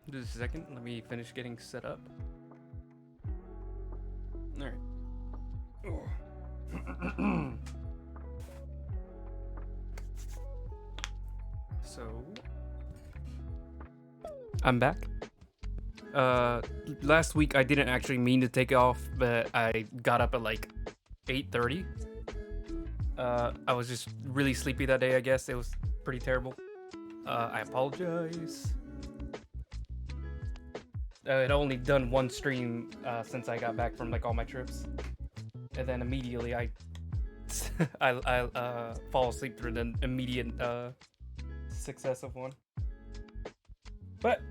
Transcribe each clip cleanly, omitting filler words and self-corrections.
Just a second. Let me finish getting set up. All right. So, I'm back. Last week I didn't actually mean to take off, but I got up at like 8:30. I was just really sleepy that day. I guess it was pretty terrible. I apologize. I'd only done one stream since I got back from like all my trips, and then immediately I I fall asleep through the immediate success of one. But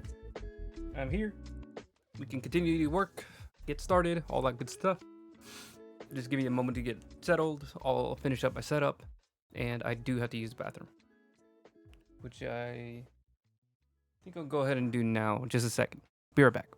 I'm here. We can continue to work, get started, all that good stuff. Just give me a moment to get settled. I'll finish up my setup, and I do have to use the bathroom, which I think I'll go ahead and do now. Just a second. Be right back.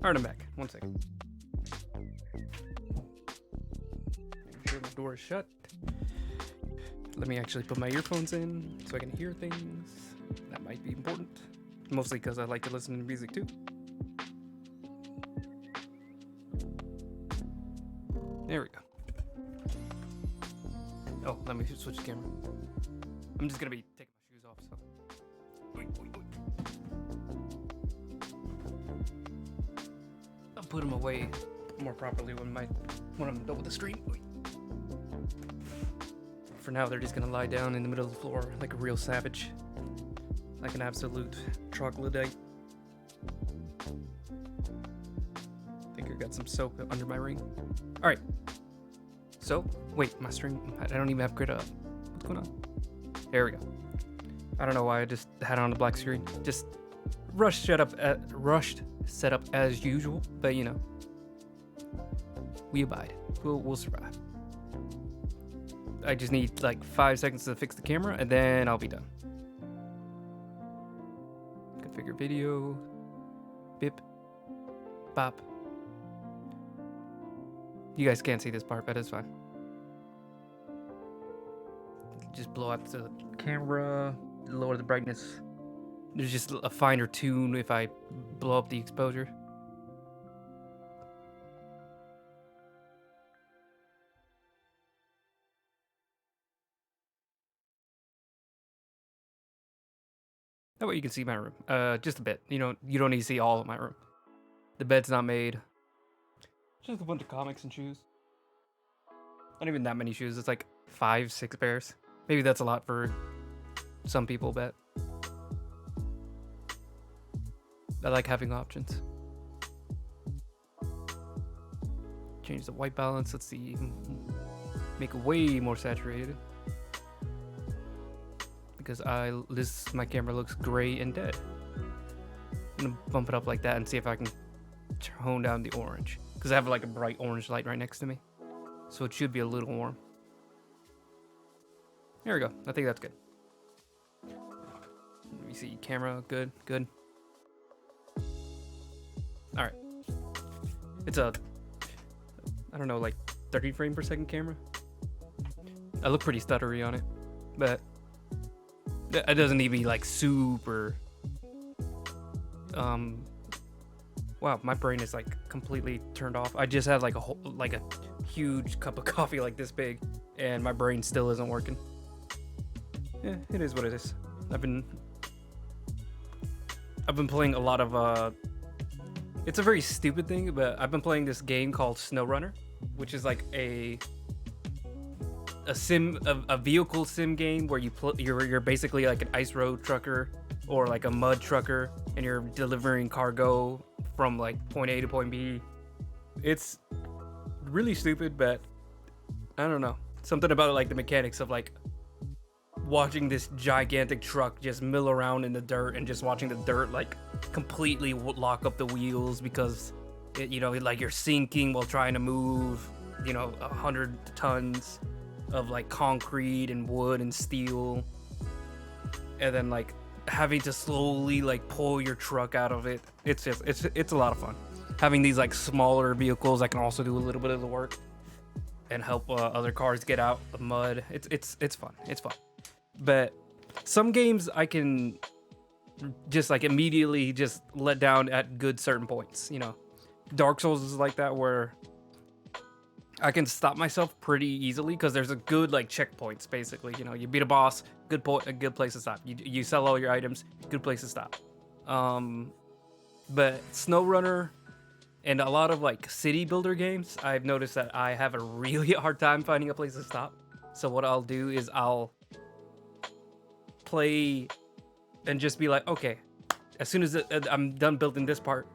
Alright, I'm back. One second. Make sure my door is shut. Let me actually put my earphones in so I can hear things. That might be important. Mostly because I like to listen to music too. There we go. Oh, let me switch the camera. I'm just gonna be taking my shoes off, so. I'll put them away more properly when I'm done with the stream. For now, they're just gonna lie down in the middle of the floor like a real savage. Like an absolute troglodyte. I think I got some soap under my ring. Alright. So, wait, my string, I don't even have grid up. What's going on? There we go. I don't know why I just had it on the black screen. Just rushed setup as usual, but you know. We abide. We'll survive. I just need like 5 seconds to fix the camera and then I'll be done. Configure video. Bip. Bop. You guys can't see this part, but it's fine. Just blow out the camera, lower the brightness. There's just a finer tune if I blow up the exposure. That way you can see my room. Just a bit. You don't need to see all of my room. The bed's not made. Just a bunch of comics and shoes. Not even that many shoes. It's like 5, 6 pairs. Maybe that's a lot for some people, but I like having options. Change the white balance. Let's see. Make it way more saturated. Because my camera looks gray and dead. I'm gonna bump it up like that and see if I can tone down the orange. Because I have like a bright orange light right next to me. So it should be a little warm. There we go. I think that's good. Let me me see. Camera, good, good. All right. It's a, I don't know, like 30 frame per second camera. I look pretty stuttery on it, but it doesn't need to be like super. Wow, my brain is like completely turned off. I just had like a huge cup of coffee like this big, and my brain still isn't working. Yeah, it is what it is. I've been playing a lot of it's a very stupid thing, but I've been playing this game called SnowRunner, which is like a vehicle sim game where you're basically like an ice road trucker or like a mud trucker, and you're delivering cargo from like point A to point B. It's really stupid, but I don't know. Something about like the mechanics of like watching this gigantic truck just mill around in the dirt and just watching the dirt like completely lock up the wheels because it, like you're sinking while trying to move 100 tons of like concrete and wood and steel, and then like having to slowly like pull your truck out of it. It's a lot of fun. Having these like smaller vehicles that can also do a little bit of the work and help other cars get out of mud. It's fun. It's fun. But some games I can just like immediately just let down at good certain points. Dark Souls is like that, where I can stop myself pretty easily because there's a good like checkpoints. Basically, you beat a boss, a good place to stop. You sell all your items, good place to stop. But SnowRunner and a lot of like city builder games, I've noticed that I have a really hard time finding a place to stop. So what I'll do is I'll play and just be like, okay, as soon as I'm done building this part,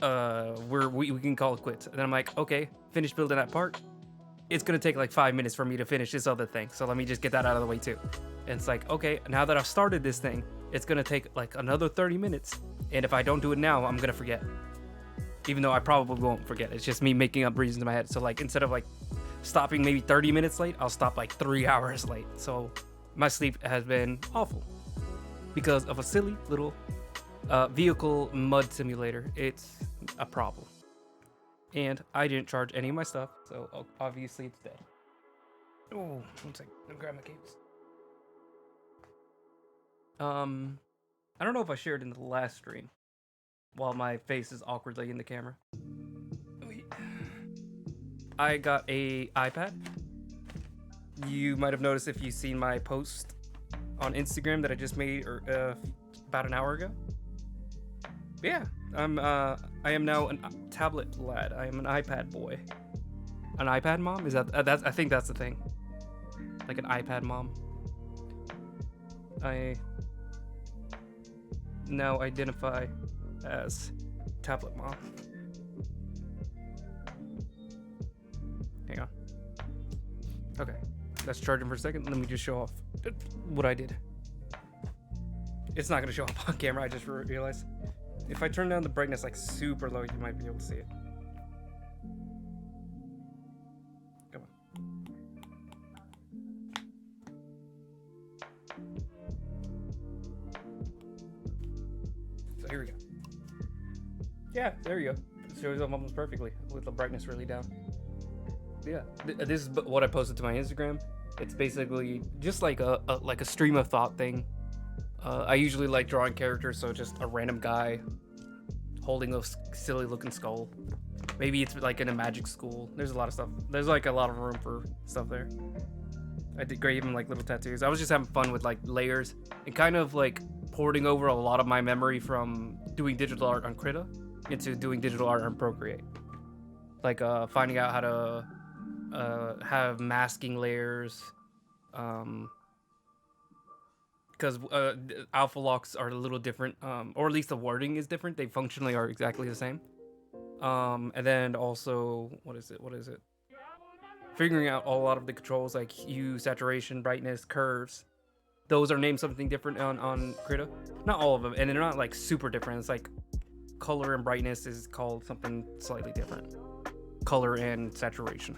we can call it quits. And then I'm like, okay, finish building that part. It's gonna take like 5 minutes for me to finish this other thing, so let me just get that out of the way too. And it's like, okay, now that I've started this thing, it's gonna take like another 30 minutes, and if I don't do it now, I'm gonna forget. Even though I probably won't forget. It's just me making up reasons in my head. So like instead of like stopping maybe 30 minutes late, I'll stop like 3 hours late. So my sleep has been awful because of a silly little vehicle mud simulator. It's a problem. And I didn't charge any of my stuff, so obviously it's dead. Oh, one second. Let me grab my cables. I don't know if I shared in the last stream while my face is awkwardly in the camera. I got a iPad. You might have noticed if you've seen my post on Instagram that I just made about an hour ago. Yeah, I am now a tablet lad. I am an iPad boy. An iPad mom? Is that's I think that's the thing. Like an iPad mom. I now identify as tablet mom. Hang on. Okay, let's charge him for a second. Let me just show off what I did. It's not gonna show up on camera, I just realized. If I turn down the brightness like super low, you might be able to see it. Come on. So here we go. Yeah, there you go. It shows up almost perfectly with the brightness really down. Yeah, this is what I posted to my Instagram. It's basically just like a stream of thought thing. I usually like drawing characters, so just a random guy holding a silly looking skull. Maybe it's like in a magic school. There's a lot of stuff. There's like a lot of room for stuff there. I did great, even like little tattoos. I was just having fun with like layers and kind of like porting over a lot of my memory from doing digital art on Krita into doing digital art on Procreate. Like finding out how to have masking layers, because alpha locks are a little different, or at least the wording is different. They functionally are exactly the same. And then also, what is it? Figuring out a lot of the controls like hue, saturation, brightness, curves. Those are named something different on Krita. Not all of them, and they're not like super different. It's like color and brightness is called something slightly different. Color and saturation.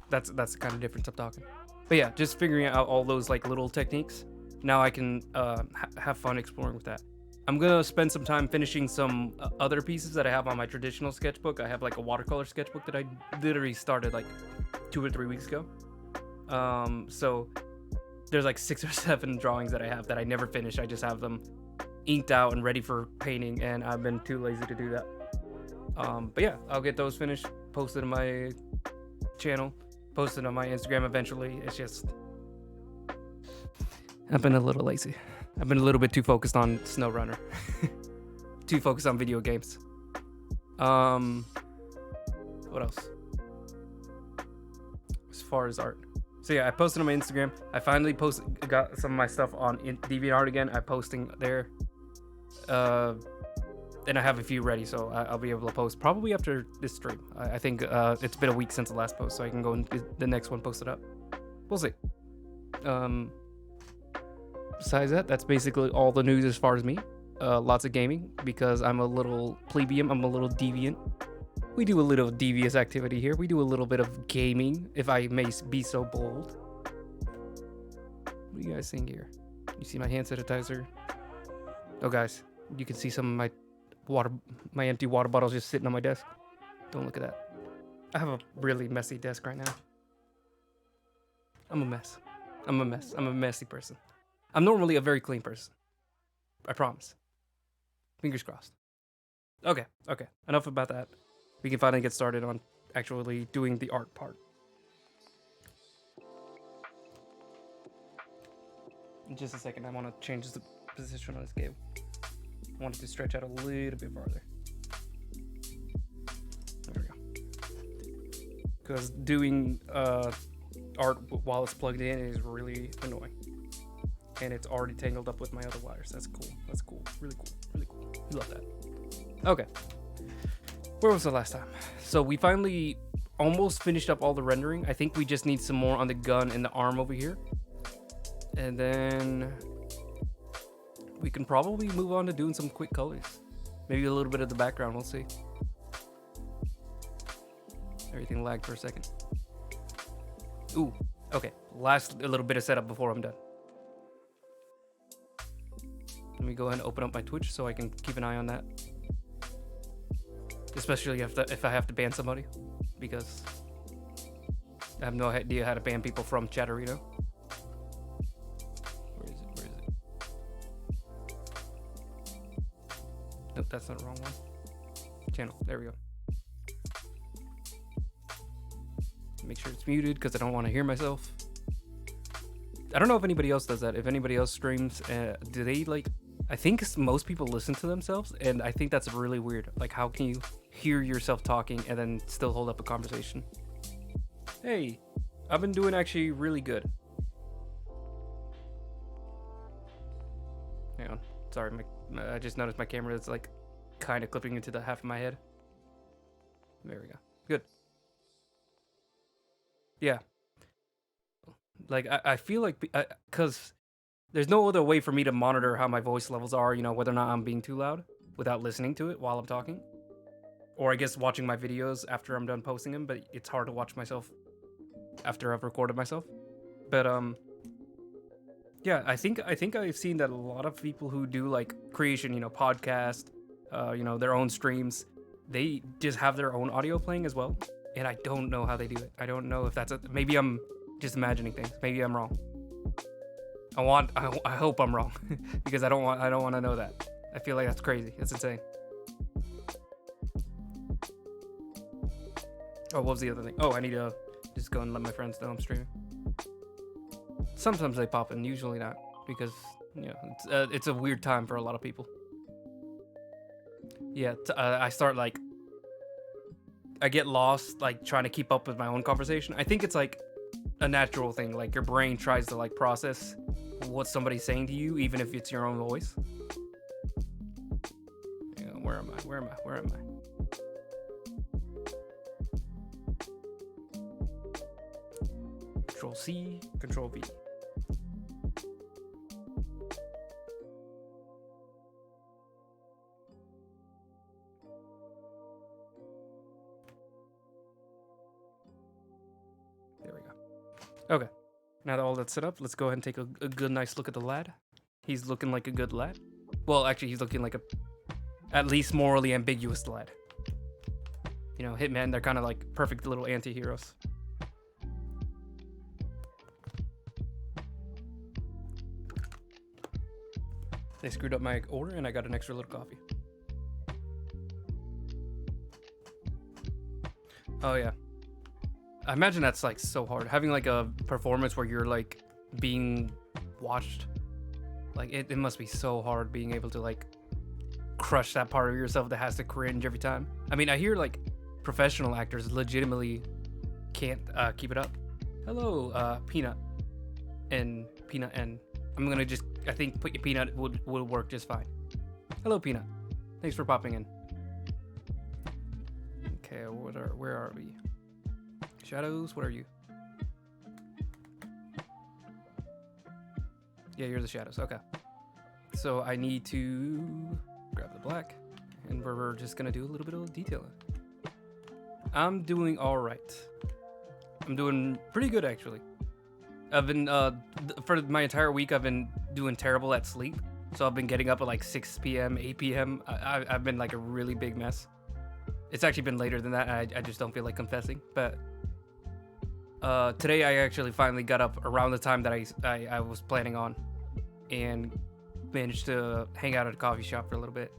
That's the kind of difference I'm talking. But yeah, just figuring out all those like little techniques now I can have fun exploring with that. I'm gonna spend some time finishing some other pieces that I have on my traditional sketchbook. I have like a watercolor sketchbook that I literally started like 2 or 3 weeks ago. So there's like 6 or 7 drawings that I have that I never finished. I just have them inked out and ready for painting, and I've been too lazy to do that. But yeah, I'll get those finished, posted on my channel, posted on my Instagram eventually. It's just I've been a little lazy. I've been a little bit too focused on SnowRunner. Too focused on video games. What else? As far as art. So yeah, I posted on my Instagram. I finally got some of my stuff on DeviantArt again. I'm posting there. And I have a few ready, so I'll be able to post probably after this stream. I think it's been a week since the last post, so I can go and get the next one posted up. We'll see. Besides that, that's basically all the news as far as me. Lots of gaming, because I'm a little plebeian, I'm a little deviant. We do a little devious activity here. We do a little bit of gaming, if I may be so bold. What are you guys seeing here? You see my hand sanitizer? Oh, guys, you can see some of my empty water bottles just sitting on my desk. Don't look at that. I have a really messy desk right now. I'm a mess. I'm a messy person. I'm normally a very clean person. I promise. Fingers crossed. Okay. Enough about that. We can finally get started on actually doing the art part. In just a second, I want to change the position on this cable. I want it to stretch out a little bit farther. There we go. Because doing art while it's plugged in is really annoying. And it's already tangled up with my other wires. That's cool. Really cool. We love that. Okay. Where was the last time? So we finally almost finished up all the rendering. I think we just need some more on the gun and the arm over here. And then we can probably move on to doing some quick colors. Maybe a little bit of the background, we'll see. Everything lagged for a second. Ooh, okay. Last a little bit of setup before I'm done. Let me go ahead and open up my Twitch so I can keep an eye on that. Especially if I have to ban somebody, because I have no idea how to ban people from Chatterito. Where is it? Nope, that's not the wrong one. Channel, there we go. Make sure it's muted because I don't want to hear myself. I don't know if anybody else does that. If anybody else streams, do they like... I think most people listen to themselves, and I think that's really weird. Like, how can you hear yourself talking and then still hold up a conversation? Hey, I've been doing actually really good. Hang on. Sorry, I just noticed my camera is like kind of clipping into the half of my head. There we go. Good. Yeah. Like, I feel like... Because... There's no other way for me to monitor how my voice levels are, you know, whether or not I'm being too loud without listening to it while I'm talking. Or I guess watching my videos after I'm done posting them, but it's hard to watch myself after I've recorded myself. But yeah, I think I've seen that a lot of people who do like creation, you know, podcast, you know, their own streams, they just have their own audio playing as well. And I don't know how they do it. I don't know if that's maybe I'm just imagining things. Maybe I'm wrong. I hope I'm wrong because I don't want to know that. I feel like that's crazy. That's insane. Oh, what was the other thing? Oh, I need to just go and let my friends know I'm streaming. Sometimes they pop in, usually not, because you know it's a weird time for a lot of people. Yeah, I start like I get lost like trying to keep up with my own conversation. I think it's like a natural thing. Like your brain tries to like process what somebody's saying to you, even if it's your own voice. Yeah, where am I? Control C, Control V. There we go. Okay. Now that all that's set up, let's go ahead and take a good, nice look at the lad. He's looking like a good lad. Well, actually, he's looking like a, at least morally ambiguous lad. You know, hitmen, they're kind of like perfect little anti-heroes. They screwed up my order and I got an extra little coffee. Oh yeah. I imagine that's like so hard. Having like a performance where you're like being watched. Like it must be so hard being able to like crush that part of yourself that has to cringe every time. I mean, I hear like professional actors legitimately can't keep it up. Hello, Peanut and Peanut N. I'm gonna just, I think put your Peanut would work just fine. Hello, Peanut. Thanks for popping in. Okay, where are we? Shadows, what are you? Yeah, you're the shadows. Okay. So I need to grab the black, and we're just gonna do a little bit of detailing. I'm doing all right. I'm doing pretty good actually. I've been for my entire week I've been doing terrible at sleep. So I've been getting up at like 6 p.m., 8 p.m. I've been like a really big mess. It's actually been later than that. I just don't feel like confessing. But today I actually finally got up around the time that I was planning on, and managed to hang out at a coffee shop for a little bit,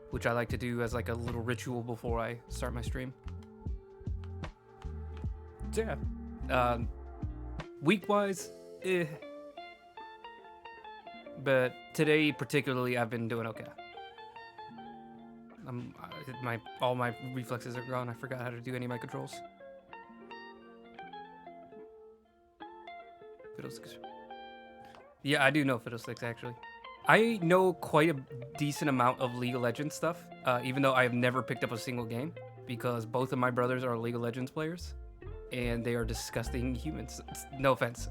which I like to do as like a little ritual before I start my stream. So yeah, week-wise, but today particularly I've been doing okay. All my reflexes are gone. I forgot how to do any of my controls. Fiddlesticks. Yeah, I do know Fiddlesticks actually. I know quite a decent amount of League of Legends stuff, even though I have never picked up a single game, because both of my brothers are League of Legends players, and they are disgusting humans. No offense.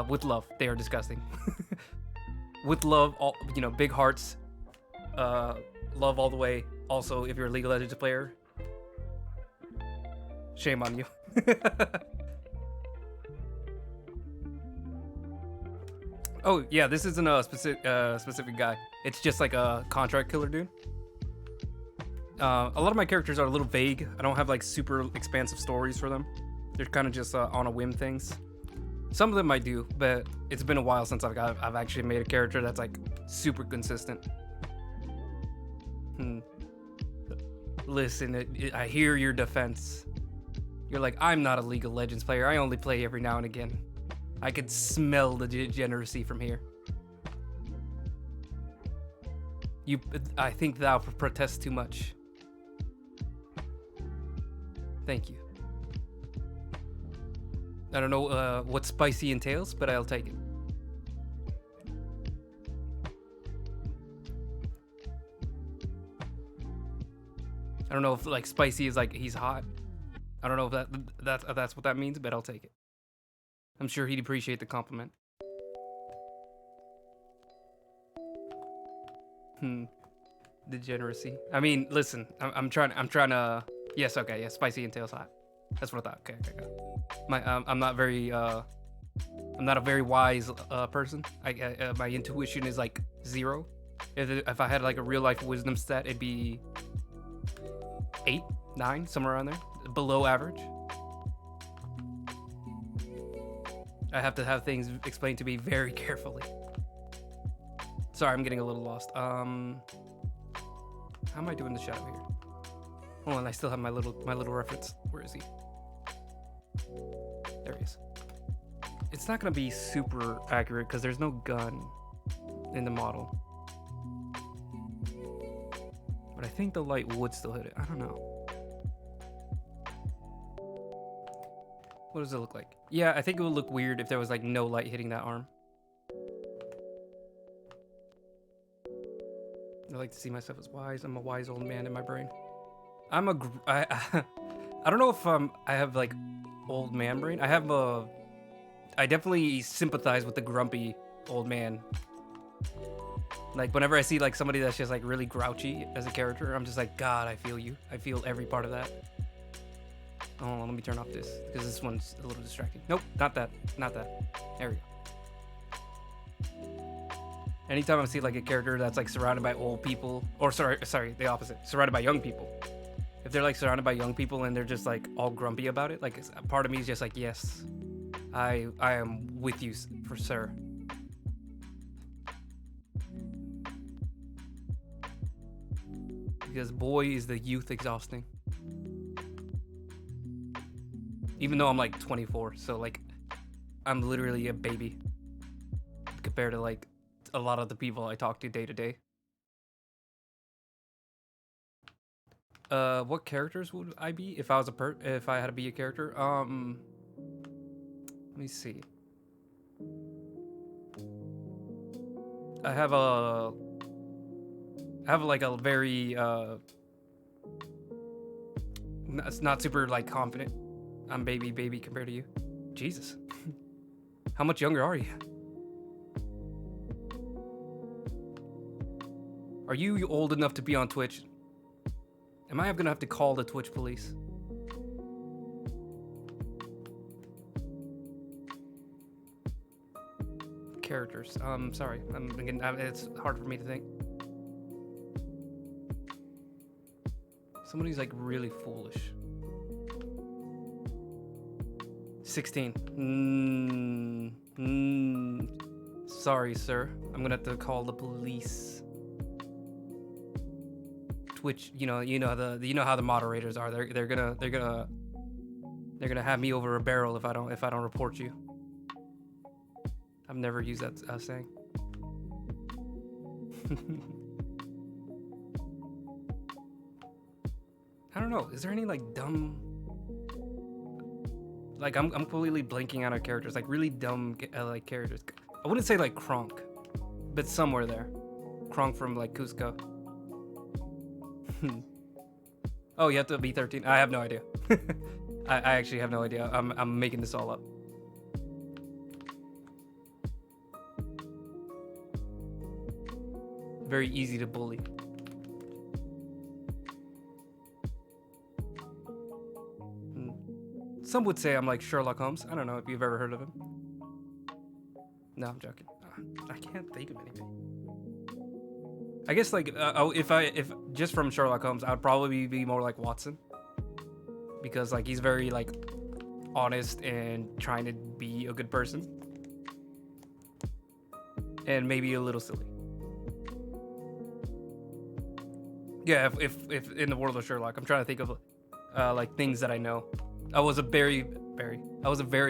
With love, they are disgusting. With love, all, you know, big hearts. Love all the way. Also, if you're a League of Legends player, shame on you. Oh yeah, this isn't a specific guy. It's just like a contract killer dude. A lot of my characters are a little vague. I don't have like super expansive stories for them. They're kind of just on a whim things. Some of them I do, but it's been a while since I've actually made a character that's like super consistent. Listen, I hear your defense. You're like, I'm not a League of Legends player. I only play every now and again. I could smell the degeneracy from here. I think thou protest too much. Thank you. I don't know what spicy entails, but I'll take it. I don't know if like spicy is like he's hot. I don't know if that's what that means, but I'll take it. I'm sure he'd appreciate the compliment. Degeneracy. I mean, listen, I'm trying to. Yes, okay, yeah, spicy entails hot. That's what I thought. Okay. I'm not a very wise person. My intuition is like 0. If I had like a real life wisdom stat, it'd be 8, 9, somewhere around there, below average. I have to have things explained to me very carefully. Sorry, I'm getting a little lost. How am I doing the shadow here? Hold on, I still have my little reference. Where is he? There he is. It's not gonna be super accurate because there's no gun in the model. But I think the light would still hit it. I don't know. What does it look like? Yeah, I think it would look weird if there was like no light hitting that arm. I like to see myself as wise. I'm a wise old man in my brain. I don't know if I have like old man brain. I definitely sympathize with the grumpy old man. Like whenever I see like somebody that's just like really grouchy as a character, I'm just like, God, I feel you. I feel every part of that. Hold on, let me turn off this because this one's a little distracting. Nope, not that. Not that. There we go. Anytime I see like a character that's like surrounded by old people, or sorry, the opposite, surrounded by young people. If they're like surrounded by young people and they're just like all grumpy about it, like a part of me is just like, yes, I am with you, for sir. Because boy, is the youth exhausting. Even though I'm like 24, so like I'm literally a baby compared to like a lot of the people I talk to day to day. What characters would I be if I was if I had to be a character? Let me see. I have like a very it's not super like confident. I'm baby compared to you. Jesus. How much younger are you? Are you old enough to be on Twitch? Am I gonna have to call the Twitch police? Characters. Sorry. I'm thinking. It's hard for me to think. Somebody's like really foolish. 16. Sorry, sir. I'm gonna have to call the police. Twitch, you know how the moderators are. They're gonna have me over a barrel if I don't report you. I've never used that saying. I don't know. Is there any like dumb? Like I'm completely blanking out on characters. Like really dumb like characters. I wouldn't say like Kronk, but somewhere there. Kronk from like Cusco. Oh, you have to be 13. I have no idea. I actually have no idea. I'm making this all up. Very easy to bully. Some would say I'm like Sherlock Holmes. I don't know if you've ever heard of him. No, I'm joking. I can't think of anything. I guess like if just from Sherlock Holmes, I'd probably be more like Watson, because like he's very like honest and trying to be a good person, and maybe a little silly. Yeah, if in the world of Sherlock, I'm trying to think of like things that I know. I was a very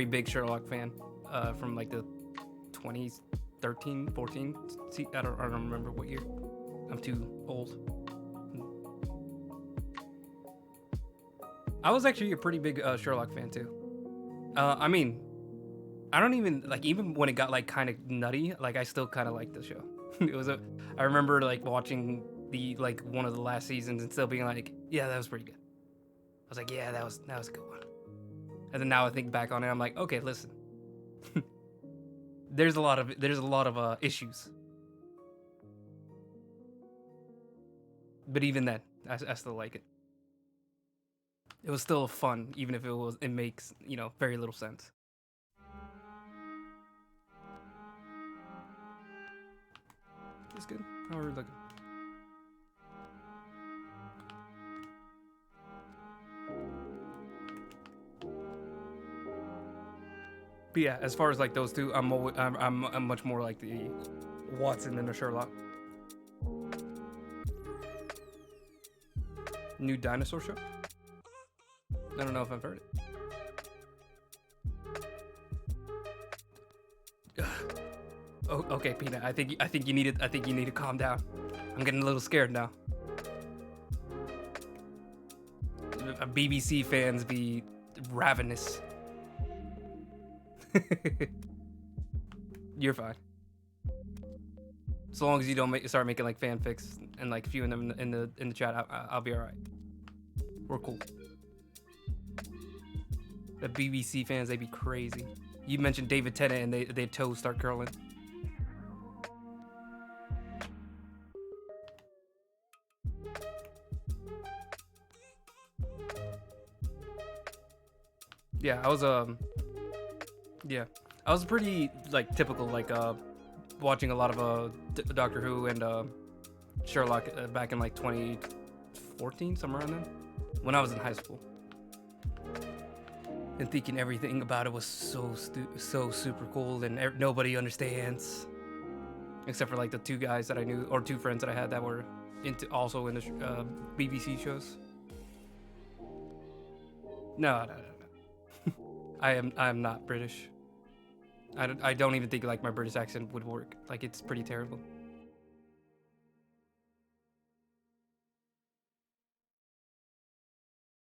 big Sherlock fan from like the 2013, 14. See, I don't remember what year. I'm too old. I was actually a pretty big Sherlock fan too. I mean, I don't even when it got like kind of nutty, like I still kind of liked the show. I remember like watching the like one of the last seasons and still being like, yeah, that was pretty good. I was like, yeah, that was a good one. And then now I think back on it, I'm like, okay, listen. there's a lot of issues. But even then, I still like it. It was still fun, even if it makes, very little sense. It's good. How are we looking? But yeah, as far as like those two, I'm much more like the Watson than the Sherlock. New dinosaur show? I don't know if I've heard it. Oh, okay, Peanut. I think you need to calm down. I'm getting a little scared now. BBC fans be ravenous. You're fine. As long as you don't start making like fanfics and like viewing them in the chat, I'll be all right. We're cool. The BBC fans, they be crazy. You mentioned David Tennant and their toes start curling. Yeah, yeah, I was pretty like typical, like watching a lot of Doctor Who and Sherlock back in like 2014, somewhere around then, when I was in high school, and thinking everything about it was so super cool, and nobody understands, except for like the two guys that I knew, or two friends that I had that were also in the BBC shows. No. I am not British. I don't even think like my British accent would work. Like, it's pretty terrible.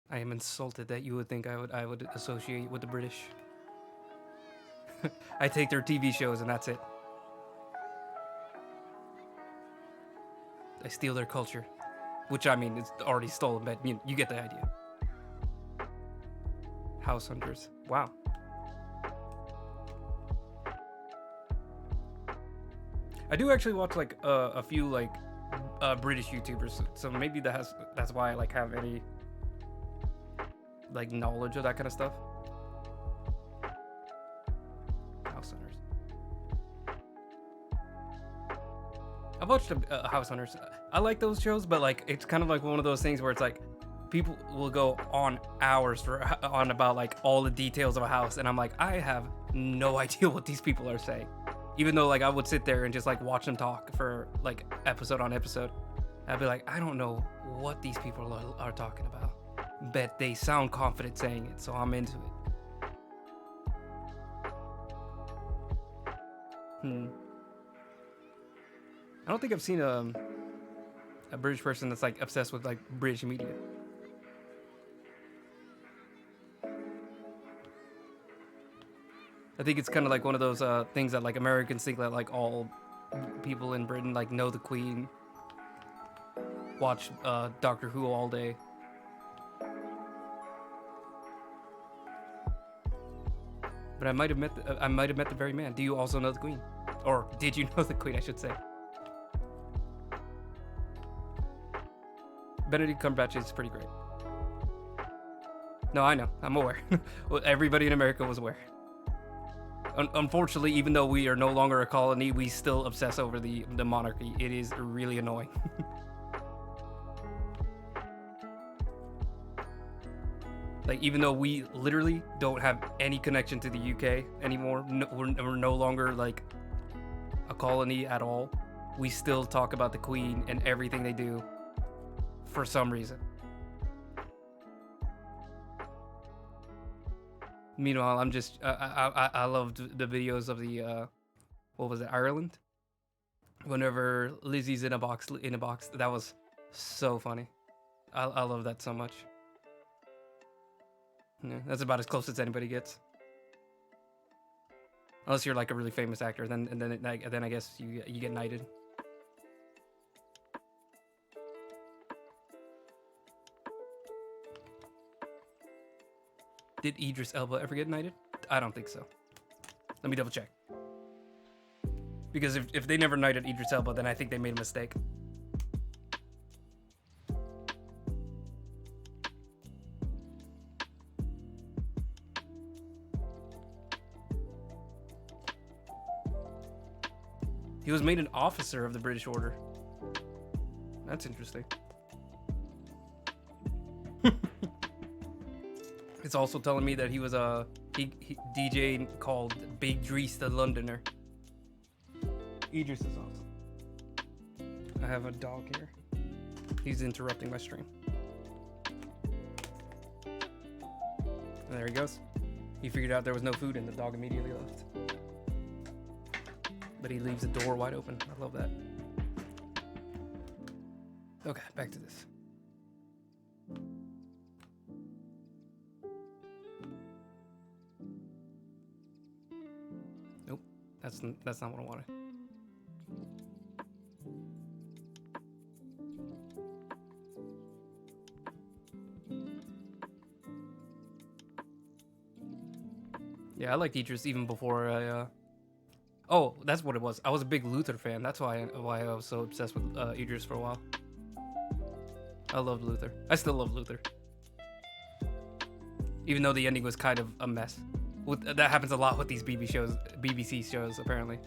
I am insulted that you would think I would associate with the British. I take their TV shows and that's it. I steal their culture, which I mean it's already stolen, but you get the idea. House hunters. Wow. I do actually watch like a few like British YouTubers, so maybe that's why I like have any like knowledge of that kind of stuff. House hunters. I've watched House Hunters. I like those shows, but like it's kind of like one of those things where it's like people will go on hours on about like all the details of a house, and I'm like, I have no idea what these people are saying. Even though like I would sit there and just like watch them talk for like episode on episode, I'd be like, I don't know what these people are talking about, but they sound confident saying it, so I'm into it. I don't think I've seen a British person that's like obsessed with like British media. I think it's kind of like one of those things that like Americans think that like all people in Britain like know the Queen, watch Doctor Who all day. But I might have met the very man. Do you also know the Queen, or did you know the Queen? I should say. Benedict Cumberbatch is pretty great. No, I know. I'm aware. Well, everybody in America was aware. Unfortunately, even though we are no longer a colony, we still obsess over the monarchy. It is really annoying. Like, even though we literally don't have any connection to the UK anymore, we're no longer like a colony at all, we still talk about the Queen and everything they do for some reason. Meanwhile, I'm just I loved the videos of the what was it, Ireland? Whenever Lizzie's in a box, that was so funny. I love that so much. Yeah, that's about as close as anybody gets. Unless you're like a really famous actor, then I guess you get knighted. Did Idris Elba ever get knighted? I don't think so. Let me double check. Because if they never knighted Idris Elba, then I think they made a mistake. He was made an officer of the British Order. That's interesting. It's also telling me that he was a DJ called Big Drees the Londoner. Idris is awesome. I have a dog here. He's interrupting my stream. And there he goes. He figured out there was no food and the dog immediately left. But he leaves the door wide open. I love that. Okay, back to this. Nope, that's not what I wanted. Yeah, I liked Idris even before I oh, that's what it was. I was a big Luther fan. That's why I was so obsessed with Idris for a while. I loved Luther. I still love Luther. even though the ending was kind of a mess. That happens a lot with these BBC shows, apparently.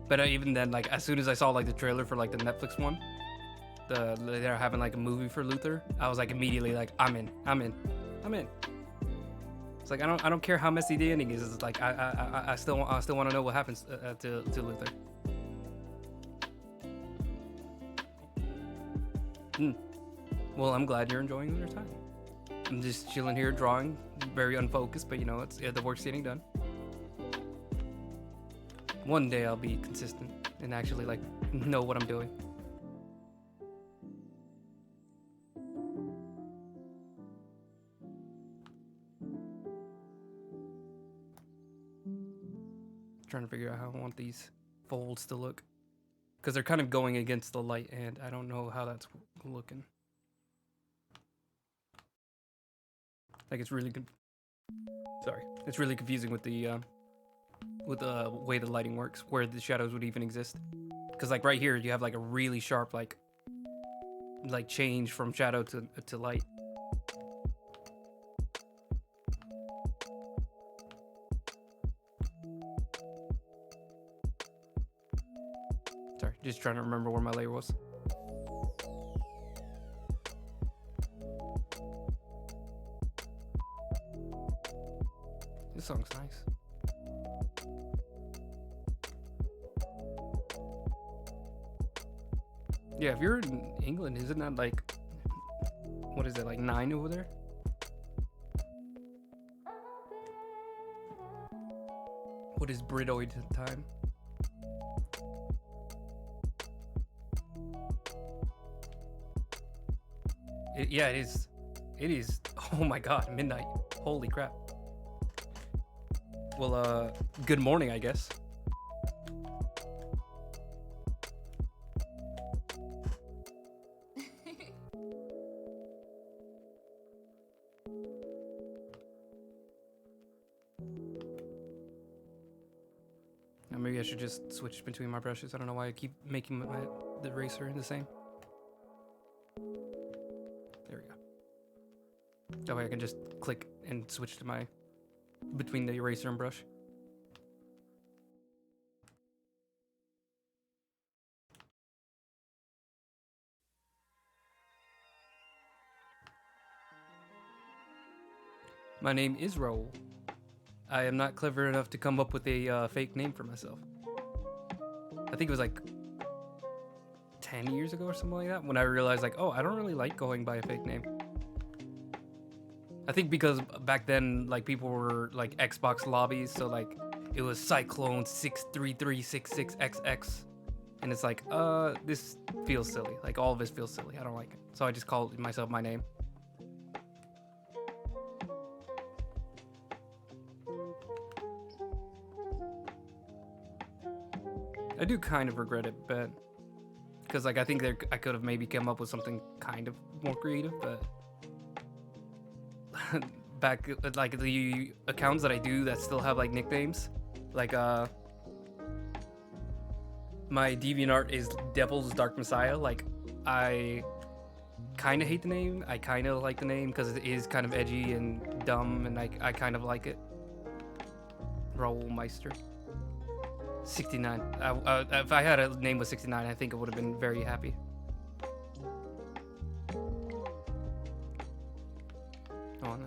But even then, like, as soon as I saw like the trailer for like the Netflix one, they're having like a movie for Luther, I was like immediately like, I'm in. It's like I don't care how messy the ending is. It's like I still want to know what happens to Luther. Well, I'm glad you're enjoying your time. I'm just chilling here drawing, very unfocused, but you know, the work's getting done. One day I'll be consistent and actually like know what I'm doing. Trying to figure out how I want these folds to look, because they're kind of going against the light, and I don't know how that's looking. Like it's really it's really confusing with the way the lighting works, where the shadows would even exist. Because like right here, you have like a really sharp like change from shadow to light. Sorry, just trying to remember where my layer was. This song's nice. Yeah, if you're in England, isn't that like, what is it, like 9 over there? What is Britoid time? Yeah, it is. It is. Oh my god, midnight. Holy crap. Well, good morning, I guess. Now maybe I should just switch between my brushes. I don't know why I keep making the eraser the same. There we go. That way I can just click and switch to between the eraser and brush. My name is Raul. I am not clever enough to come up with a fake name for myself. I think it was like 10 years ago or something like that when I realized like, oh, I don't really like going by a fake name. I think because back then like people were like Xbox lobbies, so like it was Cyclone 63366XX, and it's like this feels silly. Like all of this feels silly. I don't like it. So I just called myself my name. I do kind of regret it, but because like I think I could have maybe come up with something kind of more creative, but back like the accounts that I do that still have like nicknames, like my DeviantArt is Devil's Dark Messiah. Like I kind of hate the name, I kind of like the name because it is kind of edgy and dumb, and I kind of like it. Raul Meister. 69. If I had a name with 69, I think I would have been very happy. Oh,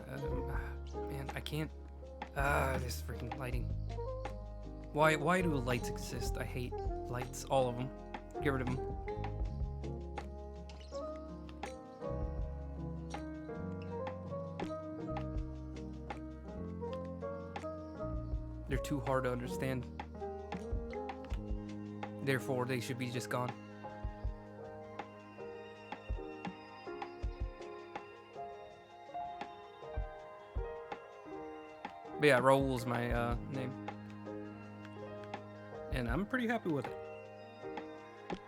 man, I can't. This freaking lighting. Why do lights exist? I hate lights, all of them. Get rid of them. They're too hard to understand. Therefore, they should be just gone. But yeah, Raul's my name. And I'm pretty happy with it.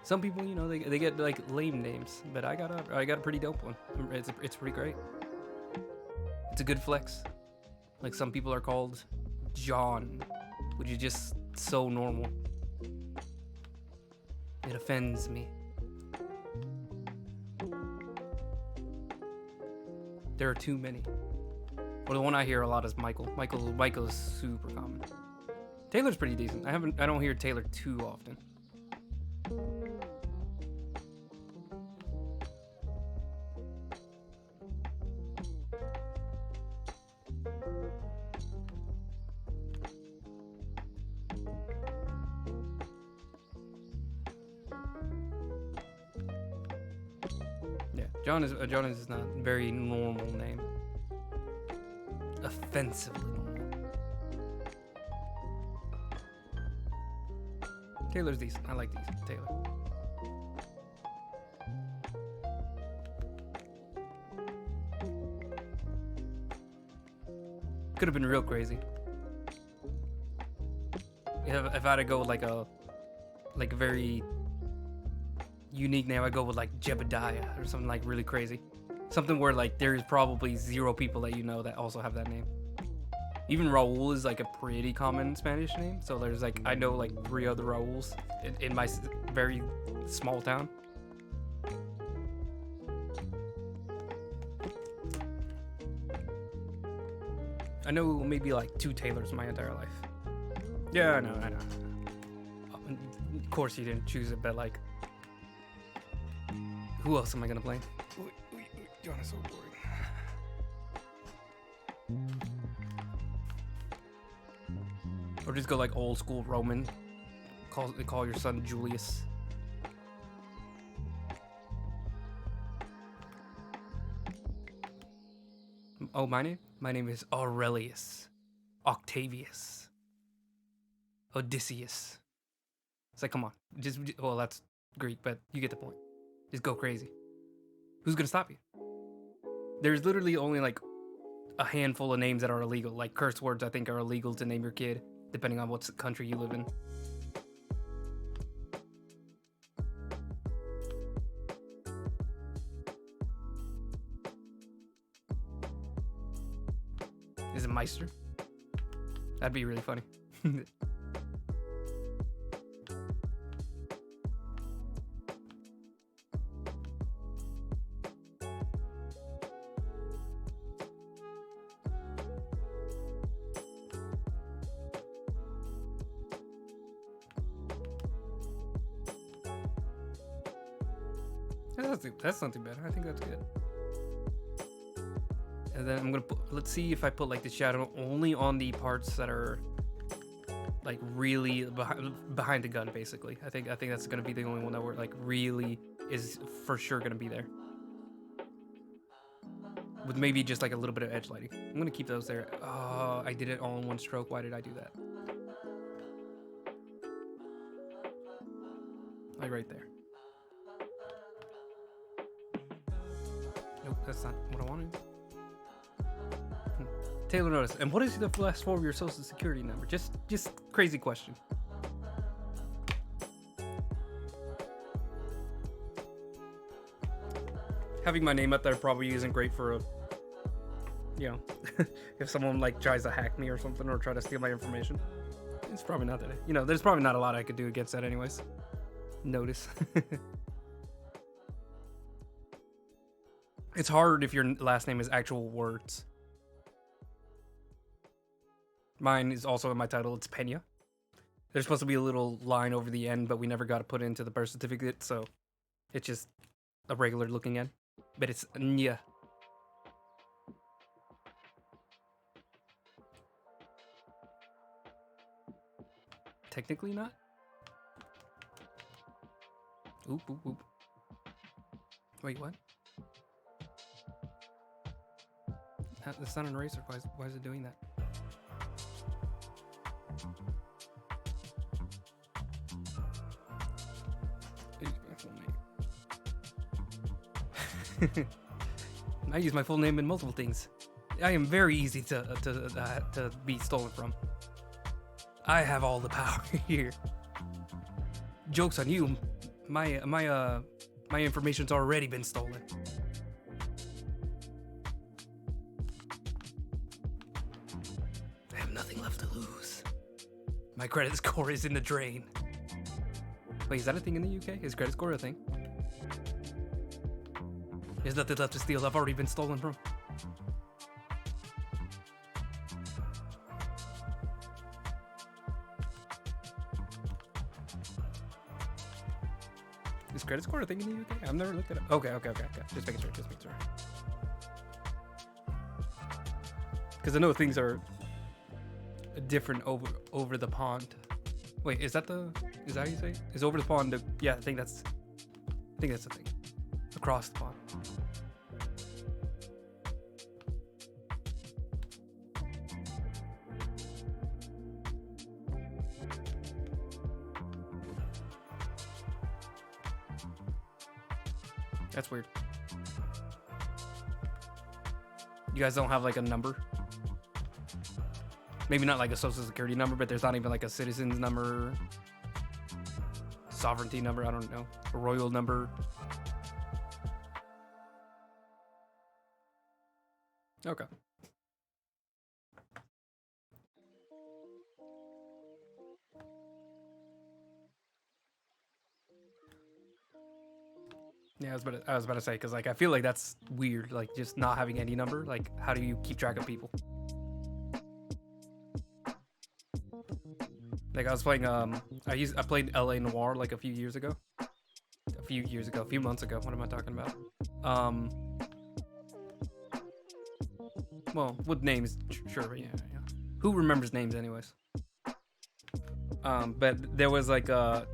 Some people, you know, they get like lame names, but I got a pretty dope one. It's pretty great. It's a good flex. Like some people are called John, which is just so normal. It offends me. There are too many. Well, the one I hear a lot is Michael. Michael is super common. Taylor's pretty decent. I don't hear Taylor too often. Yeah, John is not a very normal name. Offensively normal. Taylor's decent. I like these. Taylor. Could have been real crazy. If I had to go with like a very unique name, I'd go with like Jebediah or something like really crazy. Something where like there's probably 0 people that you know that also have that name. Even Raul is like a pretty common Spanish name. So there's like, I know like 3 other Rauls in my very small town. I know maybe like 2 Taylors my entire life. Yeah, I know. Of course you didn't choose it, but like, who else am I gonna play? John is so boring. Or just go like old school Roman. Call your son Julius. Oh, my name? My name is Aurelius. Octavius. Odysseus. It's like, come on. Well, that's Greek, but you get the point. Just go crazy. Who's gonna stop you? There's literally only like a handful of names that are illegal. Like curse words, I think, are illegal to name your kid, depending on what country you live in. Is it Meister? That'd be really funny. That's not too bad. I think that's good. And then I'm gonna let's see if I put like the shadow only on the parts that are like really behind the gun, basically. I think that's gonna be the only one that we're like really is for sure gonna be there. With maybe just like a little bit of edge lighting. I'm gonna keep those there. Oh, I did it all in one stroke. Why did I do that? Like right there. Nope, that's not what I wanted. Taylor noticed. And what is the last 4 of your social security number? Just crazy question. Having my name up there probably isn't great for a, you know, if someone like tries to hack me or something or try to steal my information. It's probably not that, you know, there's probably not a lot I could do against that anyways. Notice. It's hard if your last name is actual words. Mine is also in my title. It's Pena. There's supposed to be a little line over the end, but we never got to put it into the birth certificate, so it's just a regular looking N. But it's Nya. Technically not. Oop, oop, oop. Wait, what? It's not an eraser. Why is it doing that? I use my full name in multiple things. I am very easy to be stolen from. I have all the power here. Joke's on you. My information's already been stolen. I have nothing left to lose. My credit score is in the drain. Wait, is that a thing in the UK? Is credit score a thing? There's nothing left to steal. I've already been stolen from. credit score a thing in the UK? I've never looked at it. Okay. Just making sure. Because I know things are different over the pond. Wait, is that how you say it? Is over the pond? Yeah, I think that's the thing. Across the pond. That's weird. You guys don't have like a number? Maybe not like a social security number, but there's not even like a citizen's number, sovereignty number, I don't know, a royal number. Okay. Yeah, I was about to say, because like I feel like that's weird, like just not having any number. Like, how do you keep track of people? Like I was playing I played LA Noire like a few months ago. What am I talking about? Well, with names, sure, yeah. Who remembers names anyways? But there was like it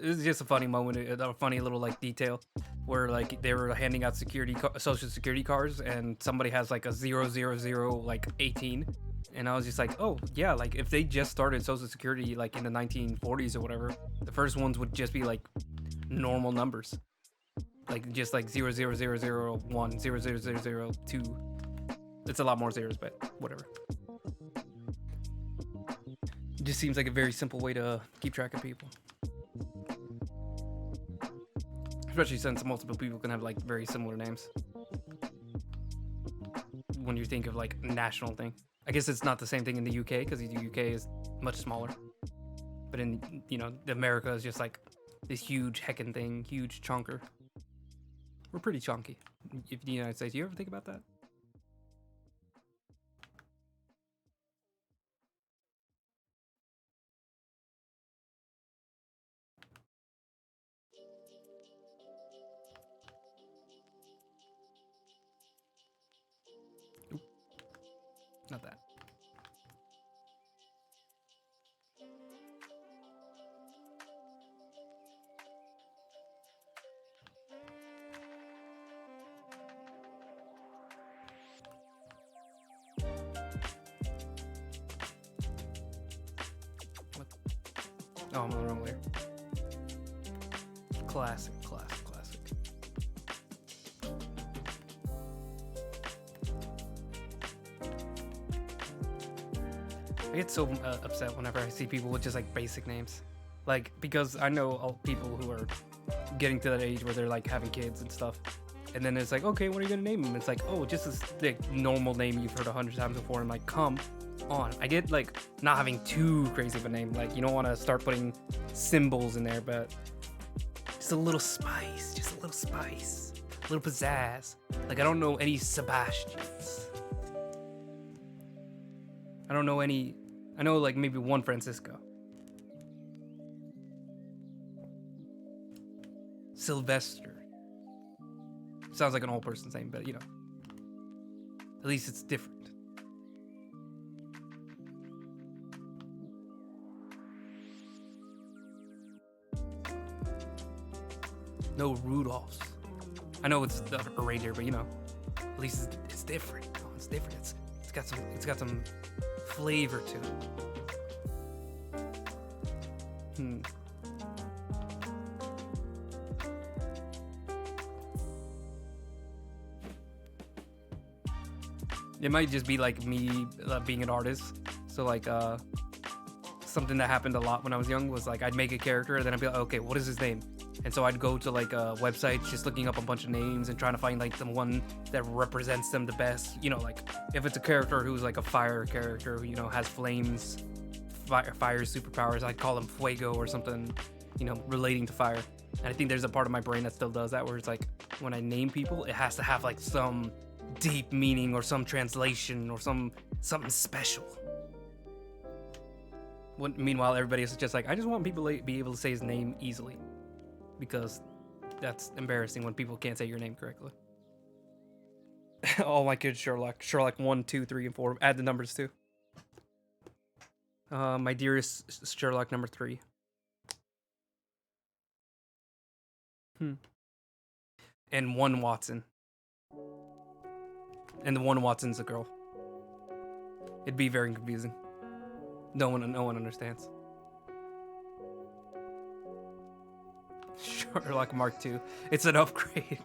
was just a funny moment, a funny little like detail where like they were handing out social security cards, and somebody has like a 000 like 18, and I was just like, oh yeah, like if they just started social security like in the 1940s or whatever, the first ones would just be like normal numbers, like just like 00001, 00002. It's a lot more zeros, but whatever. It just seems like a very simple way to keep track of people. Especially since multiple people can have like very similar names. When you think of like national thing. I guess it's not the same thing in the UK because the UK is much smaller. But in, America is just like this huge heckin' thing, huge chunker. We're pretty chunky. If the United States, you ever think about that? Not that. What? Oh, I'm on the wrong layer. Classic. I get so upset whenever I see people with just like basic names, like because I know all people who are getting to that age where they're like having kids and stuff, and then it's like, okay, what are you gonna name them? It's like, oh, just this like normal name you've heard 100 times before. I'm like, come on. I get like not having too crazy of a name, like you don't want to start putting symbols in there, but just a little spice, a little pizzazz. Like I don't know any Sebastians. I don't know any. I know like maybe one Francisco. Sylvester. Sounds like an old person's name, but at least it's different. No Rudolphs. I know it's a reindeer, but at least it's different. It's different. It's got some flavor to it. It might just be like me being an artist. So like something that happened a lot when I was young was like I'd make a character and then I'd be like, okay, what is his name? And so I'd go to like websites just looking up a bunch of names and trying to find like the one that represents them the best. Like if it's a character who's like a fire character who has flames, fire superpowers, I'd call him Fuego or something, relating to fire. And I think there's a part of my brain that still does that, where it's like when I name people, it has to have like some deep meaning or some translation or something special. Meanwhile, everybody is just like, I just want people to be able to say his name easily, because that's embarrassing when people can't say your name correctly. All my kids Sherlock. Sherlock 1, 2, 3, and 4. Add the numbers too. My dearest Sherlock number 3. And 1 Watson. And the 1 Watson's a girl. It'd be very confusing. No one understands. Sherlock Mark II. It's an upgrade.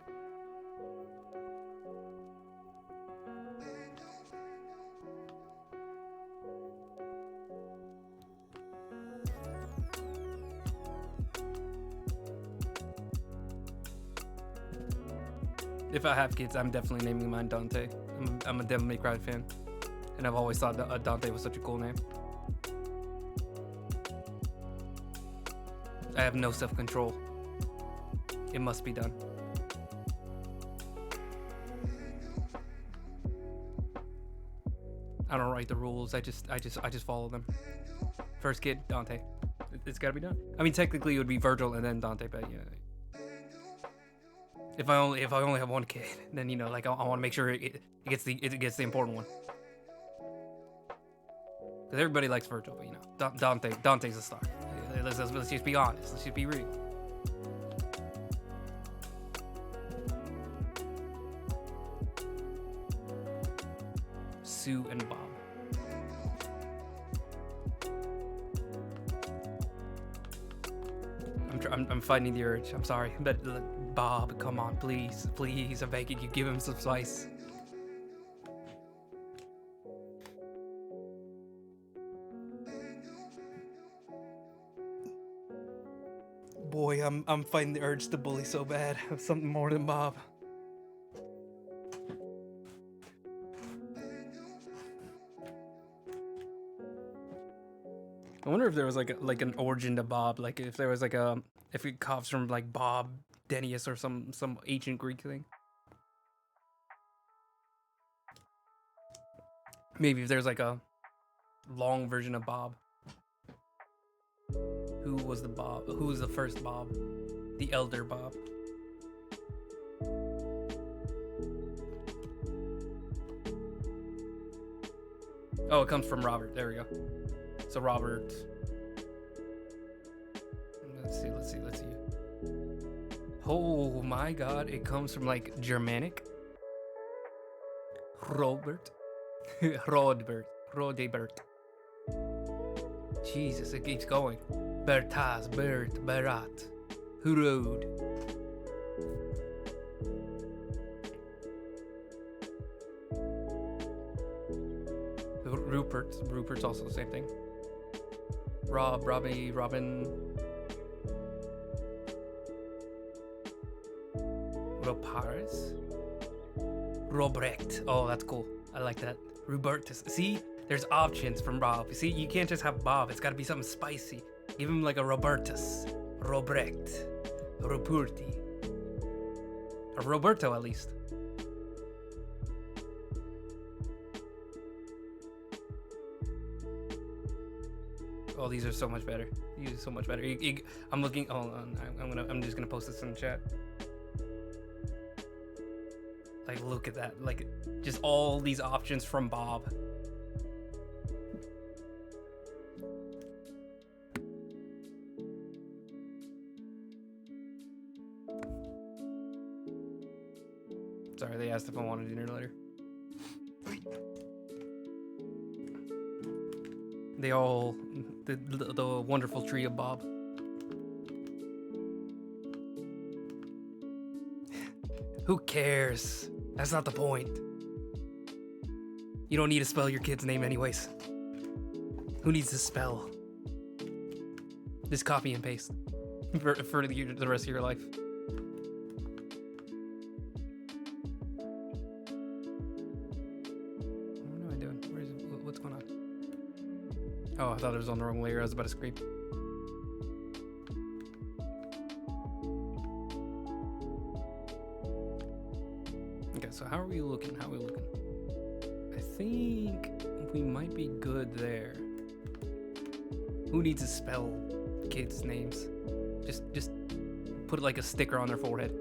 If I have kids, I'm definitely naming mine Dante. I'm a Devil May Cry fan, and I've always thought that Dante was such a cool name. I have no self-control. It must be done. I don't write the rules. I just follow them. First kid, Dante. It's gotta be done. I mean, technically it would be Virgil and then Dante, but yeah. If I only have 1 kid, then like I want to make sure it gets the important one. Because everybody likes Virgil, but Dante's a star. Let's just be honest. Let's just be real. Sue and Bob. I'm fighting the urge. I'm sorry, but Bob, come on, please, I'm begging you, give him some spice. Boy, I'm fighting the urge to bully so bad. Something more than Bob. I wonder if there was like an origin to Bob, like if there was if it comes from like Bob Denius or some ancient Greek thing. Maybe if there's like a long version of Bob. Who was the first Bob? The elder Bob. Oh, it comes from Robert. There we go. So Robert. Let's see. Oh my God! It comes from like Germanic. Rodbert. Jesus, it keeps going. Bertaz, Bert, Berat, Hurod. Rupert's also the same thing. Robbie, Robin. Roparis. Robrecht. Oh, that's cool. I like that. Robertus. See, there's options from Rob. See, you can't just have Bob. It's got to be something spicy. Give him like a Robertus, Robrecht, Roberti, or Roberto at least. Oh, these are so much better. These are so much better. I'm looking. Hold on. I'm just gonna post this in the chat. Like, look at that. Like, just all these options from Bob. Sorry, they asked if I wanted dinner later. They all, the wonderful tree of Bob. Who cares? That's not the point. You don't need to spell your kid's name anyways. Who needs to spell? Just copy and paste for the rest of your life. What am I doing? Where is it? What's going on? Oh, I thought it was on the wrong layer. I was about to scream. Okay, so how are we looking? I think we might be good there. Who needs to spell kids' names? Just put like a sticker on their forehead.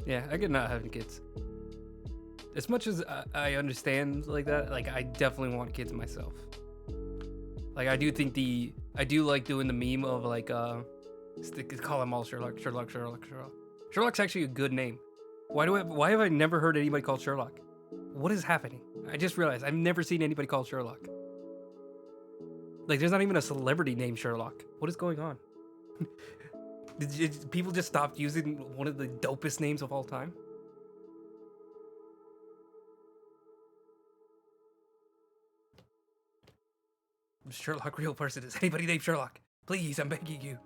Yeah, I get not having kids. As much as I understand like that, like I definitely want kids myself. Like I do like doing the meme of like call them all Sherlock. Sherlock's actually a good name. Why have I never heard anybody called Sherlock? What is happening? I just realized I've never seen anybody called Sherlock. Like there's not even a celebrity named Sherlock. What is going on? Did people just stop using one of the dopest names of all time? Sherlock, real person. Is anybody named Sherlock? Please, I'm begging you.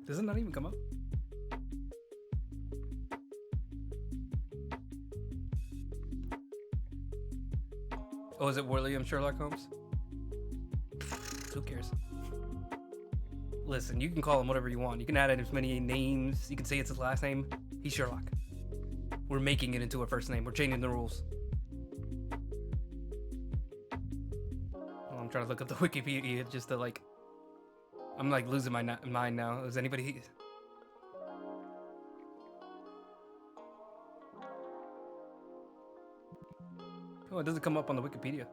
Does it not even come up? Oh, is it William Sherlock Holmes? Who cares? Listen, you can call him whatever you want. You can add in as many names. You can say it's his last name. He's Sherlock. We're making it into a first name. We're changing the rules. Oh, I'm trying to look up the Wikipedia just to like... I'm like losing my mind now. Is anybody... Oh, it doesn't come up on the Wikipedia.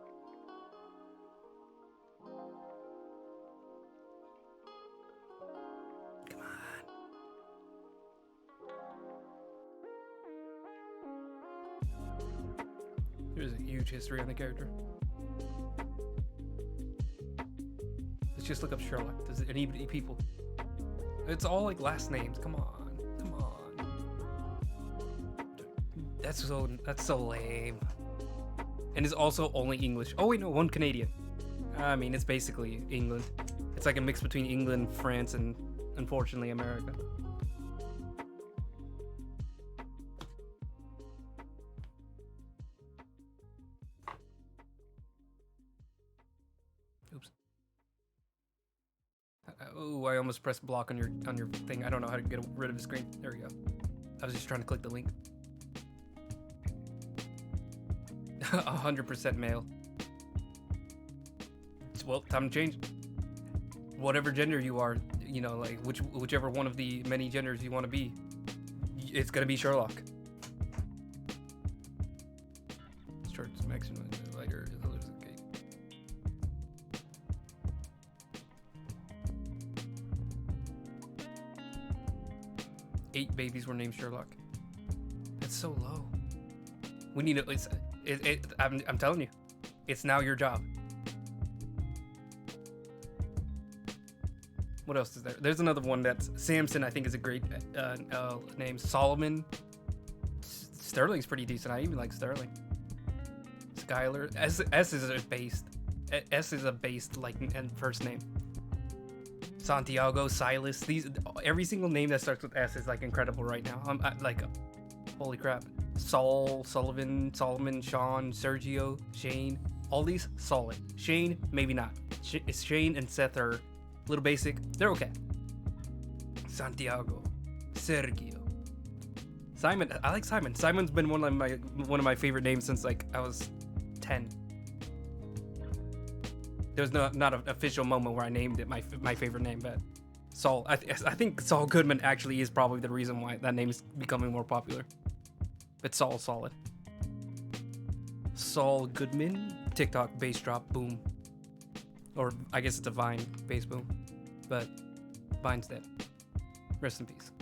Come on. There's a huge history on the character. Let's just look up Sherlock. Does any people? It's all like last names. Come on. Come on. That's so lame. And it's also only English. Oh wait, no, one Canadian. I mean, it's basically England. It's like a mix between England, France, and unfortunately America. Oops. Oh, I almost pressed block on your thing. I don't know how to get rid of the screen. There we go. I was just trying to click the link. 100% male. Well, time to change. Whatever gender you are, you know, like whichever one of the many genders you want to be, it's gonna be Sherlock. Shorts, maximum, lighter, okay. Eight babies were named Sherlock. That's so low. We need to. I'm telling you, it's now your job. What else is there? There's another one that's Samson. I think is a great name. Solomon. Sterling's pretty decent. I even like Sterling. Skylar. S is a based. S is a based like and first name. Santiago, Silas. Every single name that starts with S is like incredible right now. Holy crap. Saul, Sullivan, Solomon, Sean, Sergio, Shane, all these solid. Shane, maybe not. Shane and Seth are a little basic. They're okay. Santiago, Sergio, Simon. I like Simon. Simon's been one of my favorite names since like I was 10. There was not an official moment where I named it my favorite name, but Saul. I think Saul Goodman actually is probably the reason why that name is becoming more popular. But Saul's solid. Saul Goodman, TikTok bass drop boom, or I guess it's a Vine bass boom, but Vine's dead. Rest in peace.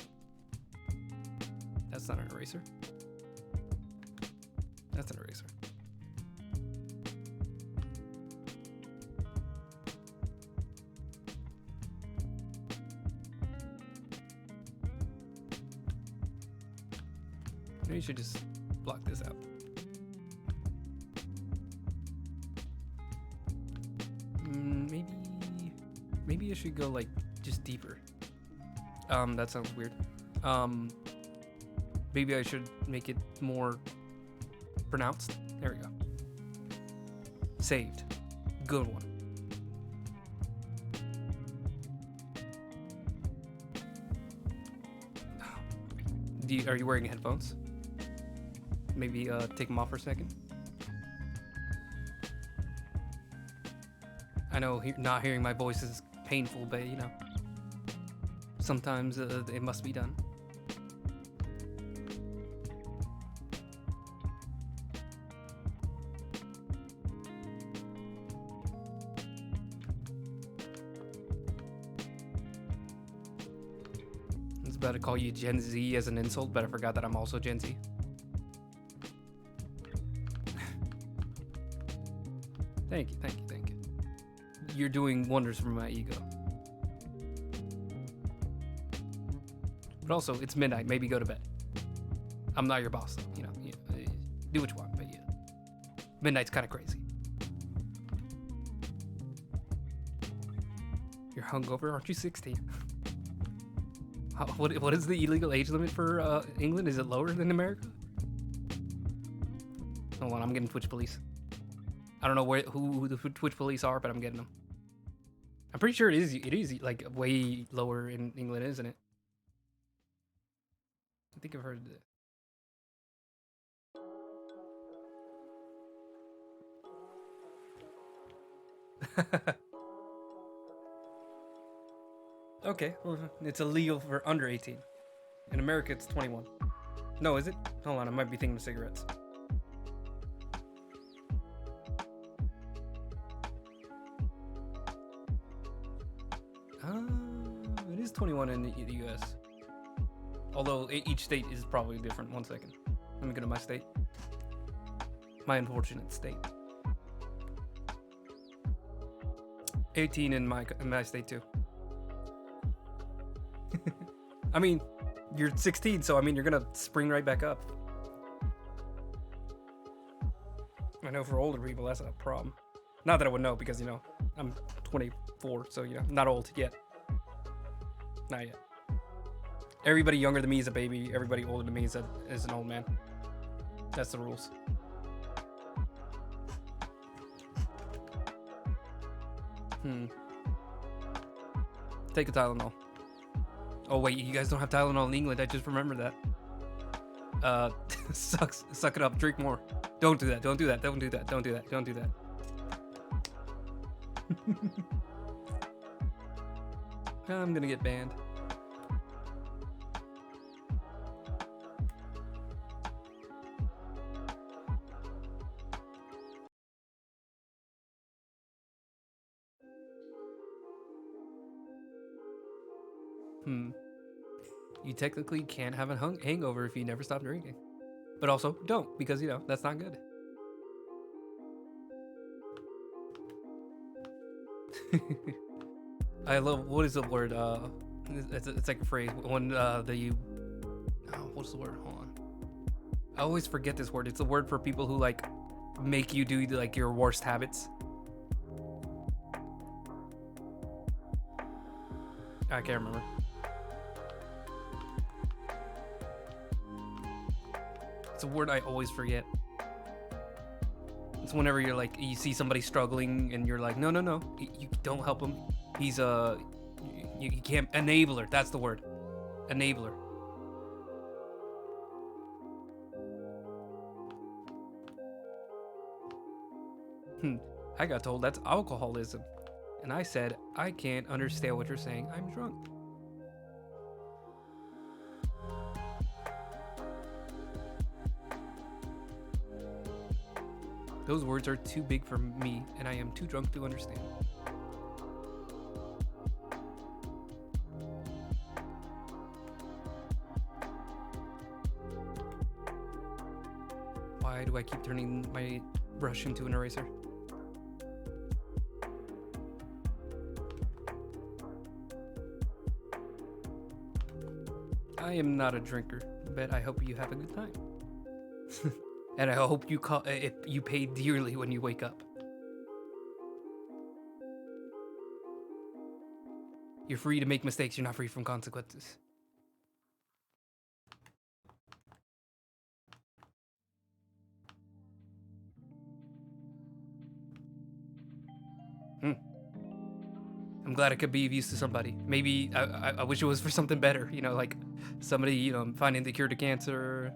That's not an eraser. That's an eraser. Maybe you should just block this out. Maybe I should go like just deeper. That sounds weird. Maybe I should make it more pronounced. There we go. Saved. Good one. Are you wearing headphones? Maybe take them off for a second. I know not hearing my voice is painful, but you know, sometimes it must be done. I was about to call you Gen Z as an insult, but I forgot that I'm also Gen Z. Thank you, thank you, thank you. You're doing wonders for my ego. But also, it's midnight. Maybe go to bed. I'm not your boss, though. You know, do what you want, but yeah. Midnight's kind of crazy. You're hungover? Aren't you 16? What is the illegal age limit for England? Is it lower than America? Hold on, I'm getting Twitch police. I don't know who the Twitch police are, but I'm getting them. I'm pretty sure it is like way lower in England, isn't it? I think I've heard it. Okay, well, it's illegal for under 18. In America, it's 21. No, is it? Hold on, I might be thinking of cigarettes. It is 21 in the US. Although each state is probably different. 1 second. Let me go to my state. My unfortunate state. 18 in my state too. I mean, you're 16, so I mean, you're gonna spring right back up. I know for older people, that's a problem. Not that I would know, because, you know, I'm 24, so, you know, not old yet. Not yet. Everybody younger than me is a baby. Everybody older than me is an old man. That's the rules. Take a Tylenol. Oh wait, you guys don't have Tylenol in England. I just remembered that. Suck it up. Drink more. Don't do that. Don't do that. Don't do that. Don't do that. Don't do that. I'm gonna get banned. You technically can't have a hangover if you never stop drinking. But also, don't, because, you know, that's not good. I love, what is the word? It's like a phrase. When what's the word? Hold on. I always forget this word. It's a word for people who, like, make you do, like, your worst habits. I can't remember. It's a word I always forget. It's whenever you're like, you see somebody struggling and you're like, no, you don't help him. He's you can't, enabler. That's the word. Enabler. I got told that's alcoholism. And I said, I can't understand what you're saying. I'm drunk. Those words are too big for me, and I am too drunk to understand. Why do I keep turning my brush into an eraser? I am not a drinker, but I hope you have a good time. And I hope you pay dearly when you wake up. You're free to make mistakes, you're not free from consequences. I'm glad I could be of use to somebody. Maybe I wish it was for something better, you know, like somebody, you know, finding the cure to cancer,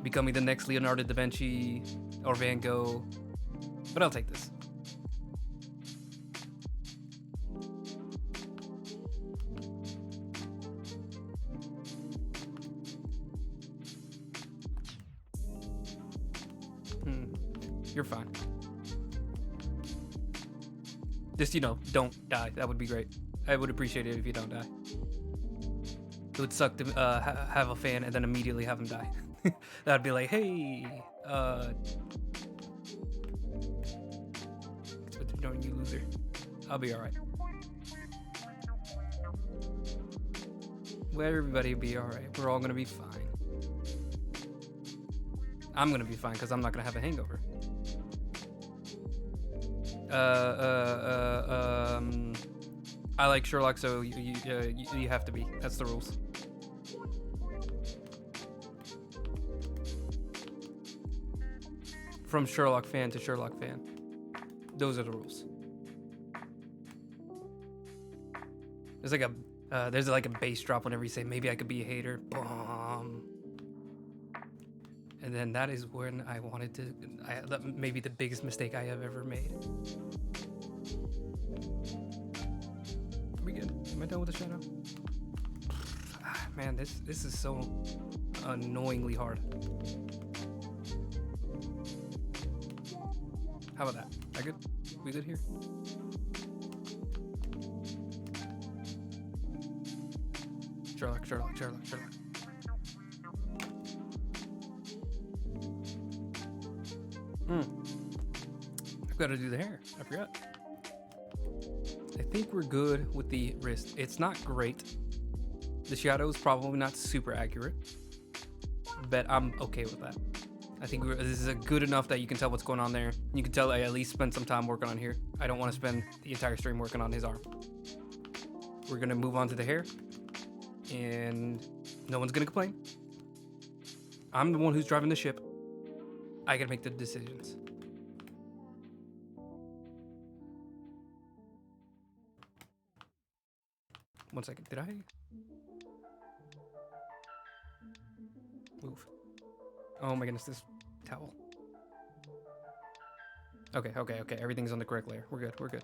becoming the next Leonardo da Vinci or Van Gogh. But I'll take this. You're fine. Just, you know, don't die. That would be great. I would appreciate it if you don't die. It would suck to have a fan and then immediately have him die. That'd be like, hey, don't you loser. I'll be alright. Well, everybody will be alright. We're all gonna be fine. I'm gonna be fine because I'm not gonna have a hangover. I like Sherlock, so you have to be. That's the rules. From Sherlock fan to Sherlock fan. Those are the rules. There's like a bass drop whenever you say maybe I could be a hater. Boom. And then that is when I wanted to. That may be the biggest mistake I have ever made. Are we good? Am I done with the show now? Man, this is so annoyingly hard. How about that? I good? We good here? Sherlock. I've got to do the hair. I forgot. I think we're good with the wrist. It's not great. The shadow is probably not super accurate, but I'm okay with that. I think this is good enough that you can tell what's going on there. You can tell I at least spent some time working on here. I don't want to spend the entire stream working on his arm. We're going to move on to the hair, and no one's going to complain. I'm the one who's driving the ship. I got to make the decisions. One second, did I move? Oh my goodness, this towel. Okay, everything's on the correct layer. We're good.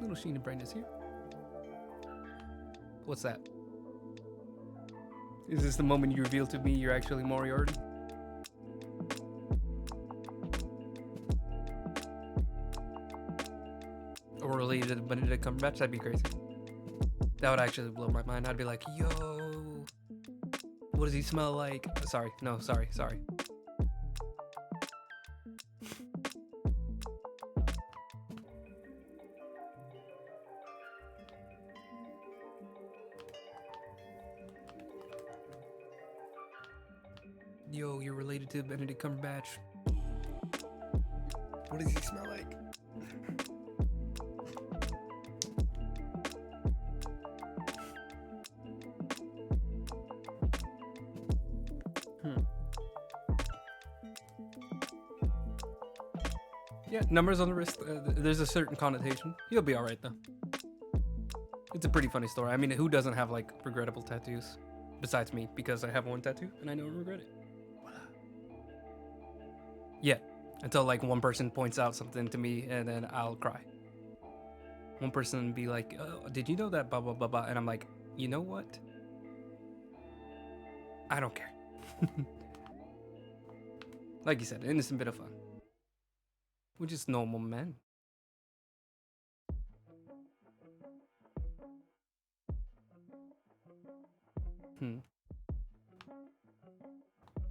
Little sheen of brightness here. What's that? Is this the moment you reveal to me you're actually Moriarty? Or related to Benedict Cumberbatch? That'd be crazy. That would actually blow my mind. I'd be like, yo, what does he smell like? Sorry. Yo, you're related to Benedict Cumberbatch. What does he smell like? Yeah, numbers on the wrist, there's a certain connotation. You'll be alright though. It's a pretty funny story. I mean, who doesn't have like regrettable tattoos? Besides me, because I have one tattoo and I don't regret it. Yeah, until like one person points out something to me and then I'll cry. One person be like, oh, did you know that blah blah blah blah? And I'm like, you know what? I don't care. Like you said, innocent bit of fun. We're just normal men.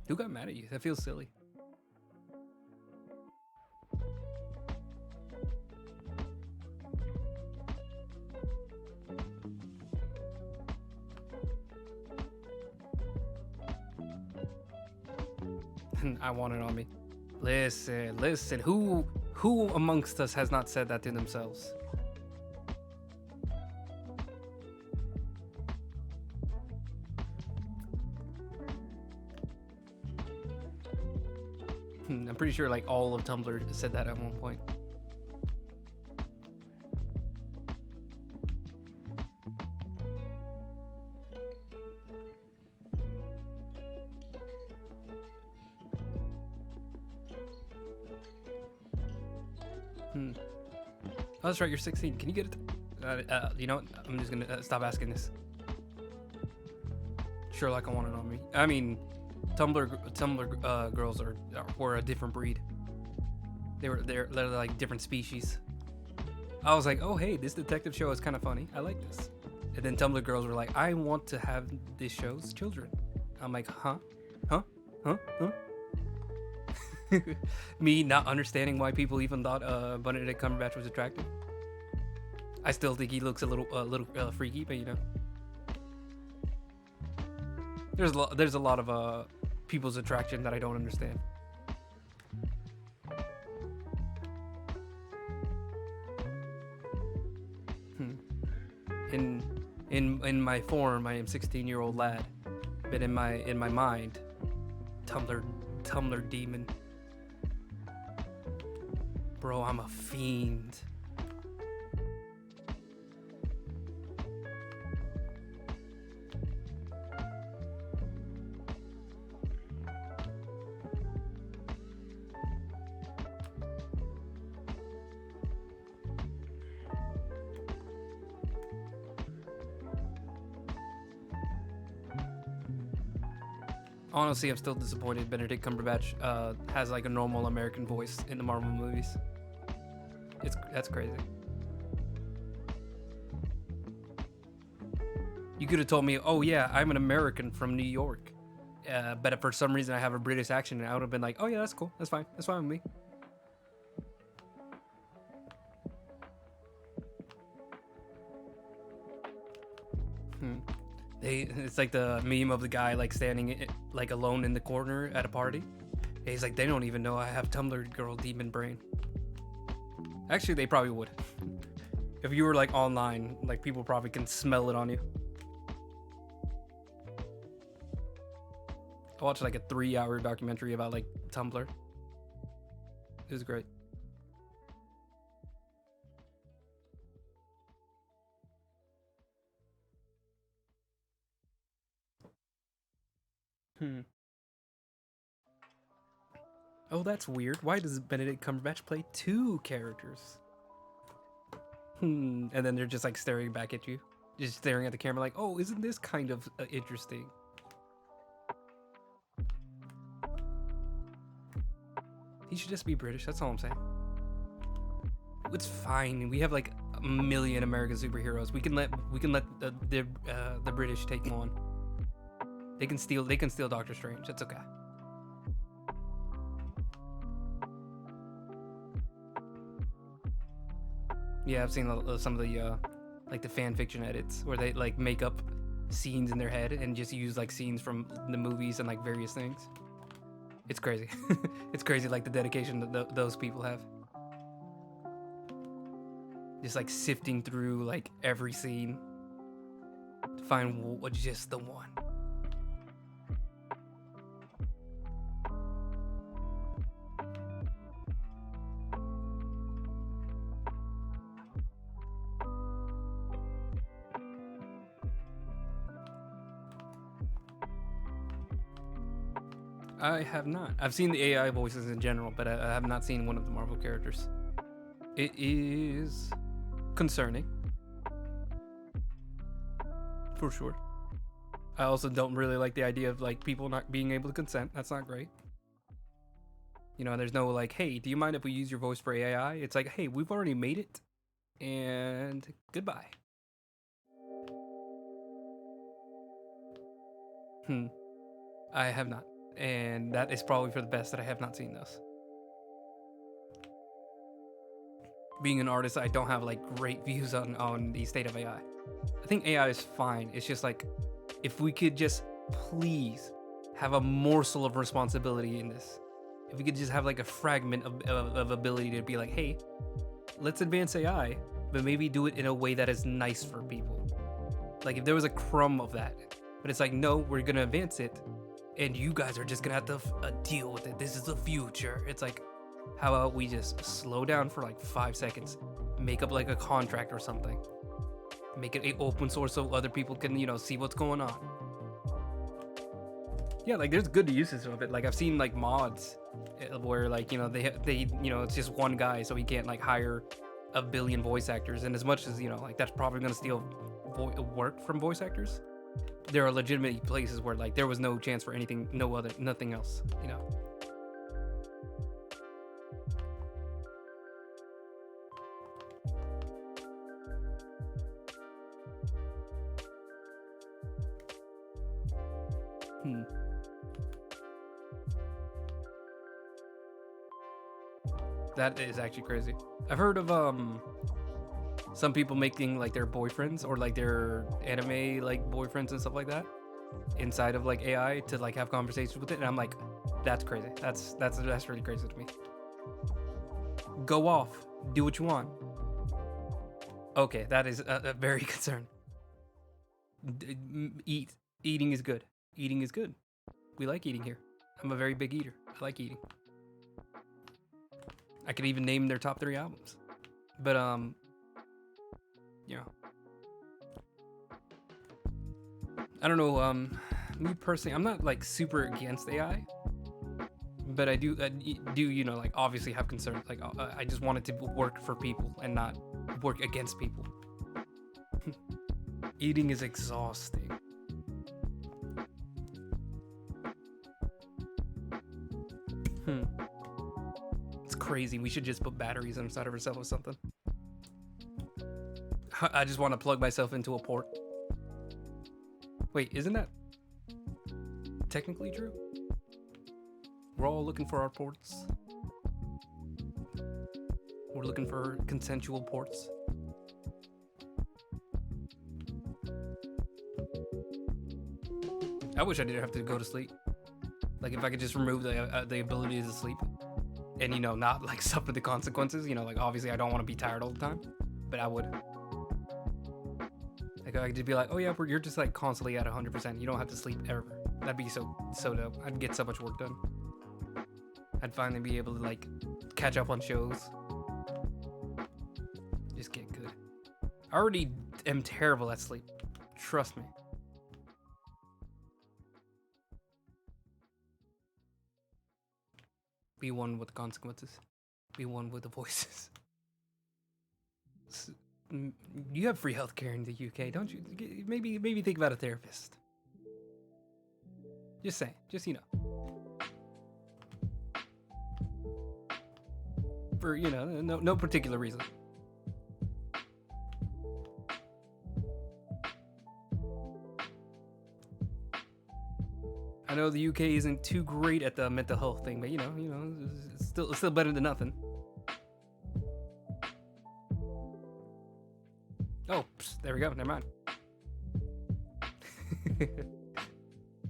Who got mad at you? That feels silly. I want it on me. Listen. Who amongst us has not said that to themselves? I'm pretty sure like all of Tumblr said that at one point. Oh, that's right, you're 16. Can you get it? You know what? I'm just gonna stop asking this. Sherlock, I want it on me. I mean, Tumblr girls were a different breed. They're like different species. I was like, oh hey, this detective show is kind of funny. I like this. And then Tumblr girls were like, I want to have this show's children. I'm like, huh? Me not understanding why people even thought Benedict Cumberbatch was attractive. I still think he looks a little freaky, but you know, there's a lot of people's attraction that I don't understand. In my form, I am 16-year-old lad, but in my mind, Tumblr demon. Bro, I'm a fiend. Honestly, I'm still disappointed Benedict Cumberbatch has like a normal American voice in the Marvel movies. That's crazy. You could have told me, oh yeah, I'm an American from New York, but for some reason I have a British accent, and I would have been like, oh yeah, that's cool, that's fine with me. It's like the meme of the guy like standing like alone in the corner at a party. And he's like, they don't even know I have Tumblr girl demon brain. Actually, they probably would. If you were like online, like people probably can smell it on you. I watched like a 3-hour documentary about like Tumblr. It was great. Oh, that's weird. Why does Benedict Cumberbatch play 2 characters? And then they're just like staring back at you. Just staring at the camera like, oh, isn't this kind of interesting? He should just be British, that's all I'm saying. It's fine. We have like a million American superheroes. We can let the British take them on. They can steal Doctor Strange. That's okay. Yeah, I've seen some of the like the fan fiction edits where they like make up scenes in their head and just use like scenes from the movies and like various things. It's crazy. It's crazy like the dedication that those people have. Just like sifting through like every scene to find just the one. I have not. I've seen the AI voices in general, but I have not seen one of the Marvel characters. It is concerning. For sure. I also don't really like the idea of like people not being able to consent. That's not great. You know, there's no like, hey, do you mind if we use your voice for AI? It's like, hey, we've already made it, and goodbye. I have not. And that is probably for the best that I have not seen those. Being an artist, I don't have like great views on the state of AI. I think AI is fine. It's just like, if we could just please have a morsel of responsibility in this. If we could just have like a fragment of ability to be like, hey, let's advance AI, but maybe do it in a way that is nice for people. Like if there was a crumb of that, but it's like, no, we're gonna advance it, and you guys are just gonna have to deal with it. This is the future. It's like, how about we just slow down for like 5 seconds, make up like a contract or something, make it open source so other people can, you know, see what's going on. Yeah, like there's good uses of it. Like I've seen like mods where like, you know, they you know, it's just one guy, so he can't like hire a billion voice actors. And as much as, you know, like that's probably gonna steal work from voice actors, there are legitimate places where like there was no chance for anything, nothing else, you know. That is actually crazy. I've heard of some people making like their boyfriends or like their anime like boyfriends and stuff like that inside of like AI to like have conversations with it, and I'm like, that's crazy. That's really crazy to me. Go off, do what you want. Okay, that is a very concerned. Eating is good. Eating is good. We like eating here. I'm a very big eater. I like eating. I could even name their top 3 albums. But you know, I don't know. Me personally, I'm not like super against AI, but I do you know, like obviously have concerns. Like I just want it to work for people and not work against people. Eating is exhausting. It's crazy. We should just put batteries inside of ourselves or something. I just want to plug myself into a port. Wait, isn't that technically true? We're all looking for our ports. We're looking for consensual ports. I wish I didn't have to go to sleep. Like if I could just remove the ability to sleep, and you know, not like suffer the consequences. You know, like obviously I don't want to be tired all the time, but I would. Like I could just be like, oh yeah, you're just like constantly at 100%. You don't have to sleep ever. That'd be so dope. I'd get so much work done. I'd finally be able to like catch up on shows. Just get good. I already am terrible at sleep. Trust me. Be one with the consequences. Be one with the voices. You have free healthcare in the UK, don't you? Maybe think about a therapist. Just saying. Just, you know. For, you know, no particular reason. I know the UK isn't too great at the mental health thing, but you know, it's still better than nothing. Oh, there we go. Never mind.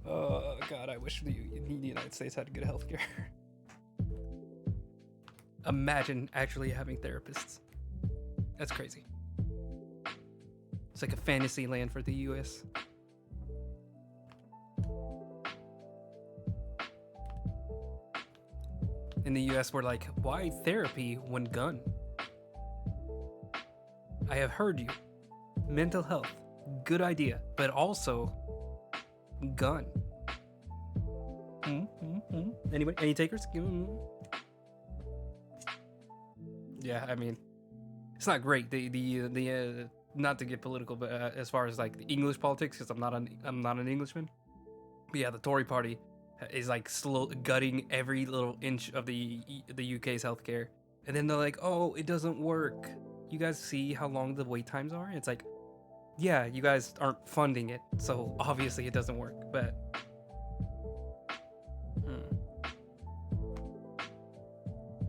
Oh God, I wish the United States had good healthcare. Imagine actually having therapists. That's crazy. It's like a fantasy land for the US. In the US, we're like, why therapy when gun? I have heard you. Mental health, good idea, but also gun. Anybody? Any takers? Yeah, I mean, it's not great. The not to get political, but as far as like the English politics, because I'm not an Englishman. But yeah, the Tory party is like gutting every little inch of the UK's healthcare, and then they're like, oh, it doesn't work. You guys see how long the wait times are? It's like, yeah, you guys aren't funding it, so obviously it doesn't work.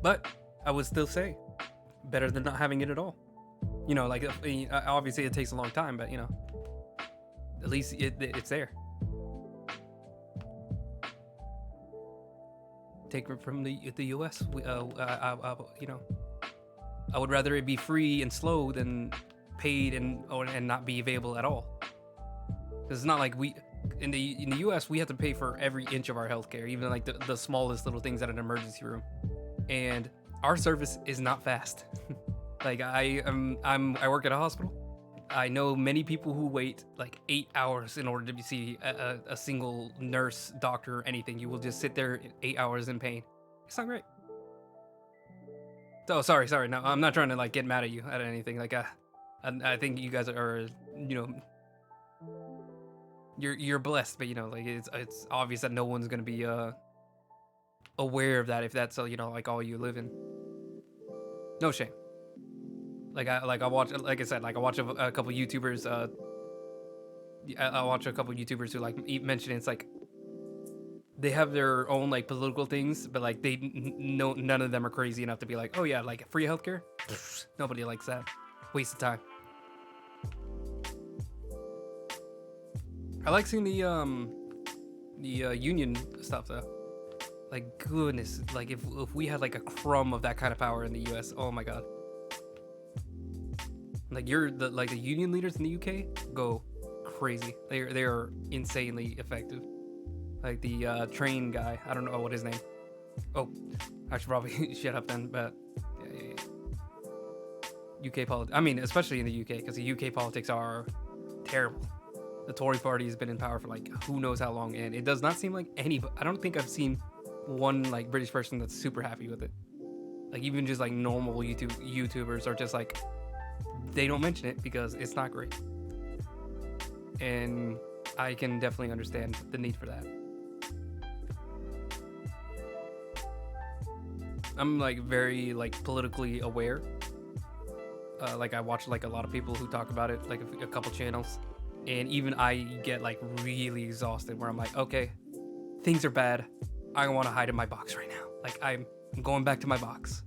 But I would still say better than not having it at all. You know, like obviously it takes a long time, but you know, at least it's there. Take it from the US. You know, I would rather it be free and slow than paid and not be available at all. Because it's not like in the U.S. we have to pay for every inch of our healthcare, even like the smallest little things at an emergency room, and our service is not fast. Like I work at a hospital. I know many people who wait like 8 hours in order to see a single nurse, doctor, or anything. You will just sit there 8 hours in pain. It's not great. Oh, sorry. No, I'm not trying to like get mad at you at anything. Like, I think you guys are, you know, you're blessed, but you know, like it's obvious that no one's gonna be aware of that if that's you know like all you live in. No shame. I watch, like I said, like I watch a couple YouTubers. I watch a couple YouTubers who like mention it's like they have their own like political things, but like they no none of them are crazy enough to be like, oh yeah, like free healthcare. Nobody likes that. Waste of time. I like seeing the union stuff though. Like goodness, like if we had like a crumb of that kind of power in the U.S., oh my god. Like the union leaders in the UK go crazy. They are insanely effective. Like the train guy, I don't know what his name. Oh, I should probably shut up then. But yeah. UK politics. I mean, especially in the UK, because the UK politics are terrible. The Tory party has been in power for like who knows how long, and it does not seem like any. I don't think I've seen one like British person that's super happy with it. Like even just like normal YouTubers are just like they don't mention it because it's not great, and I can definitely understand the need for that. I'm like very like politically aware. Like I watch like a lot of people who talk about it, like a couple channels, and even I get like really exhausted where I'm like, okay, things are bad. I want to hide in my box right now. Like I'm going back to my box.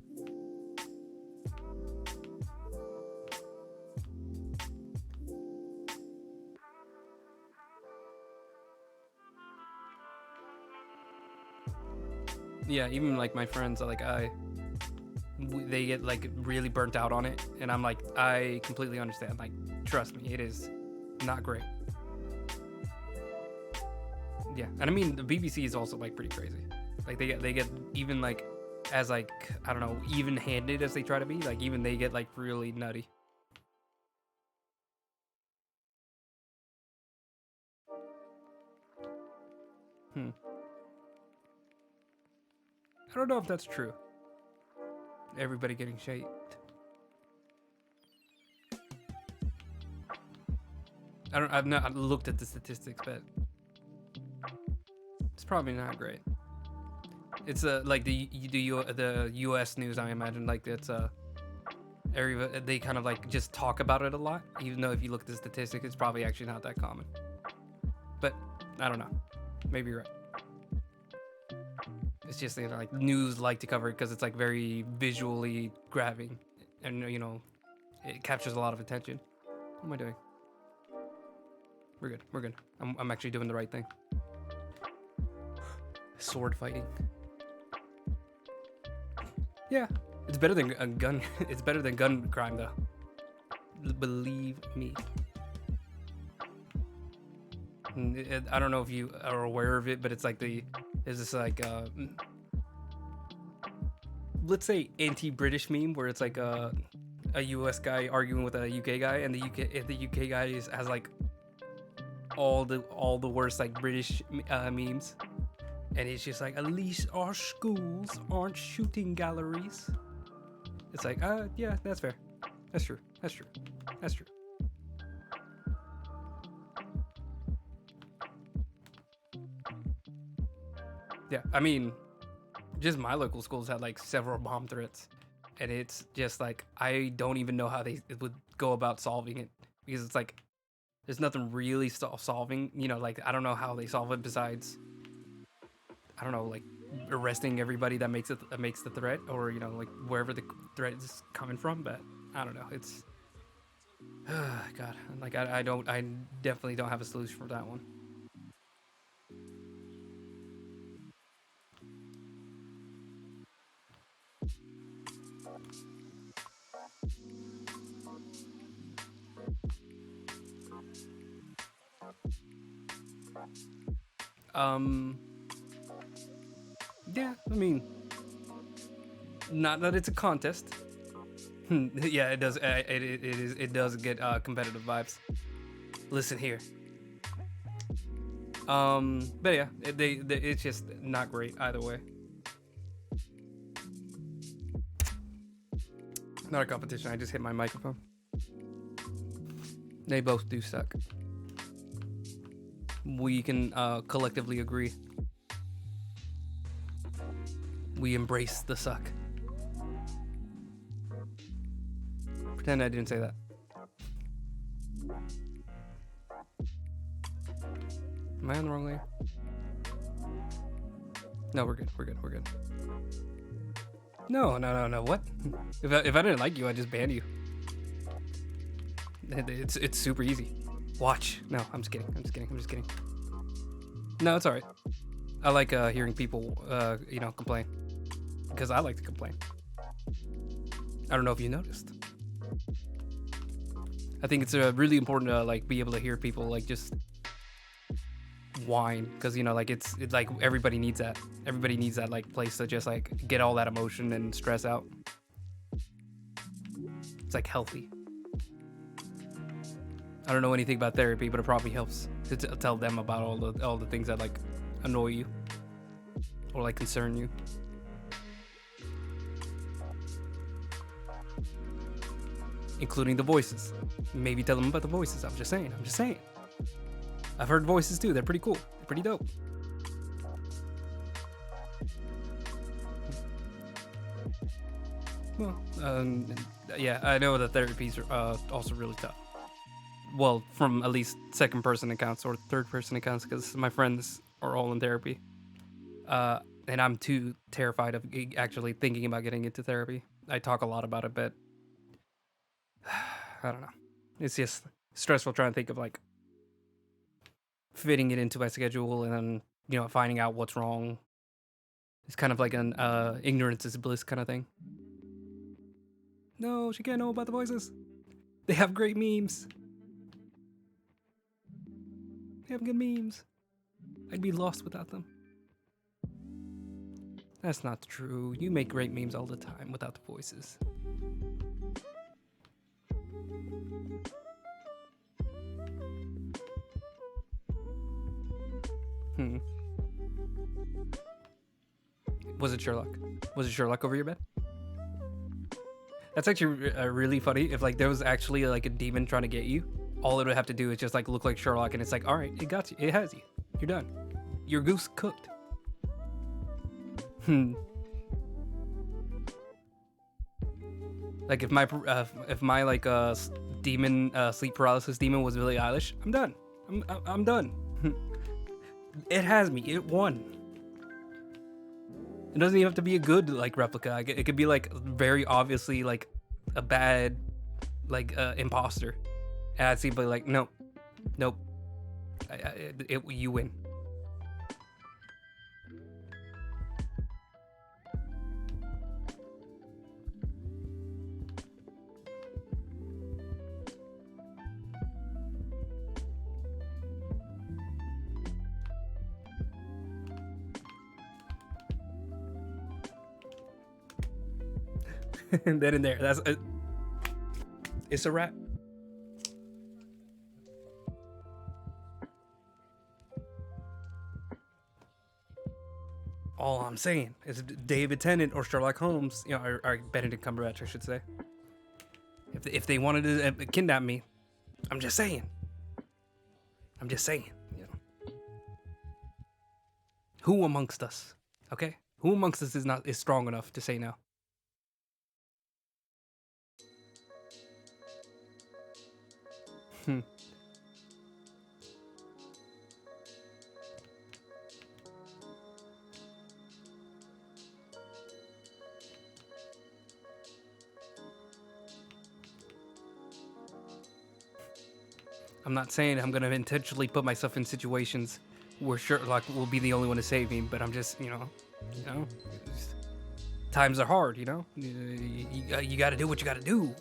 Yeah, even like my friends, like they get like really burnt out on it, and I'm like, I completely understand. Like, trust me, it is not great. Yeah, and I mean the BBC is also like pretty crazy. Like they get even like as like I don't know even-handed as they try to be. Like even they get like really nutty. I don't know if that's true. Everybody getting shaped. I've not looked at the statistics, but it's probably not great. It's like the U.S. news. I imagine like it's they kind of like just talk about it a lot, even though if you look at the statistics, it's probably actually not that common. But I don't know. Maybe you're right. It's just you know, like news like to cover it because it's like very visually grabbing, and you know, it captures a lot of attention. What am I doing? We're good. We're good. I'm actually doing the right thing. Sword fighting. Yeah, it's better than a gun. It's better than gun crime though. Believe me. I don't know if you are aware of it, but it's like there's this like let's say anti-British meme where it's like a US guy arguing with a UK guy, and the UK guy has like all the worst like British memes, and it's just like at least our schools aren't shooting galleries. It's like yeah, that's fair, that's true. Yeah, I mean, just my local schools had like several bomb threats, and it's just like I don't even know how they would go about solving it, because it's like there's nothing really solving. You know, like I don't know how they solve it besides I don't know, like arresting everybody that makes the threat, or you know, like wherever the threat is coming from. But I don't know. It's God, like I definitely don't have a solution for that one. Yeah, I mean, not that it's a contest. Yeah, it does. It does get competitive vibes. Listen here. But yeah, it's just not great either way. Not a competition. I just hit my microphone. They both do suck. We can collectively agree. We embrace the suck. Pretend I didn't say that. Am I on the wrong layer? No, we're good. We're good. We're good. No. What? If I didn't like you, I'd just ban you. It's super easy. Watch. No, I'm just kidding. I'm just kidding. No, it's alright. I like hearing people, complain. Because I like to complain. I don't know if you noticed. I think it's really important to be able to hear people just whine, because it's like everybody needs that. Everybody needs that place to just get all that emotion and stress out. It's healthy. I don't know anything about therapy, but it probably helps to tell them about all the things that annoy you or concern you. Including the voices. Maybe tell them about the voices. I'm just saying. I've heard voices too. They're pretty cool. They're pretty dope. Well, yeah, I know that therapy's also really tough. Well, from at least second person accounts or third person accounts, because my friends are all in therapy. And I'm too terrified of actually thinking about getting into therapy. I talk a lot about it, but I don't know. It's just stressful trying to think of fitting it into my schedule and then, finding out what's wrong. It's kind of like an ignorance is bliss kind of thing. No, she can't know about the voices. They have great memes. They have good memes. I'd be lost without them. That's not true. You make great memes all the time without the voices. Was it Sherlock? Was it Sherlock over your bed? That's actually really funny. If there was actually a demon trying to get you, all it would have to do is just look like Sherlock, and it's all right, it got you. It has you. You're done. Your goose cooked. If my demon sleep paralysis demon was Billie Eilish, I'm done. I'm done. It has me. It won. It doesn't even have to be a good replica. It could be very obviously a bad imposter. And I'd see nope. You win. And then in there, it's a wrap. All I'm saying is David Tennant or Sherlock Holmes, or Benedict Cumberbatch, I should say. If they wanted to kidnap me, I'm just saying. Who amongst us? Okay, who amongst us is strong enough to say no? I'm not saying I'm gonna intentionally put myself in situations where Sherlock will be the only one to save me, but I'm just, times are hard, you gotta do what you gotta do.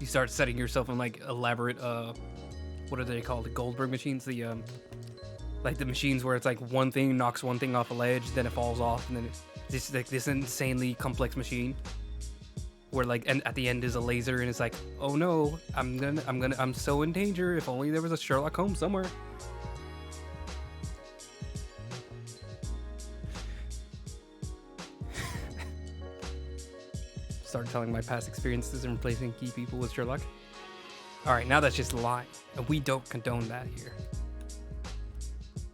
You start setting yourself on like elaborate what are they called? The Goldberg machines, the like the machines where it's like one thing knocks one thing off a ledge, then it falls off, and then it's just like this insanely complex machine where like and at the end is a laser, and it's like, oh no, I'm so in danger. If only there was a Sherlock Holmes somewhere. Start telling my past experiences and replacing key people with Sherlock. All right, now that's just a lie, and we don't condone that here.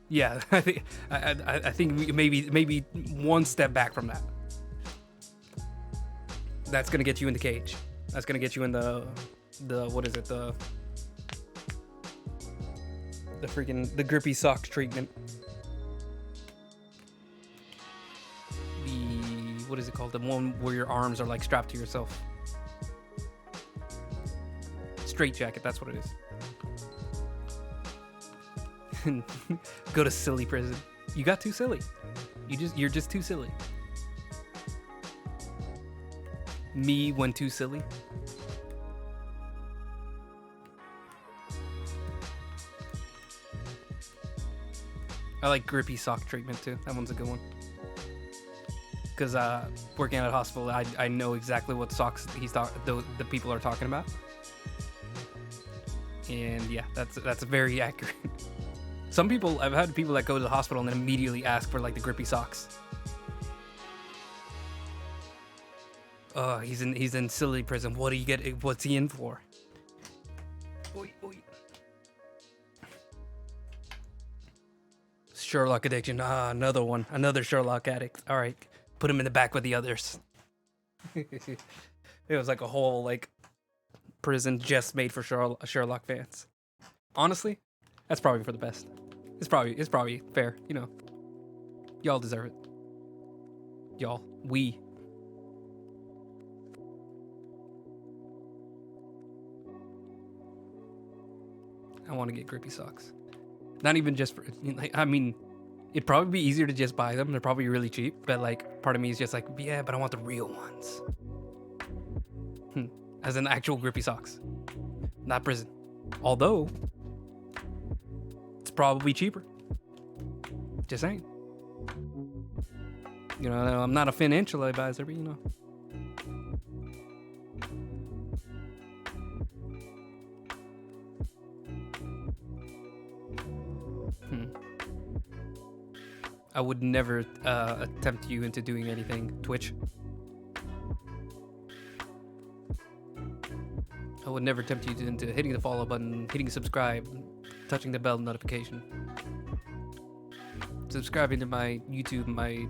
Yeah, I think we maybe one step back from that. That's gonna get you in the cage. That's gonna get you in the what is it, the grippy socks treatment. What is it called? The one where your arms are like strapped to yourself. Straight jacket, that's what it is. Go to silly prison. You got too silly. You're just too silly. Me when too silly. I like grippy sock treatment too. That one's a good one. Because working at a hospital, I know exactly what socks the people are talking about. And yeah, that's very accurate. Some people, I've had people that go to the hospital and then immediately ask for like the grippy socks. He's in silly prison. What do you get? What's he in for? Oy, oy. Sherlock addiction. Another one. Another Sherlock addict. All right, put him in the back with the others. It was like a whole like prison just made for Sherlock fans. Honestly, that's probably for the best. It's probably fair, you know. Y'all deserve it. Y'all, we. I want to get grippy socks. Not even just for, like, I mean, it'd probably be easier to just buy them. They're probably really cheap, but like, part of me is just like, yeah, but I want the real ones. As in actual grippy socks, not prison. Although, it's probably cheaper. Just saying. You know, I'm not a financial advisor, but you know. I would never tempt you into doing anything, Twitch. I would never tempt you into hitting the follow button, hitting subscribe, touching the bell notification. Subscribing to my YouTube, I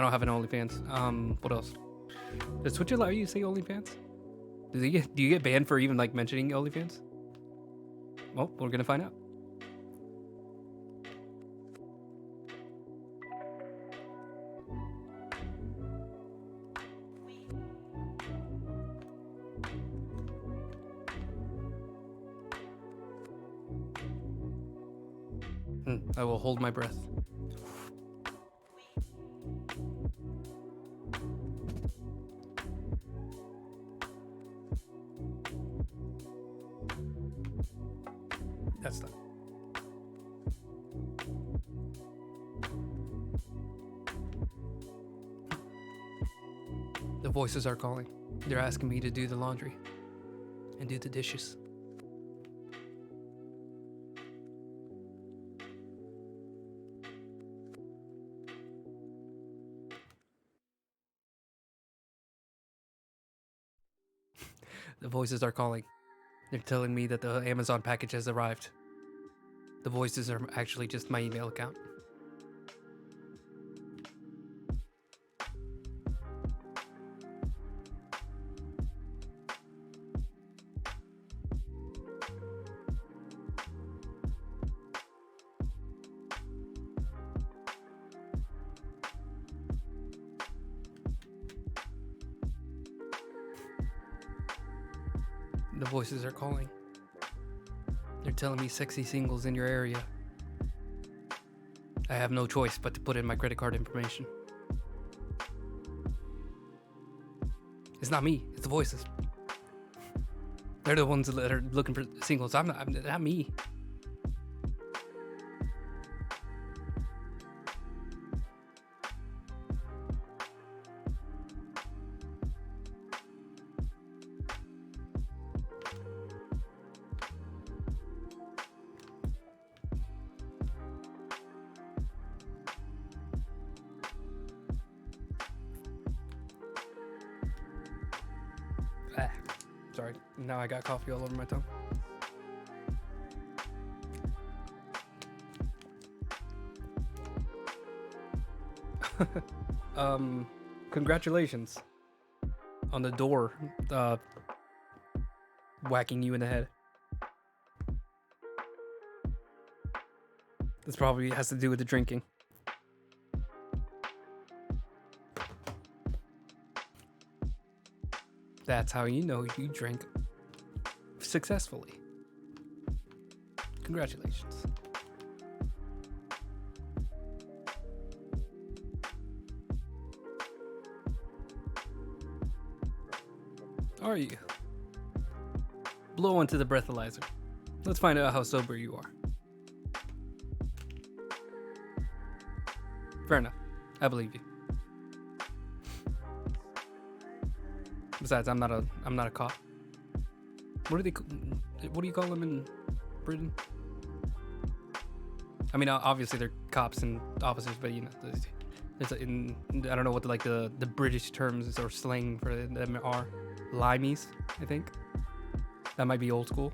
don't have an OnlyFans. What else? Does Twitch allow you to say OnlyFans? Do you get banned for even like mentioning OnlyFans? Well, we're gonna find out. I will hold my breath. That's not. The voices are calling. They're asking me to do the laundry and do the dishes. The voices are calling. They're telling me that the Amazon package has arrived. The voices are actually just my email account. The voices are calling. They're telling me sexy singles in your area. I have no choice but to put in my credit card information. It's not me, it's the voices. They're the ones that are looking for singles. I'm not me. Ah, sorry. Now I got coffee all over my tongue. Congratulations on the door whacking you in the head. This probably has to do with the drinking. That's how you know you drank successfully. Congratulations. Are you? Blow into the breathalyzer. Let's find out how sober you are. Fair enough. I believe you. Besides, I'm not a cop. What do you call them in Britain? I mean, obviously they're cops and officers, but you know, I don't know what the British terms or slang for them are. Limeys, I think. That might be old school.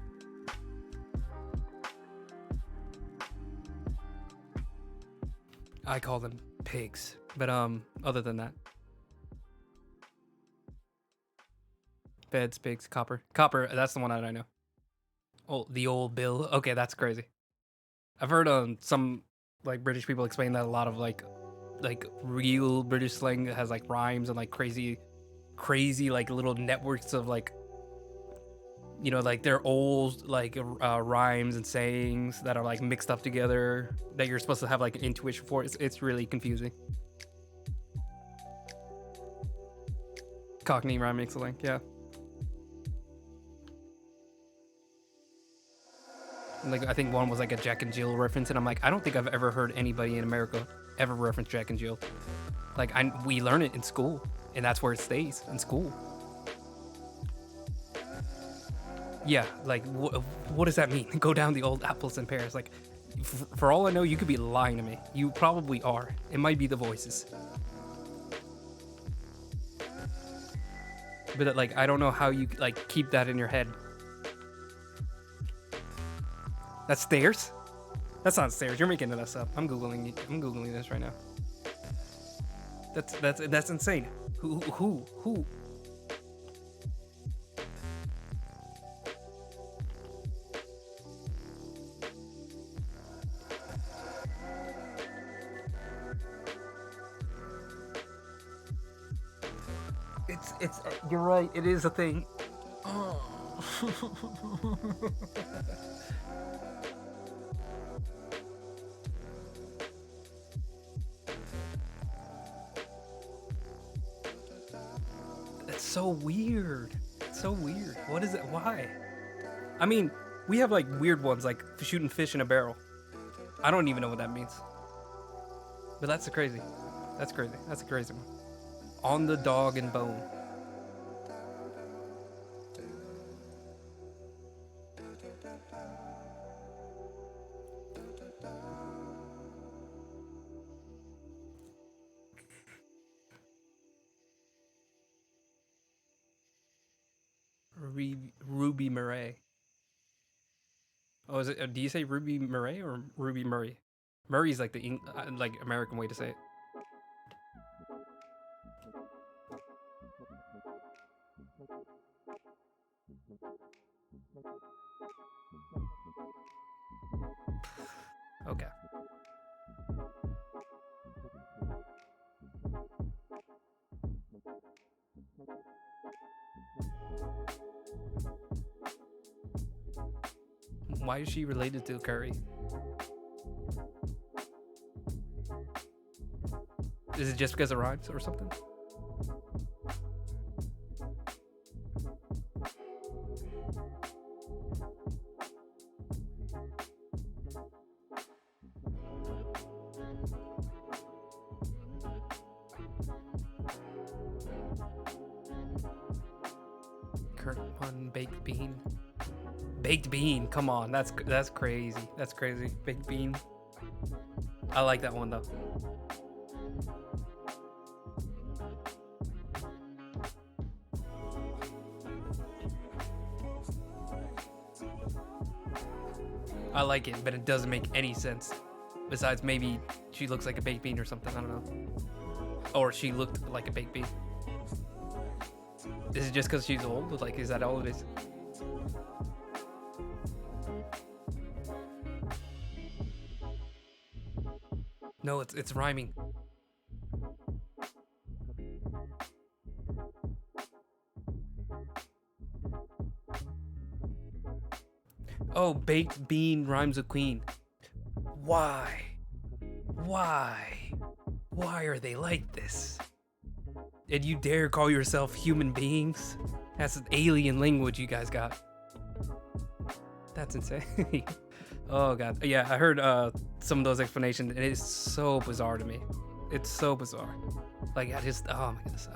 I call them pigs, but other than that. Feds, pigs, copper. Copper, that's the one that I know. Oh, the old bill. Okay, that's crazy. I've heard some like British people explain that a lot of like real British slang has like rhymes and like crazy like little networks of like, you know, like their old like rhymes and sayings that are like mixed up together that you're supposed to have like an intuition for. It's really confusing. Cockney rhyme makes a link, yeah. Like I think one was like a Jack and Jill reference, and I'm like, I don't think I've ever heard anybody in America ever reference Jack and Jill. Like we learn it in school, and that's where it stays, in school. Yeah, like what does that mean? Go down the old apples and pears. Like, for all I know, you could be lying to me. You probably are. It might be the voices. But like, I don't know how you like keep that in your head. That's stairs? That's not stairs. You're making this up. I'm googling this right now. That's insane. Who? It's you're right. It is a thing. Oh. It's so weird. It's so weird. What is it? Why? I mean, we have like weird ones like shooting fish in a barrel. I don't even know what that means. But that's crazy. That's crazy. That's a crazy one. On the dog and bone. Ruby Murray. Oh, is it? Do you say Ruby Murray or Ruby Murray? Murray's like the like American way to say it. Okay. Why is she related to Curry? Is it just because it rhymes or something? current one, baked bean. Baked bean, come on, that's crazy. That's crazy. Baked bean. I like that one though. I like it, but it doesn't make any sense. Besides, maybe she looks like a baked bean or something. I don't know. Or she looked like a baked bean. Is it just because she's old? Like, is that all it is? No, it's rhyming. Oh, baked bean rhymes with queen. Why? Why? Why are they like this? And you dare call yourself human beings? That's an alien language you guys got. That's insane. Oh god. Yeah, I heard some of those explanations, and it's so bizarre to me. It's so bizarre. Like, I just, oh my goodness.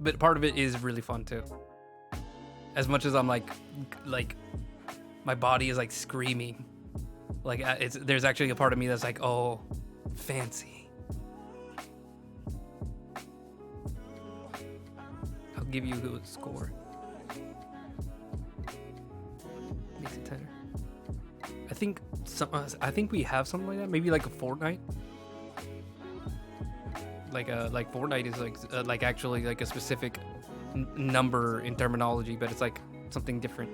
But part of it is really fun too. As much as I'm like my body is like screaming. Like, there's actually a part of me that's like, oh, fancy. I'll give you a score. Makes it 10. I think we have something like that. Maybe like a Fortnite. Like Fortnite is like actually like a specific number in terminology, but it's like something different.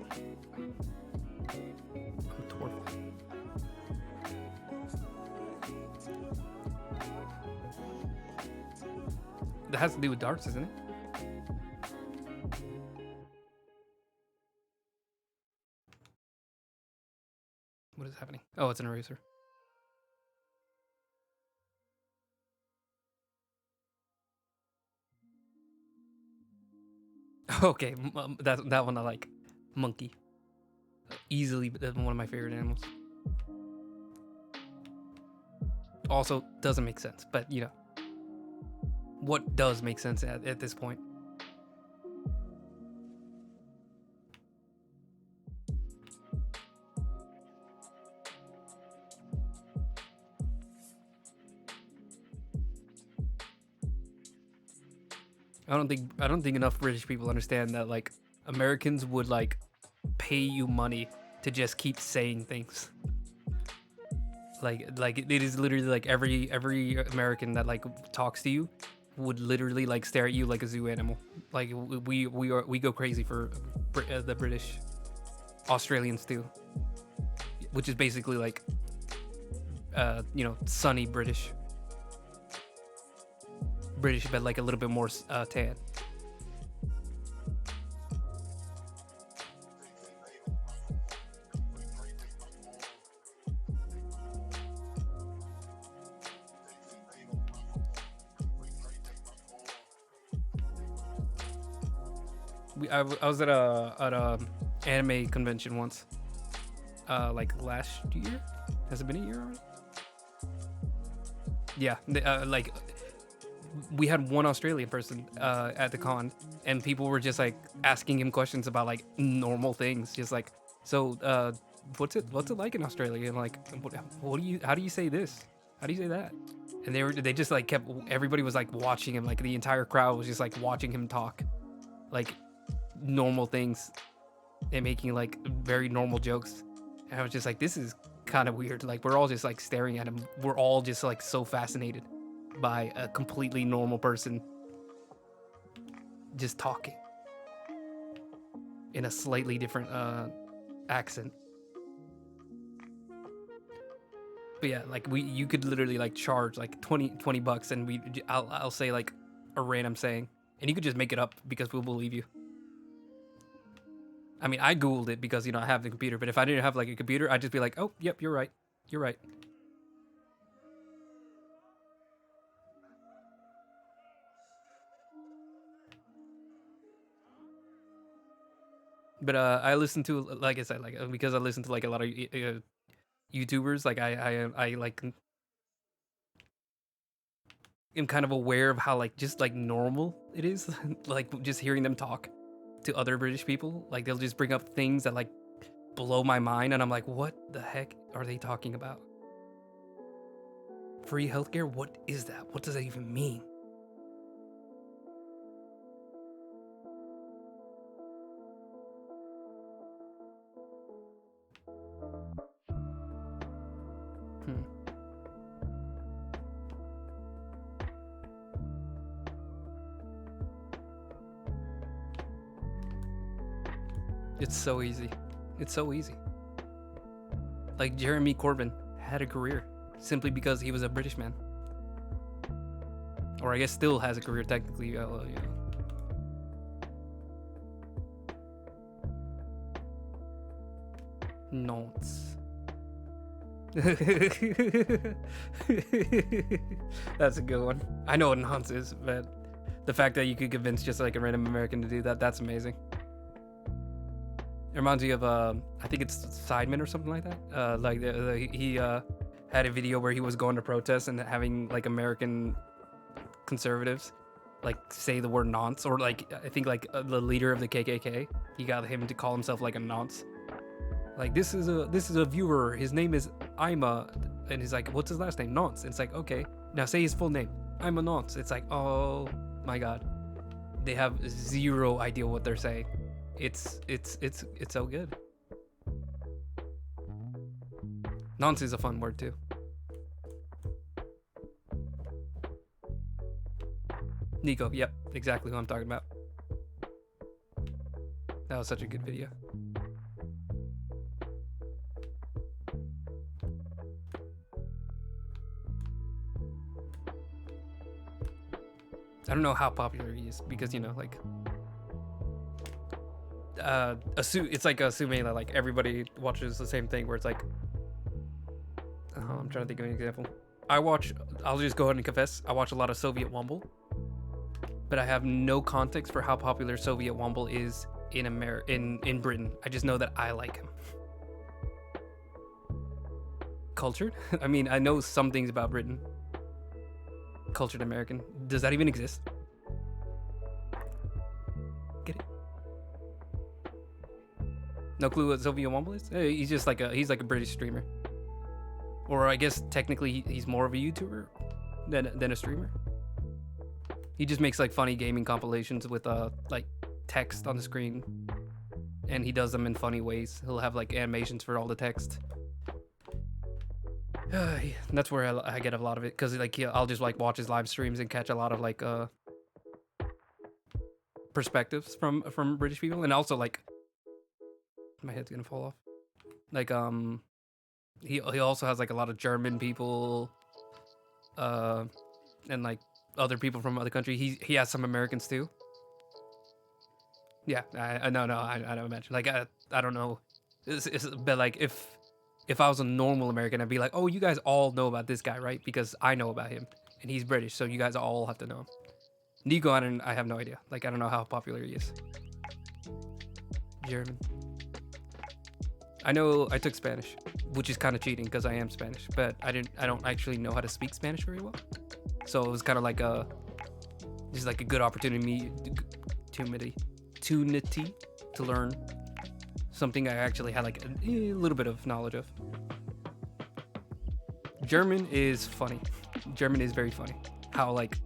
That has to do with darts, isn't it? What is happening? Oh, it's an eraser. Okay, that one I like. Monkey. Easily one of my favorite animals. Also, doesn't make sense, but you know. What does make sense at this point? I don't think enough British people understand that like Americans would like pay you money to just keep saying things. Like it is literally like every American that like talks to you would literally like stare at you like a zoo animal. Like we go crazy for the British, Australians too, which is basically like you know, sunny British, but like a little bit more tan. I was at a anime convention once, like last year. Has it been a year already? Yeah, like we had one Australian person at the con, and people were just like asking him questions about like normal things, just like, so what's it like in Australia? And like, how do you say this? How do you say that? And they just like everybody was like watching him, like the entire crowd was just like watching him talk, like normal things, and making like very normal jokes. And I was just like, this is kind of weird. Like, we're all just like staring at him. We're all just like so fascinated by a completely normal person just talking in a slightly different accent. But yeah, like you could literally like charge like 20 bucks, and I'll say like a random saying, and you could just make it up because we'll believe you. I mean, I Googled it because, you know, I have the computer, but if I didn't have like a computer, I'd just be like, oh, yep, you're right. You're right. But I listen to, like I said, like because I listen to like a lot of YouTubers. Like I like am kind of aware of how like just like normal it is, like just hearing them talk to other British people. Like they'll just bring up things that like blow my mind, and I'm like, what the heck are they talking about? Free healthcare? What is that? What does that even mean? It's so easy. It's so easy. Like Jeremy Corbyn had a career simply because he was a British man. Or I guess still has a career technically, you know. Nonce. That's a good one. I know what nonce is, but the fact that you could convince just like a random American to do that, that's amazing. It reminds me of, I think it's Sidemen or something like that. Like he had a video where he was going to protest and having like American conservatives like say the word nonce, or like I think like the leader of the KKK, he got him to call himself like a nonce. Like this is a viewer. His name is Ima, and he's like, what's his last name? Nonce. And it's like, okay, now say his full name. I'm a nonce. It's like, oh my god, they have zero idea what they're saying. It's so good. Nonce is a fun word too. Nico, yep, exactly who I'm talking about. That was such a good video. I don't know how popular he is because, you know, like it's like assuming that like everybody watches the same thing, where it's like I'm trying to think of an example. I'll just go ahead and confess, I watch a lot of Soviet Womble, but I have no context for how popular Soviet Womble is in Britain. I just know that I like him. Cultured? I mean, I know some things about Britain. Cultured American. Does that even exist? Get it? No clue what Soviet Womble is? He's just like he's like a British streamer. Or I guess technically he's more of a YouTuber than a streamer. He just makes like funny gaming compilations with like text on the screen, and he does them in funny ways. He'll have like animations for all the text. That's where I get a lot of it, because like I'll just like watch his live streams and catch a lot of like perspectives from British people, and also like my head's gonna fall off. Like he also has like a lot of German people, and like other people from other countries. He has some Americans too. Yeah, I don't imagine. Like I don't know, but like if I was a normal American, I'd be like, oh, you guys all know about this guy, right? Because I know about him, and he's British, so you guys all have to know him. Nico, I have no idea. Like, I don't know how popular he is. German. I know I took Spanish, which is kind of cheating because I am Spanish, but I don't actually know how to speak Spanish very well. So it was kind of like just like a good opportunity to learn something I actually had like a little bit of knowledge of. German is funny. German is very funny. How like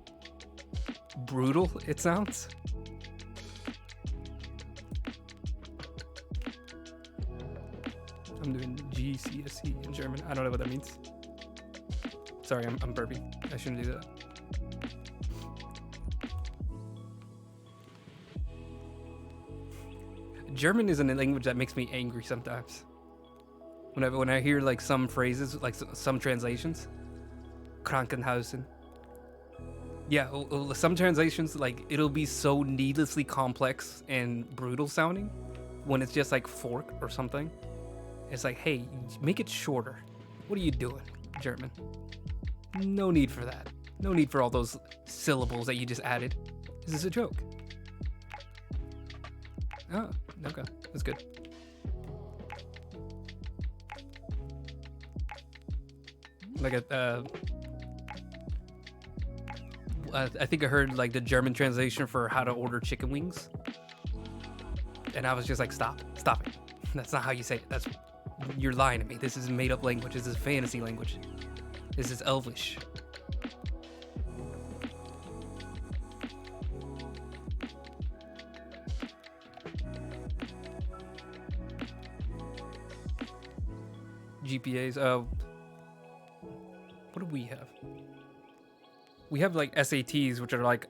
brutal it sounds. I'm doing GCSE in German. I don't know what that means. Sorry, I'm burping. I shouldn't do that. German is a language that makes me angry sometimes. When I hear like some phrases, like some translations, Krankenhausen. Yeah, some translations, like it'll be so needlessly complex and brutal sounding when it's just like fork or something. It's like, hey, make it shorter. What are you doing, German? No need for that. No need for all those syllables that you just added. Is this a joke? Oh, okay. That's good. Like I think I heard like the German translation for how to order chicken wings, and I was just like, stop it. That's not how you say it. You're lying to me. This is made up language. This is fantasy language. This is Elvish. GPAs. What do we have? We have like SATs, which are like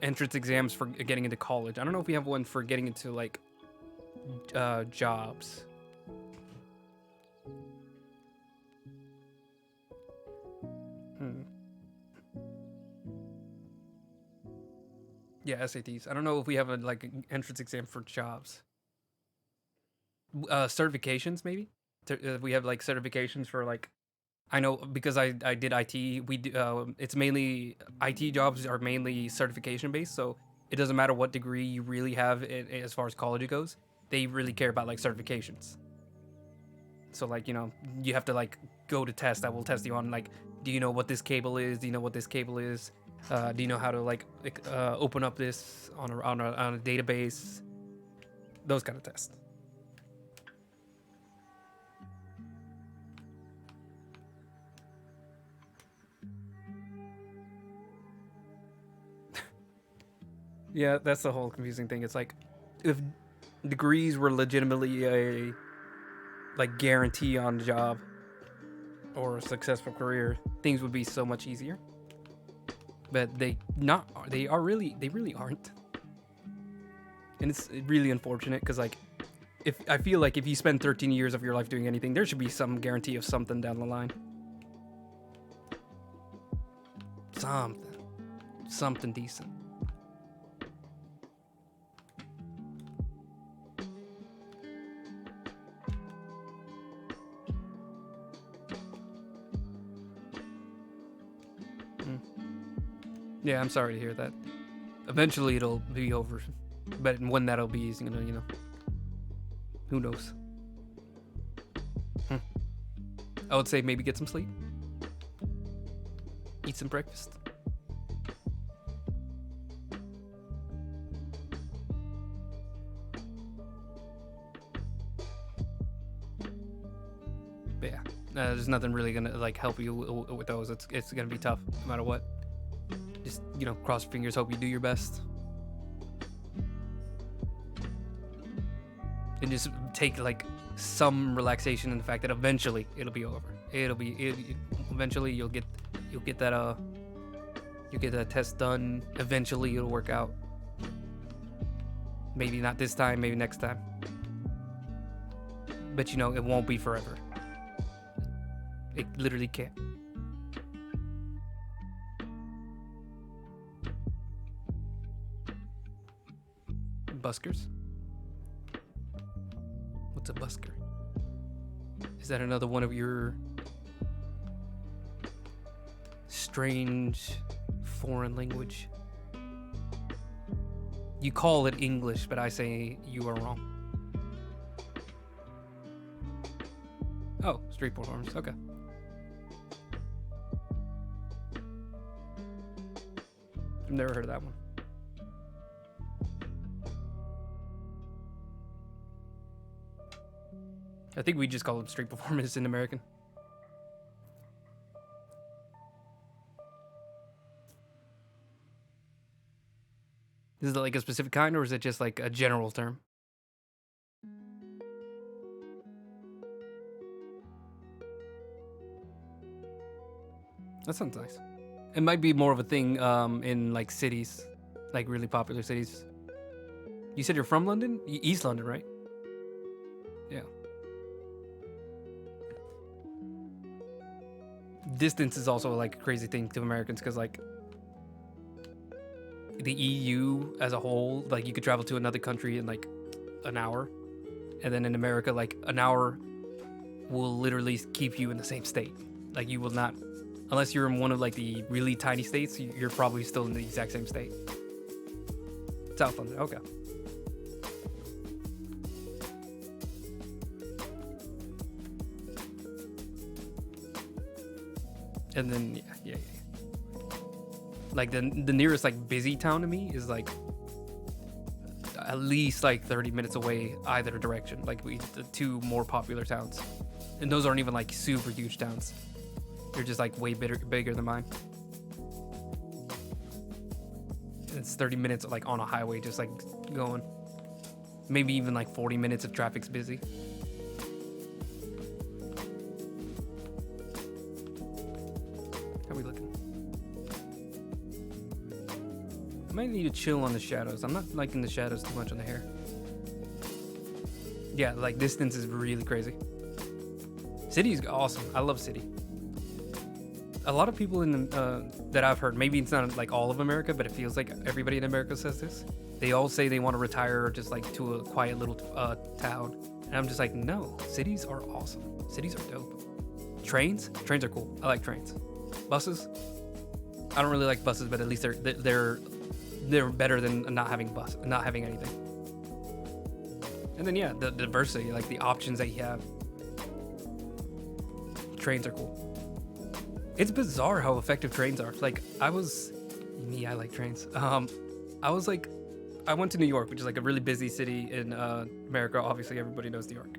entrance exams for getting into college. I don't know if we have one for getting into like jobs. Yeah, SATs. I don't know if we have a like an entrance exam for jobs. Certifications maybe. We have like certifications for like. I know because I did IT. We do, it's mainly IT jobs are mainly certification based, so it doesn't matter what degree you really have as far as college goes. They really care about like certifications. So like, you know, you have to like go to tests that will test you on like, do you know what this cable is? Do you know what this cable is? Do you know how to like open up this on a database? Those kind of tests. Yeah, that's the whole confusing thing. It's like if degrees were legitimately a like guarantee on the job or a successful career, things would be so much easier. But they really aren't. And it's really unfortunate because like if I feel like if you spend 13 years of your life doing anything, there should be some guarantee of something down the line. Something decent. Yeah, I'm sorry to hear that. Eventually it'll be over. But when that'll be, you know, who knows? I would say maybe get some sleep. Eat some breakfast. But yeah, there's nothing really gonna like help you with those. It's gonna be tough no matter what. Just, you know, cross your fingers, hope you do your best. And just take like some relaxation in the fact that eventually it'll be over. Eventually you'll get that test done. Eventually it'll work out. Maybe not this time, maybe next time. But you know, it won't be forever. It literally can't. Buskers? What's a busker? Is that another one of your strange foreign language? You call it English, but I say you are wrong. Oh, street performers. Okay. I've never heard of that one. I think we just call them street performers in American. Is it like a specific kind, or is it just like a general term? That sounds nice. It might be more of a thing in like cities, like really popular cities. You said you're from London? East London, right? Yeah. Distance is also like a crazy thing to Americans because like the EU as a whole, like you could travel to another country in like an hour, and then in America, like an hour will literally keep you in the same state. Like you will not, unless you're in one of like the really tiny states, you're probably still in the exact same state. South London, okay. And then yeah. Like the nearest like busy town to me is like at least like 30 minutes away either direction. Like the two more popular towns, and those aren't even like super huge towns. They're just like way bigger than mine. It's 30 minutes like on a highway, just like going. Maybe even like 40 minutes if traffic's busy. How are we looking? I might need to chill on the shadows. I'm not liking the shadows too much on the hair. Yeah, like distance is really crazy. City is awesome. I love City. A lot of people in that I've heard, maybe it's not like all of America, but it feels like everybody in America says this. They all say they want to retire just like to a quiet little town. And I'm just like, no, cities are awesome. Cities are dope. Trains are cool. I like trains. Buses, I don't really like buses, but at least they're better than not having anything. And then yeah, the diversity, like the options that you have. Trains are cool. It's bizarre how effective trains are. Like I like trains. I went to New York, which is like a really busy city in America. Obviously, everybody knows New York.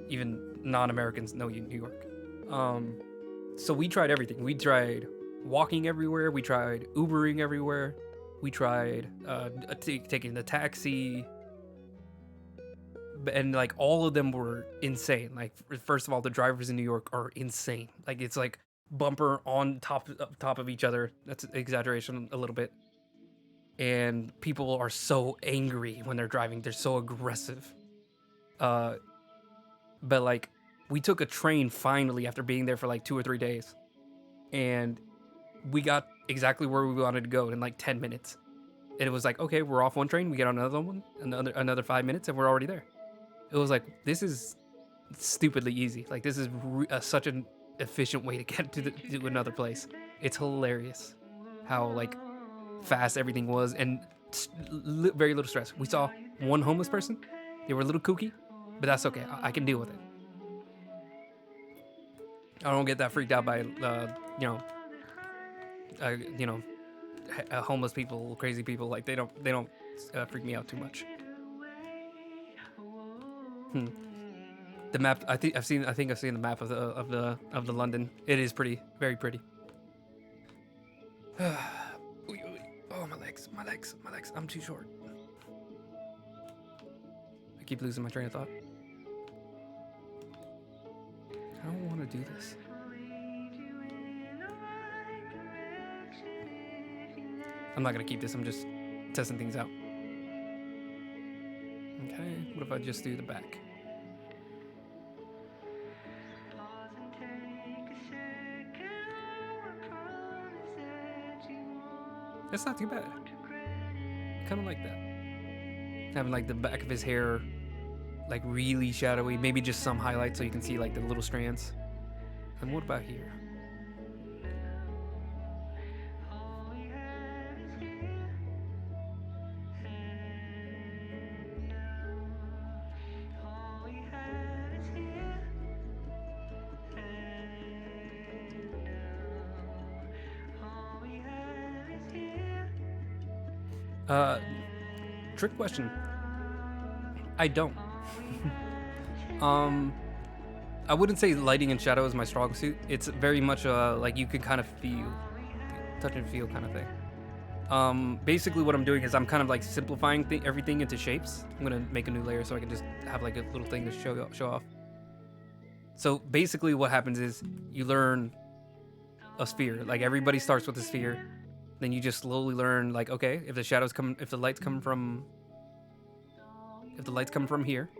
Even non-Americans know New York. So we tried everything. We tried walking everywhere. We tried Ubering everywhere. We tried taking the taxi. And like all of them were insane. Like first of all, the drivers in New York are insane. Like it's like bumper on top of each other. That's an exaggeration a little bit. And people are so angry when they're driving. They're so aggressive. But like we took a train finally after being there for like 2 or 3 days, and we got exactly where we wanted to go in like 10 minutes. And it was like, okay, we're off one train, we get on another one, another 5 minutes, and we're already there. It was like, this is stupidly easy. Like this is such an efficient way to get to another place. It's hilarious how like fast everything was, and very little stress. We saw one homeless person. They were a little kooky, but that's okay. I can deal with it. I don't get that freaked out by homeless people, crazy people. Like they don't freak me out too much. The map. I think I've seen the map of the London. It is pretty, very pretty. Oh, my legs. I'm too short. I keep losing my train of thought. I don't want to do this. I'm not gonna keep this. I'm just testing things out. Okay, what if I just do the back? That's not too bad. Kind of like that. Having like the back of his hair like really shadowy, maybe just some highlights so you can see like the little strands. And what about here? Trick question. I don't. I wouldn't say lighting and shadow is my strong suit. It's very much like you can kind of feel, touch and feel kind of thing. Basically what I'm doing is I'm kind of like simplifying everything into shapes. I'm gonna make a new layer so I can just have like a little thing to show off. So basically what happens is you learn a sphere. Like everybody starts with a sphere. Then you just slowly learn like, okay, if the lights come from here,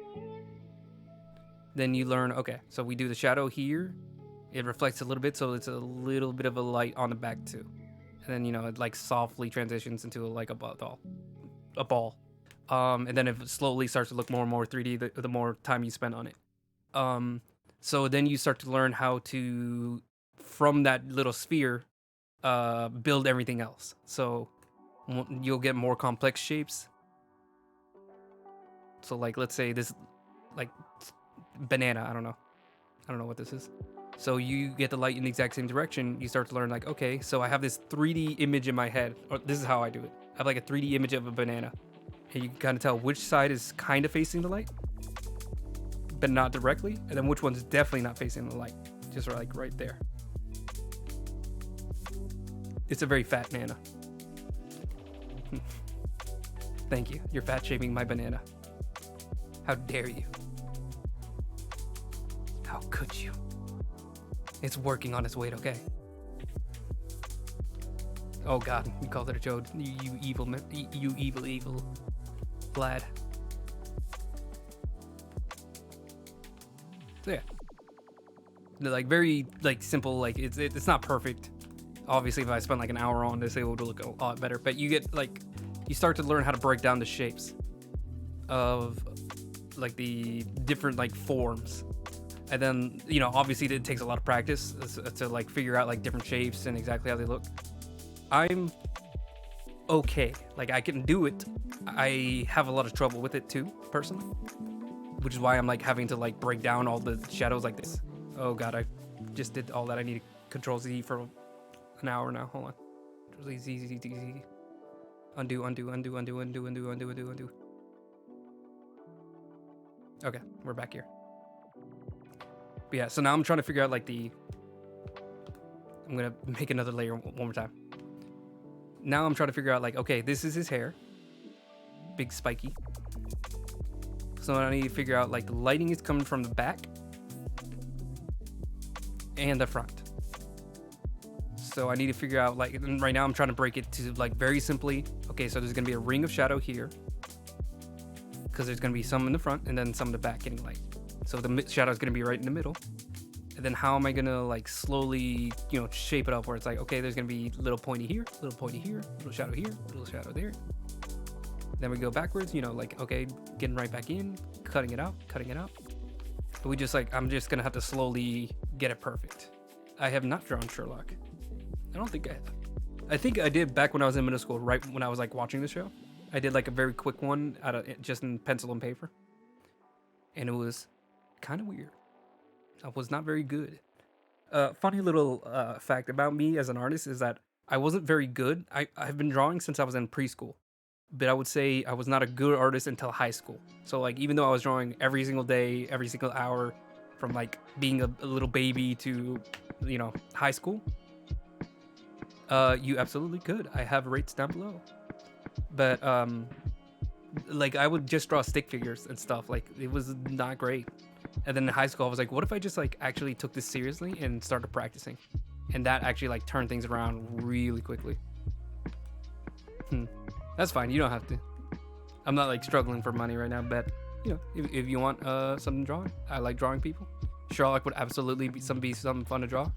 then you learn, okay, so we do the shadow here. It reflects a little bit, so it's a little bit of a light on the back too. And then, it like softly transitions into like a ball. And then it slowly starts to look more and more 3D the more time you spend on it. So then you start to learn how to, from that little sphere, build everything else. So you'll get more complex shapes. So like, let's say this, like banana, I don't know what this is. So you get the light in the exact same direction. You start to learn like, okay, so I have this 3D image in my head. Or this is how I do it. I have like a 3D image of a banana. And you can kind of tell which side is kind of facing the light, but not directly. And then which one's definitely not facing the light. Just like right there. It's a very fat banana. Thank you. You're fat shaming my banana. How dare you? How could you? It's working on its weight, okay? Oh god, you called it a chode. You evil, you evil lad. So yeah, like very like simple. Like it's not perfect. Obviously, if I spend like an hour on this, it would look a lot better. But you get like, you start to learn how to break down the shapes of like the different like forms. And then, you know, obviously it takes a lot of practice to like figure out like different shapes and exactly how they look. I'm okay. Like I can do it. I have a lot of trouble with it too, personally. Which is why I'm like having to like break down all the shadows like this. Oh god, I just did all that. I need to Control Z for an hour now. Hold on. Control Z. Undo. Okay, we're back here. But yeah, so now I'm trying to figure out like I'm gonna make another layer one more time. Now I'm trying to figure out like, okay, this is his hair. Big spiky. So I need to figure out like the lighting is coming from the back and the front. So I need to figure out like, and right now I'm trying to break it to like very simply. Okay, so there's gonna be a ring of shadow here because there's gonna be some in the front and then some in the back getting light. So the shadow is going to be right in the middle. And then how am I going to like slowly, you know, shape it up where it's like, okay, there's going to be little pointy here, little pointy here, little shadow here, little shadow there. Then we go backwards, you know, like, okay, getting right back in, cutting it out. But we just like, I'm just going to have to slowly get it perfect. I have not drawn Sherlock. I don't think I have. I think I did back when I was in middle school, right when I was like watching the show. I did like a very quick one just in pencil and paper. And it was kind of weird. I was not very good. Funny little fact about me as an artist is that I wasn't very good. I've been drawing since I was in preschool, but I would say I was not a good artist until high school. So like even though I was drawing every single day, every single hour, from like being a little baby to, you know, high school, you absolutely could. I have rates down below. But like I would just draw stick figures and stuff. Like it was not great. And then in high school, I was like, what if I just like actually took this seriously and started practicing? And that actually like turned things around really quickly. That's fine. You don't have to. I'm not like struggling for money right now, but you know, if you want something drawn, I like drawing people. Sherlock would absolutely be something fun to draw.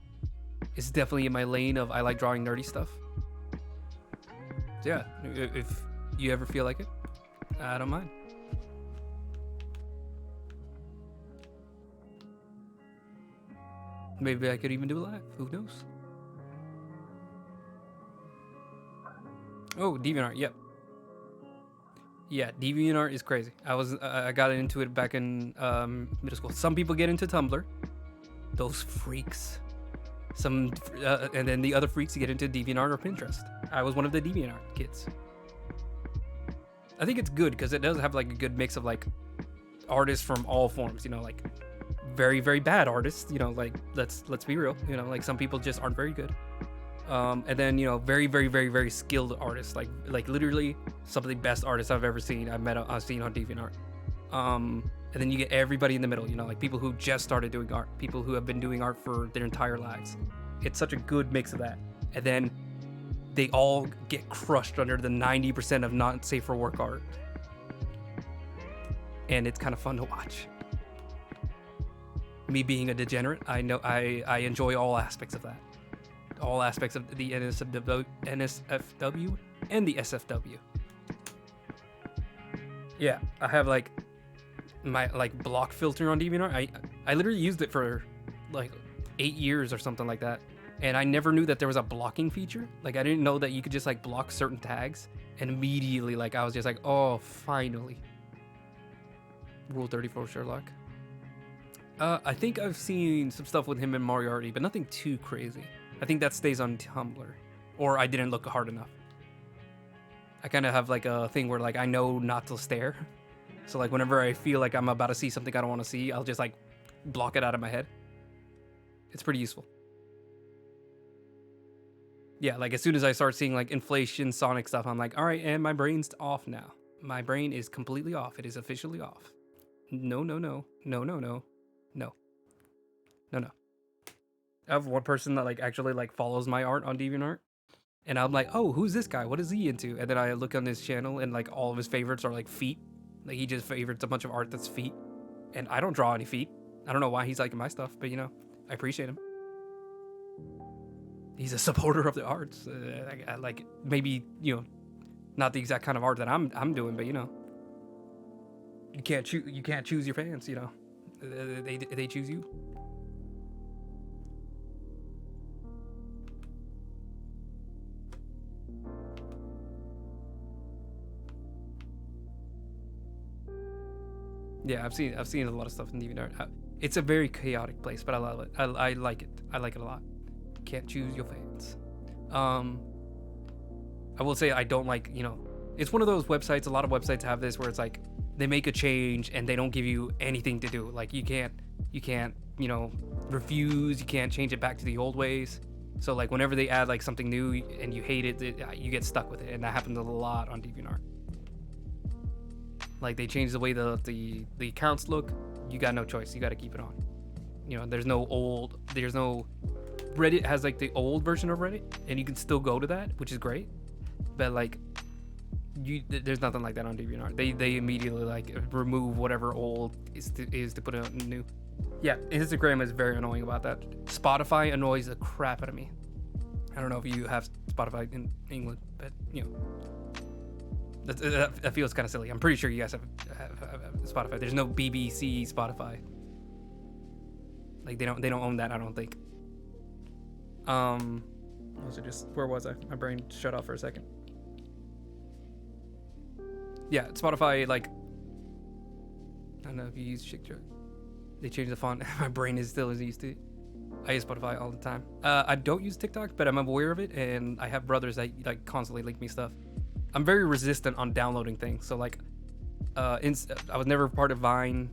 It's definitely in my lane of I like drawing nerdy stuff. So yeah, if you ever feel like it, I don't mind. Maybe I could even do it live. Who knows? Oh, DeviantArt. Yep. Yeah, DeviantArt is crazy. I got into it back in middle school. Some people get into Tumblr. Those freaks. And then the other freaks get into DeviantArt or Pinterest. I was one of the DeviantArt kids. I think it's good because it does have like a good mix of like artists from all forms. You know, like very, very bad artists, you know, like let's be real, you know, like some people just aren't very good. And then, you know, very, very, very, very skilled artists, like literally some of the best artists I've ever seen. I've seen on DeviantArt. And then you get everybody in the middle, you know, like people who just started doing art, people who have been doing art for their entire lives. It's such a good mix of that. And then they all get crushed under the 90% of not safe for work art. And it's kind of fun to watch. Me being a degenerate, I know I enjoy all aspects of that. All aspects of the NSFW and the SFW. Yeah, I have like my like block filter on DeviantArt. I literally used it for like 8 years or something like that. And I never knew that there was a blocking feature. Like I didn't know that you could just like block certain tags. And immediately like I was just like, oh, finally. Rule 34 Sherlock. I think I've seen some stuff with him and Moriarty, but nothing too crazy. I think that stays on Tumblr, or I didn't look hard enough. I kind of have like a thing where like I know not to stare, so like whenever I feel like I'm about to see something I don't want to see, I'll just like block it out of my head. It's pretty useful. Yeah, like as soon as I start seeing like inflation, Sonic stuff, I'm like, all right, and my brain's off now. My brain is completely off. It is officially off. No, no, no, no, no, no, no, no, no. I have one person that like actually like follows my art on DeviantArt, and I'm like, oh, who's this guy? What is he into? And then I look on his channel, and like all of his favorites are like feet. Like he just favorites a bunch of art that's feet, and I don't draw any feet. I don't know why he's liking my stuff, but you know, I appreciate him. He's a supporter of the arts. I like maybe, you know, not the exact kind of art that I'm doing, but you know, you can't choose your fans. You know, they choose you. Yeah, I've seen a lot of stuff in DeviantArt. It's a very chaotic place, but I love it. I like it. I like it a lot. Can't choose your fans. I will say I don't like, you know, it's one of those websites, a lot of websites have this where it's like they make a change and they don't give you anything to do. Like you can't, you know, refuse, you can't change it back to the old ways. So like whenever they add like something new and you hate it, you get stuck with it. And that happens a lot on DeviantArt. Like they change the way the accounts look, you got no choice, you got to keep it on. You know, there's no Reddit has like the old version of Reddit, and you can still go to that, which is great. But like, there's nothing like that on DeviantArt. They immediately like remove whatever old is to put out new. Yeah, Instagram is very annoying about that. Spotify annoys the crap out of me. I don't know if you have Spotify in England, but you know, that feels kind of silly. I'm pretty sure you guys have Spotify. There's no BBC Spotify. Like they don't own that, I don't think. Where was I? My brain shut off for a second. Yeah, Spotify, like, I don't know if you use Chick-Chick. They changed the font. My brain is still as used to it. I use Spotify all the time. I don't use TikTok, but I'm aware of it, and I have brothers that like constantly link me stuff. I'm very resistant on downloading things. So like, I was never part of Vine.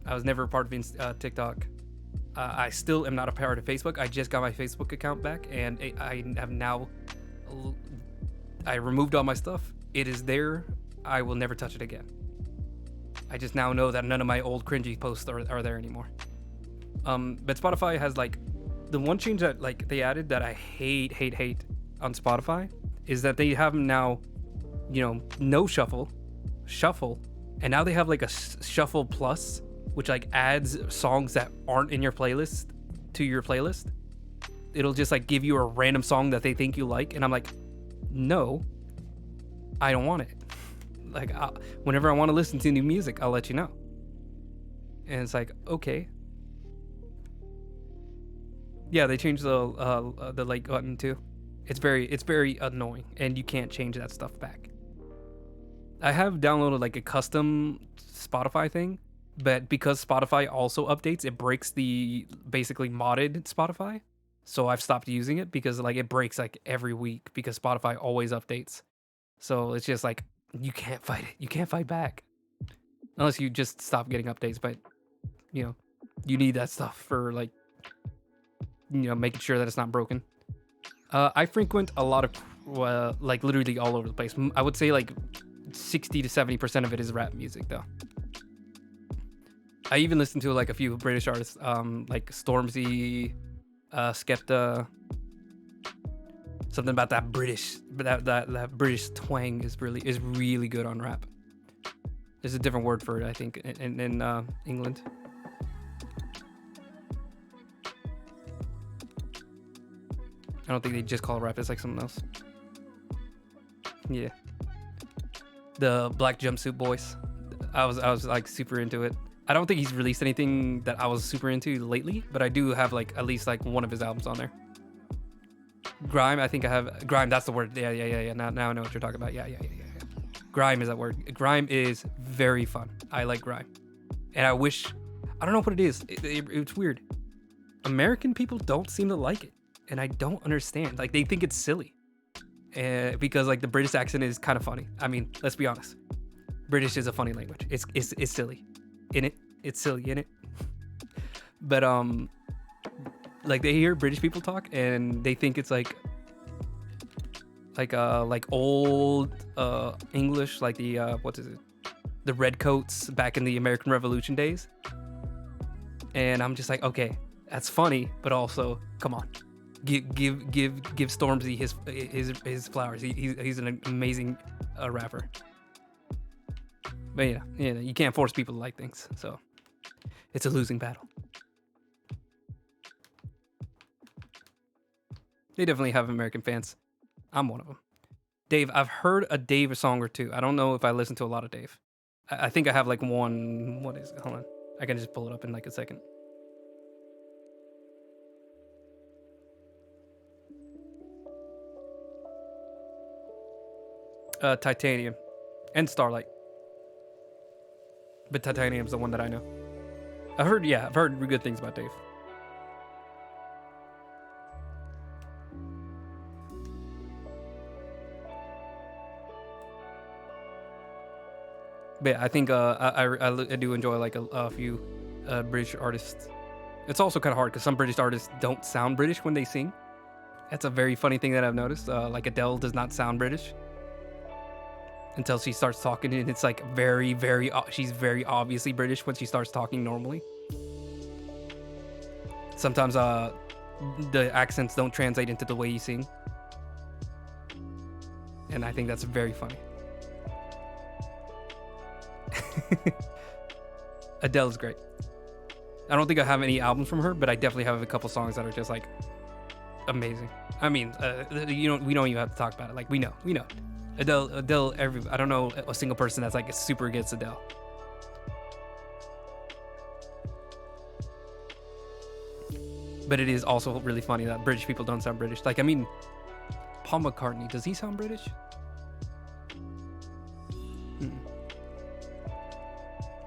I was never part of TikTok. I still am not a part of Facebook. I just got my Facebook account back, and I have now. I removed all my stuff. It is there. I will never touch it again. I just now know that none of my old cringy posts are there anymore. But Spotify has like the one change that like they added that I hate on Spotify is that they have now, you know, no shuffle, and now they have like a shuffle plus, which like adds songs that aren't in your playlist to your playlist. It'll just like give you a random song that they think you like, and I'm like, no, I don't want it. Like whenever I want to listen to new music, I'll let you know. And it's like, okay. Yeah, they changed the like button too. It's very annoying, and you can't change that stuff back. I have downloaded like a custom Spotify thing, but because Spotify also updates, it breaks the basically modded Spotify. So I've stopped using it because like it breaks like every week because Spotify always updates. So it's just like you can't fight it. You can't fight back unless you just stop getting updates. But you know, you need that stuff for like, you know, making sure that it's not broken. I frequent a lot of like literally all over the place. I would say like 60 to 70% of it is rap music though. I even listen to like a few British artists, like Stormzy, Skepta. Something about that British, that British twang is really good on rap. There's a different word for it, I think, in England. I don't think they just call it rap. It's like something else. Yeah. The Black Jumpsuit Boys. I was like super into it. I don't think he's released anything that I was super into lately, but I do have like at least like one of his albums on there. Grime, I think I have Grime. That's the word. Yeah. Now I know what you're talking about. Yeah. Grime is that word. Grime is very fun. I like Grime, and I wish I don't know what it is. It's weird. American people don't seem to like it, and I don't understand. Like, they think it's silly, because like the British accent is kind of funny. I mean, let's be honest. British is a funny language. It's silly, in it. It's silly in it. But like they hear British people talk and they think it's like old English, like the what is it? The redcoats back in the American Revolution days. And I'm just like, okay, that's funny, but also, come on, give Stormzy his flowers. He's an amazing rapper. But yeah, you can't force people to like things, so it's a losing battle. They definitely have American fans. I'm one of them. Dave, I've heard a Dave song or two. I don't know if I listen to a lot of Dave. I think I have like one. What is it? Hold on. I can just pull it up in like a second. Titanium and Starlight. But Titanium's the one that I know. I've heard good things about Dave. But yeah, I think I do enjoy like a few British artists. It's also kind of hard because some British artists don't sound British when they sing. That's a very funny thing that I've noticed. Like Adele does not sound British until she starts talking, and it's like she's very obviously British when she starts talking normally. Sometimes the accents don't translate into the way you sing, and I think that's very funny. Adele's great. I don't think I have any albums from her, but I definitely have a couple songs that are just like amazing. I mean, we don't even have to talk about it. Like we know. Adele. I don't know a single person that's like super against Adele. But it is also really funny that British people don't sound British. Like, I mean, Paul McCartney, does he sound British?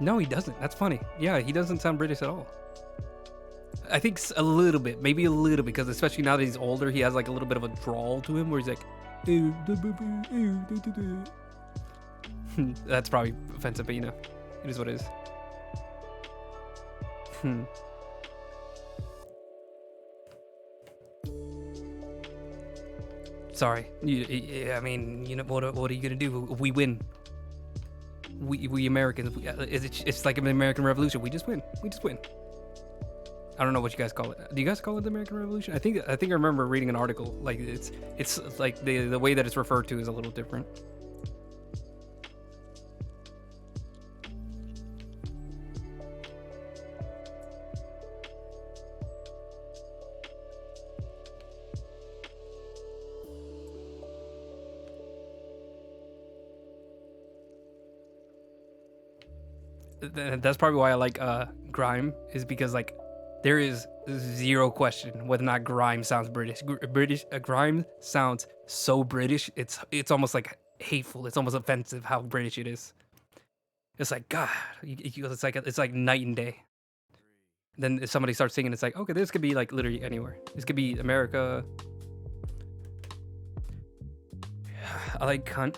No, he doesn't. That's funny. Yeah, he doesn't sound British at all. I think a little bit, maybe a little bit, because especially now that he's older, he has like a little bit of a drawl to him where he's like, that's probably offensive, but you know, it is what it is. Sorry. I mean, you know, what are you gonna do? We win. We Americans, it's like an American Revolution. We just win. I don't know what you guys call it. Do you guys call it the American Revolution? I think I remember reading an article. Like it's like the way that it's referred to is a little different. That's probably why I like grime, is because like there is zero question whether or not grime sounds British. Grime sounds so British. It's almost like hateful. It's almost offensive how British it is. It's like, God, it's like night and day. Then if somebody starts singing, it's like, okay, this could be like literally anywhere. This could be America. I like cunt.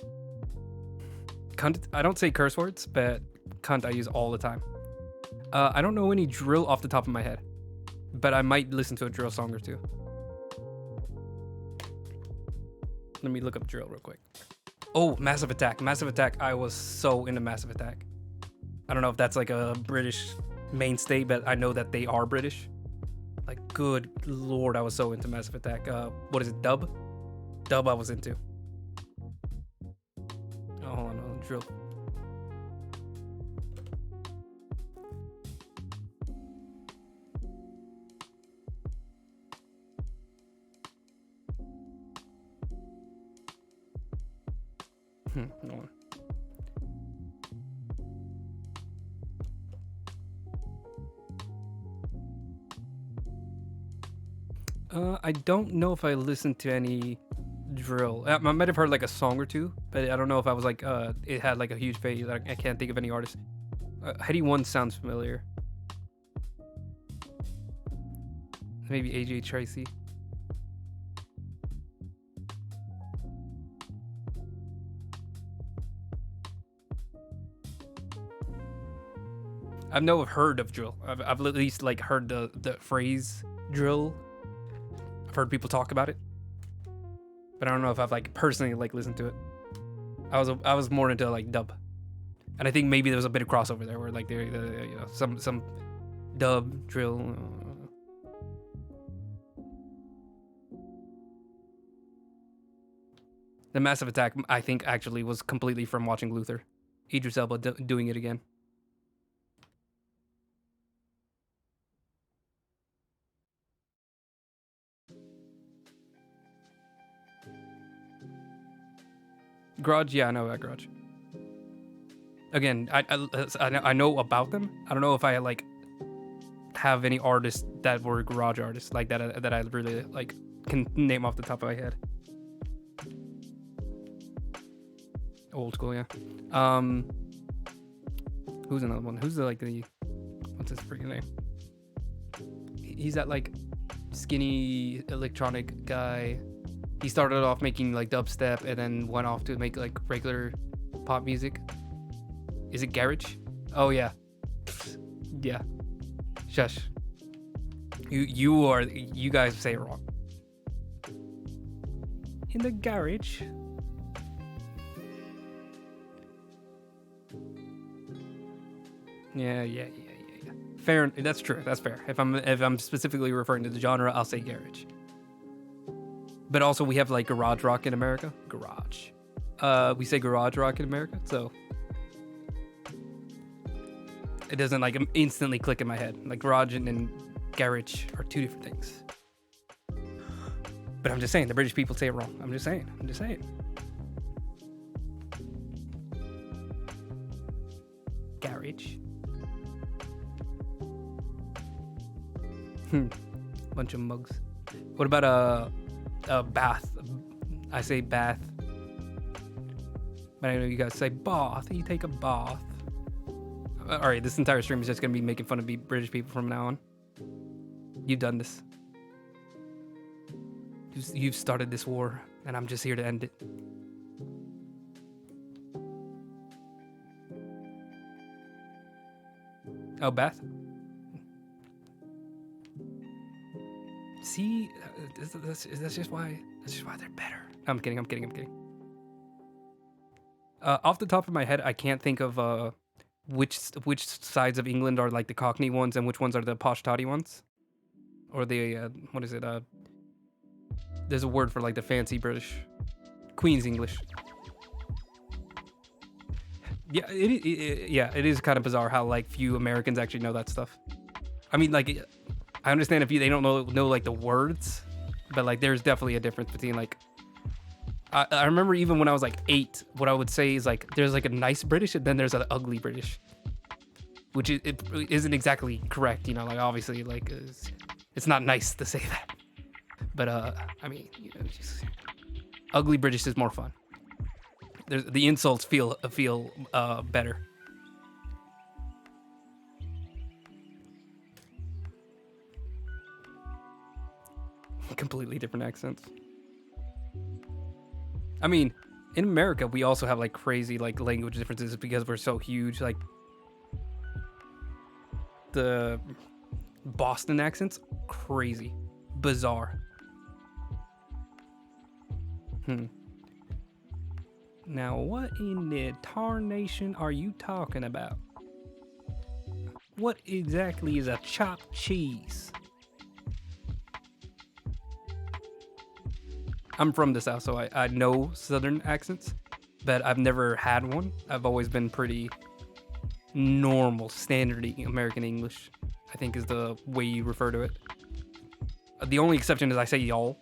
I don't say curse words, but cunt I use all the time. I don't know any drill off the top of my head, but I might listen to a drill song or two. Let me look up drill real quick. Oh, Massive Attack. I was so into Massive Attack. I don't know if that's like a British mainstay, but I know that they are British. Like, good lord, I was so into Massive Attack. What is it, Dub I was into. Oh, hold on, drill. No one. I don't know if I listened to any drill. I might have heard like a song or two, but I don't know if I was like, it had like a huge phase. I can't think of any artist. Heady One sounds familiar. Maybe AJ Tracy. I've never heard of drill. I've at least like heard the phrase drill. I've heard people talk about it, but I don't know if I've like personally like listened to it. I was more into like dub, and I think maybe there was a bit of crossover there where like there you know some dub drill. The Massive Attack, I think, actually was completely from watching Luther. Idris Elba doing it again. Garage, yeah, I know that Garage. Again, I know about them. I don't know if I like have any artists that were Garage artists like that I really like can name off the top of my head. Old school, yeah. Who's another one? Who's what's his freaking name? He's that like skinny electronic guy. He started off making like dubstep and then went off to make like regular pop music. Is it garage? Oh yeah. Yeah. Shush. You guys say it wrong. In the garage. Yeah. Fair. That's true. That's fair. If I'm specifically referring to the genre, I'll say garage. But also we have like garage rock in America. Garage. We say garage rock in America, so it doesn't like instantly click in my head. Like garage and garage are two different things. But I'm just saying the British people say it wrong. I'm just saying. Garage. Bunch of mugs. What about a bath? I say bath. But I know you guys say bath. You take a bath. Alright, this entire stream is just gonna be making fun of British people from now on. You've done this. You've started this war, and I'm just here to end it. Oh, bath? See, that's just why they're better. I'm kidding. Off the top of my head, I can't think of which sides of England are like the Cockney ones and which ones are the posh toddy ones, or the what is it? There's a word for like the fancy British, Queen's English. Yeah, it is kind of bizarre how like few Americans actually know that stuff. I mean, like, I understand if they don't know like the words, but like there's definitely a difference between like. I remember even when I was like 8, what I would say is like there's like a nice British and then there's an ugly British, which it isn't exactly correct, you know. Like obviously like it's not nice to say that, but I mean, you know, just ugly British is more fun. The insults feel better. Completely different accents. I mean, in America, we also have like crazy like language differences because we're so huge. Like the Boston accents, crazy, bizarre. Now, what in the tarnation are you talking about? What exactly is a chopped cheese? I'm from the South, so I know Southern accents, but I've never had one. I've always been pretty normal, standard American English, I think is the way you refer to it. The only exception is I say y'all.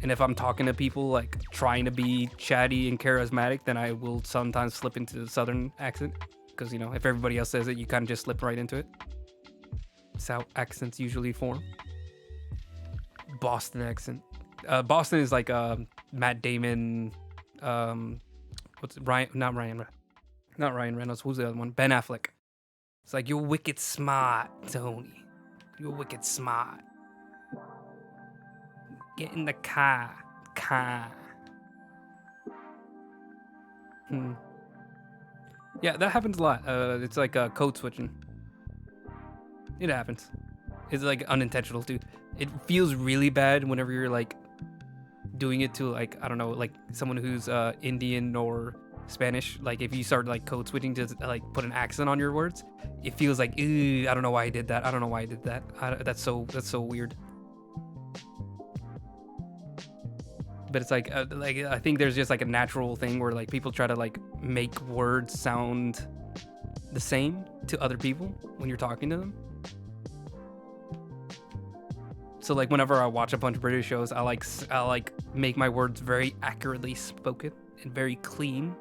And if I'm talking to people, like, trying to be chatty and charismatic, then I will sometimes slip into the Southern accent. Because, you know, if everybody else says it, you kind of just slip right into it. That's how accents usually form. Boston accent. Boston is like Matt Damon, what's it, Ryan? Not Ryan Reynolds. Who's the other one? Ben Affleck. It's like, you're wicked smart, Tony. You're wicked smart. Get in the car. Car. Yeah, that happens a lot. It's like code switching. It happens. It's like unintentional too. It feels really bad whenever you're like doing it to like, I don't know, like someone who's Indian or Spanish. Like if you start like code switching to like put an accent on your words, it feels like, I don't know why I did that. I don't know why I did that. That's so weird. But it's like I think there's just like a natural thing where like people try to like make words sound the same to other people when you're talking to them. So like whenever I watch a bunch of British shows, I like make my words very accurately spoken and very clean,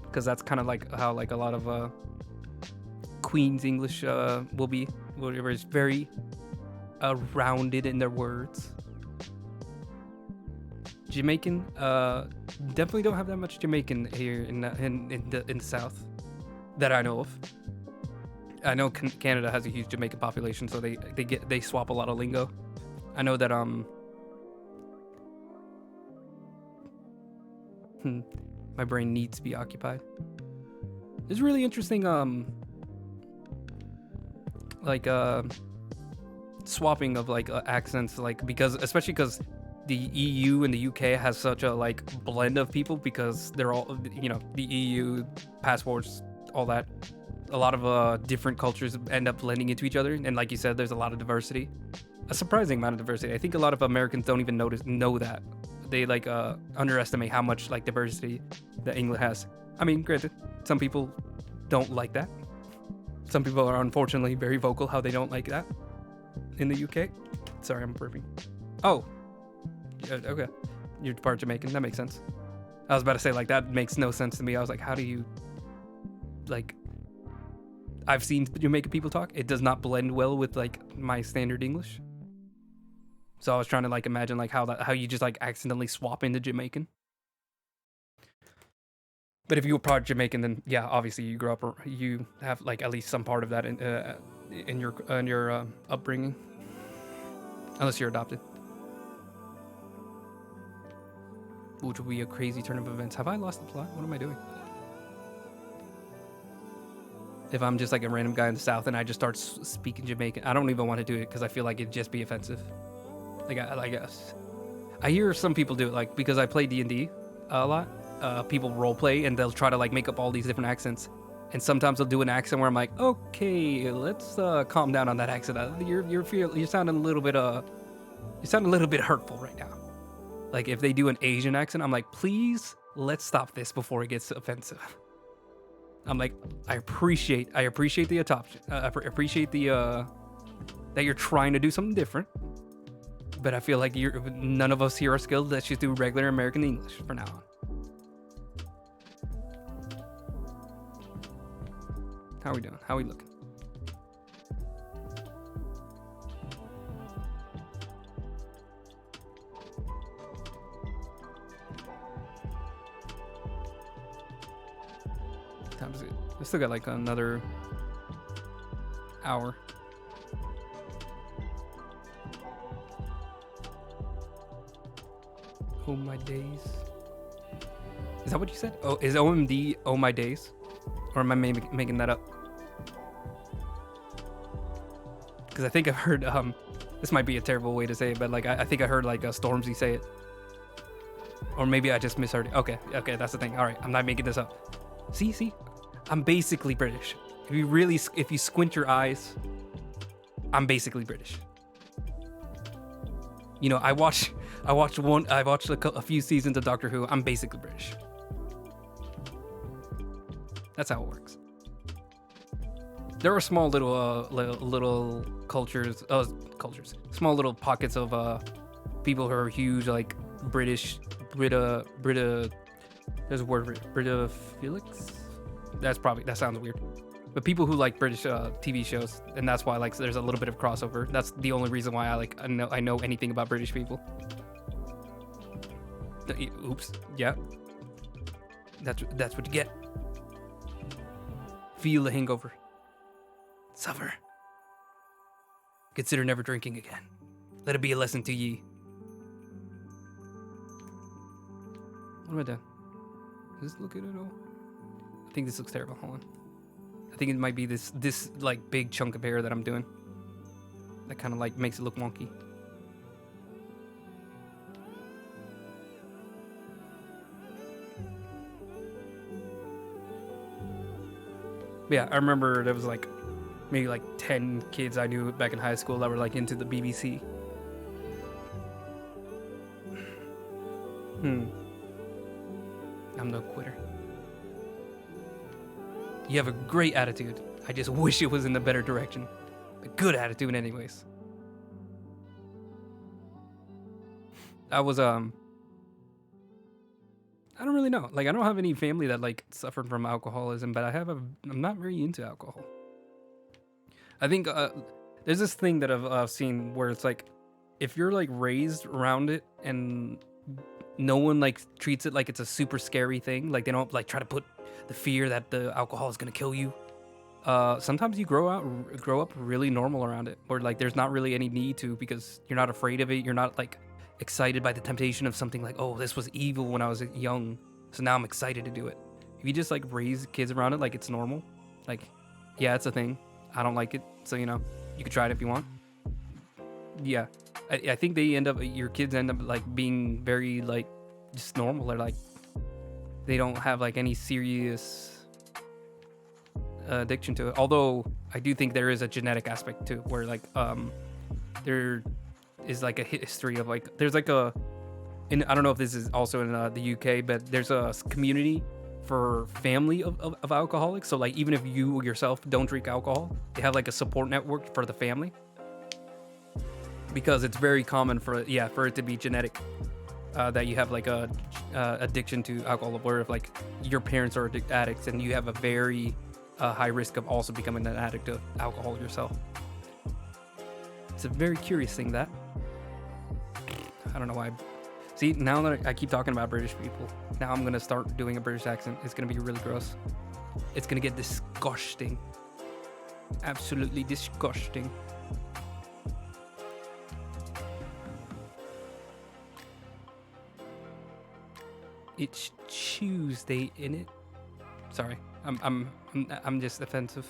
because that's kind of like how like a lot of Queen's English will be, where it's very rounded in their words. Jamaican, definitely don't have that much Jamaican here in the South that I know of. I know Canada has a huge Jamaican population, so they swap a lot of lingo. I know that my brain needs to be occupied. It's really interesting swapping of like accents, like especially because the EU and the UK has such a like blend of people, because they're all, the EU passports, all that. A lot of different cultures end up blending into each other, and like you said, there's a lot of diversity, a surprising amount of diversity. I think a lot of Americans don't even know that. They like underestimate how much like diversity that England has. I mean, granted, some people don't like that. Some people are unfortunately very vocal how they don't like that in the UK. Sorry, I'm burping. Oh, okay. You're part Jamaican. That makes sense. I was about to say, like, that makes no sense to me. I was like, how do you, like, I've seen Jamaican people talk. It does not blend well with like my standard English. So I was trying to like imagine like how you just like accidentally swap into Jamaican. But if you were part Jamaican, then yeah, obviously you grew up, or you have like at least some part of that in your upbringing, unless you're adopted, which would be a crazy turn of events. Have I lost the plot? What am I doing? If I'm just like a random guy in the South and I just start speaking Jamaican, I don't even want to do it because I feel like it'd just be offensive. Like I guess I hear some people do it, like because I play D&D a lot. People role play and they'll try to like make up all these different accents, and sometimes they'll do an accent where I'm like, okay, let's calm down on that accent. You're sounding a little bit hurtful right now. Like if they do an Asian accent, I'm like, please, let's stop this before it gets offensive. I'm like, I appreciate the adoption. I appreciate the that you're trying to do something different, but I feel like none of us here are skilled. Let's just do regular American English for now on. How are we doing? How are we looking? Time's good. I still got like another hour. Oh my days. Is that what you said? Oh, is OMD oh my days? Or am I making that up? Because I think I've heard, this might be a terrible way to say it, but like I think I heard like Stormzy say it. Or maybe I just misheard it. Okay, that's the thing. All right, I'm not making this up. See? I'm basically British. If you squint your eyes, I'm basically British. You know, I watched a few seasons of Doctor Who. I'm basically British. That's how it works. There are small little cultures, small little pockets of people who are huge, like British, there's a word for it, Britophilics? That sounds weird. But people who like British TV shows, and that's why like there's a little bit of crossover. That's the only reason why I know anything about British people. Oops. Yeah. That's what you get. Feel the hangover. Suffer. Consider never drinking again. Let it be a lesson to ye. What am I doing? Does this look good at all? I think this looks terrible. Hold on. I think it might be this like big chunk of hair that I'm doing. That kind of like makes it look wonky. Yeah, I remember there was like maybe like 10 kids I knew back in high school that were like into the BBC. I'm no quitter. You have a great attitude. I just wish it was in the better direction. A good attitude anyways. I was I don't really know. Like I don't have any family that like suffered from alcoholism, but I'm not very into alcohol. I think there's this thing that I've seen where it's like if you're like raised around it and no one like treats it like it's a super scary thing, like they don't like try to put the fear that the alcohol is gonna kill you. Sometimes you grow up really normal around it, where like there's not really any need to because you're not afraid of it. You're not like excited by the temptation of something like, oh, this was evil when I was young, so now I'm excited to do it. If you just like raise kids around it like it's normal, like yeah, it's a thing. I don't like it, so you know you can try it if you want. Yeah, I think your kids end up like being very like just normal, or like they don't have like any serious addiction to it. Although I do think there is a genetic aspect to it, where like there is like a history of like there's like I don't know if this is also in the UK, but there's a community for family of alcoholics. So like even if you yourself don't drink alcohol, they have like a support network for the family, because it's very common for it to be genetic, that you have like a addiction to alcohol, where if like your parents are addicts and you have a very high risk of also becoming an addict of alcohol yourself. It's a very curious thing that I don't know why. See, now that I keep talking about British people, now I'm gonna start doing a British accent. It's gonna be really gross. It's gonna get disgusting. Absolutely disgusting. It's Tuesday, innit? Sorry, I'm just offensive.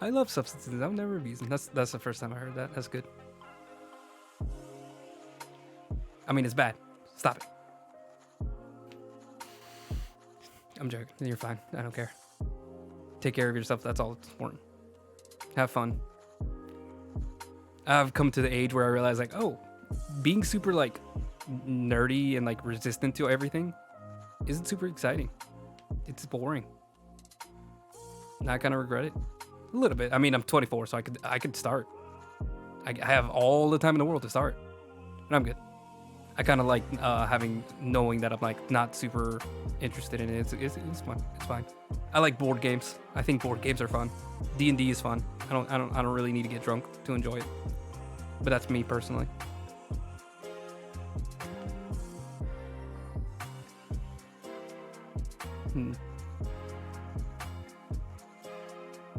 I love substances. I've never abused them. That's the first time I heard that. That's good. I mean, it's bad. Stop it. I'm joking. You're fine. I don't care. Take care of yourself. That's all that's important. Have fun. I've come to the age where I realize, like, oh, being super, like, nerdy and, like, resistant to everything isn't super exciting. It's boring. And I kind of regret it. A little bit. I mean, I'm 24, so I could start. I have all the time in the world to start. And I'm good. I kind of like knowing that I'm like not super interested in it. It's fun. It's fine. I like board games. I think board games are fun. D&D is fun. I don't really need to get drunk to enjoy it. But that's me personally.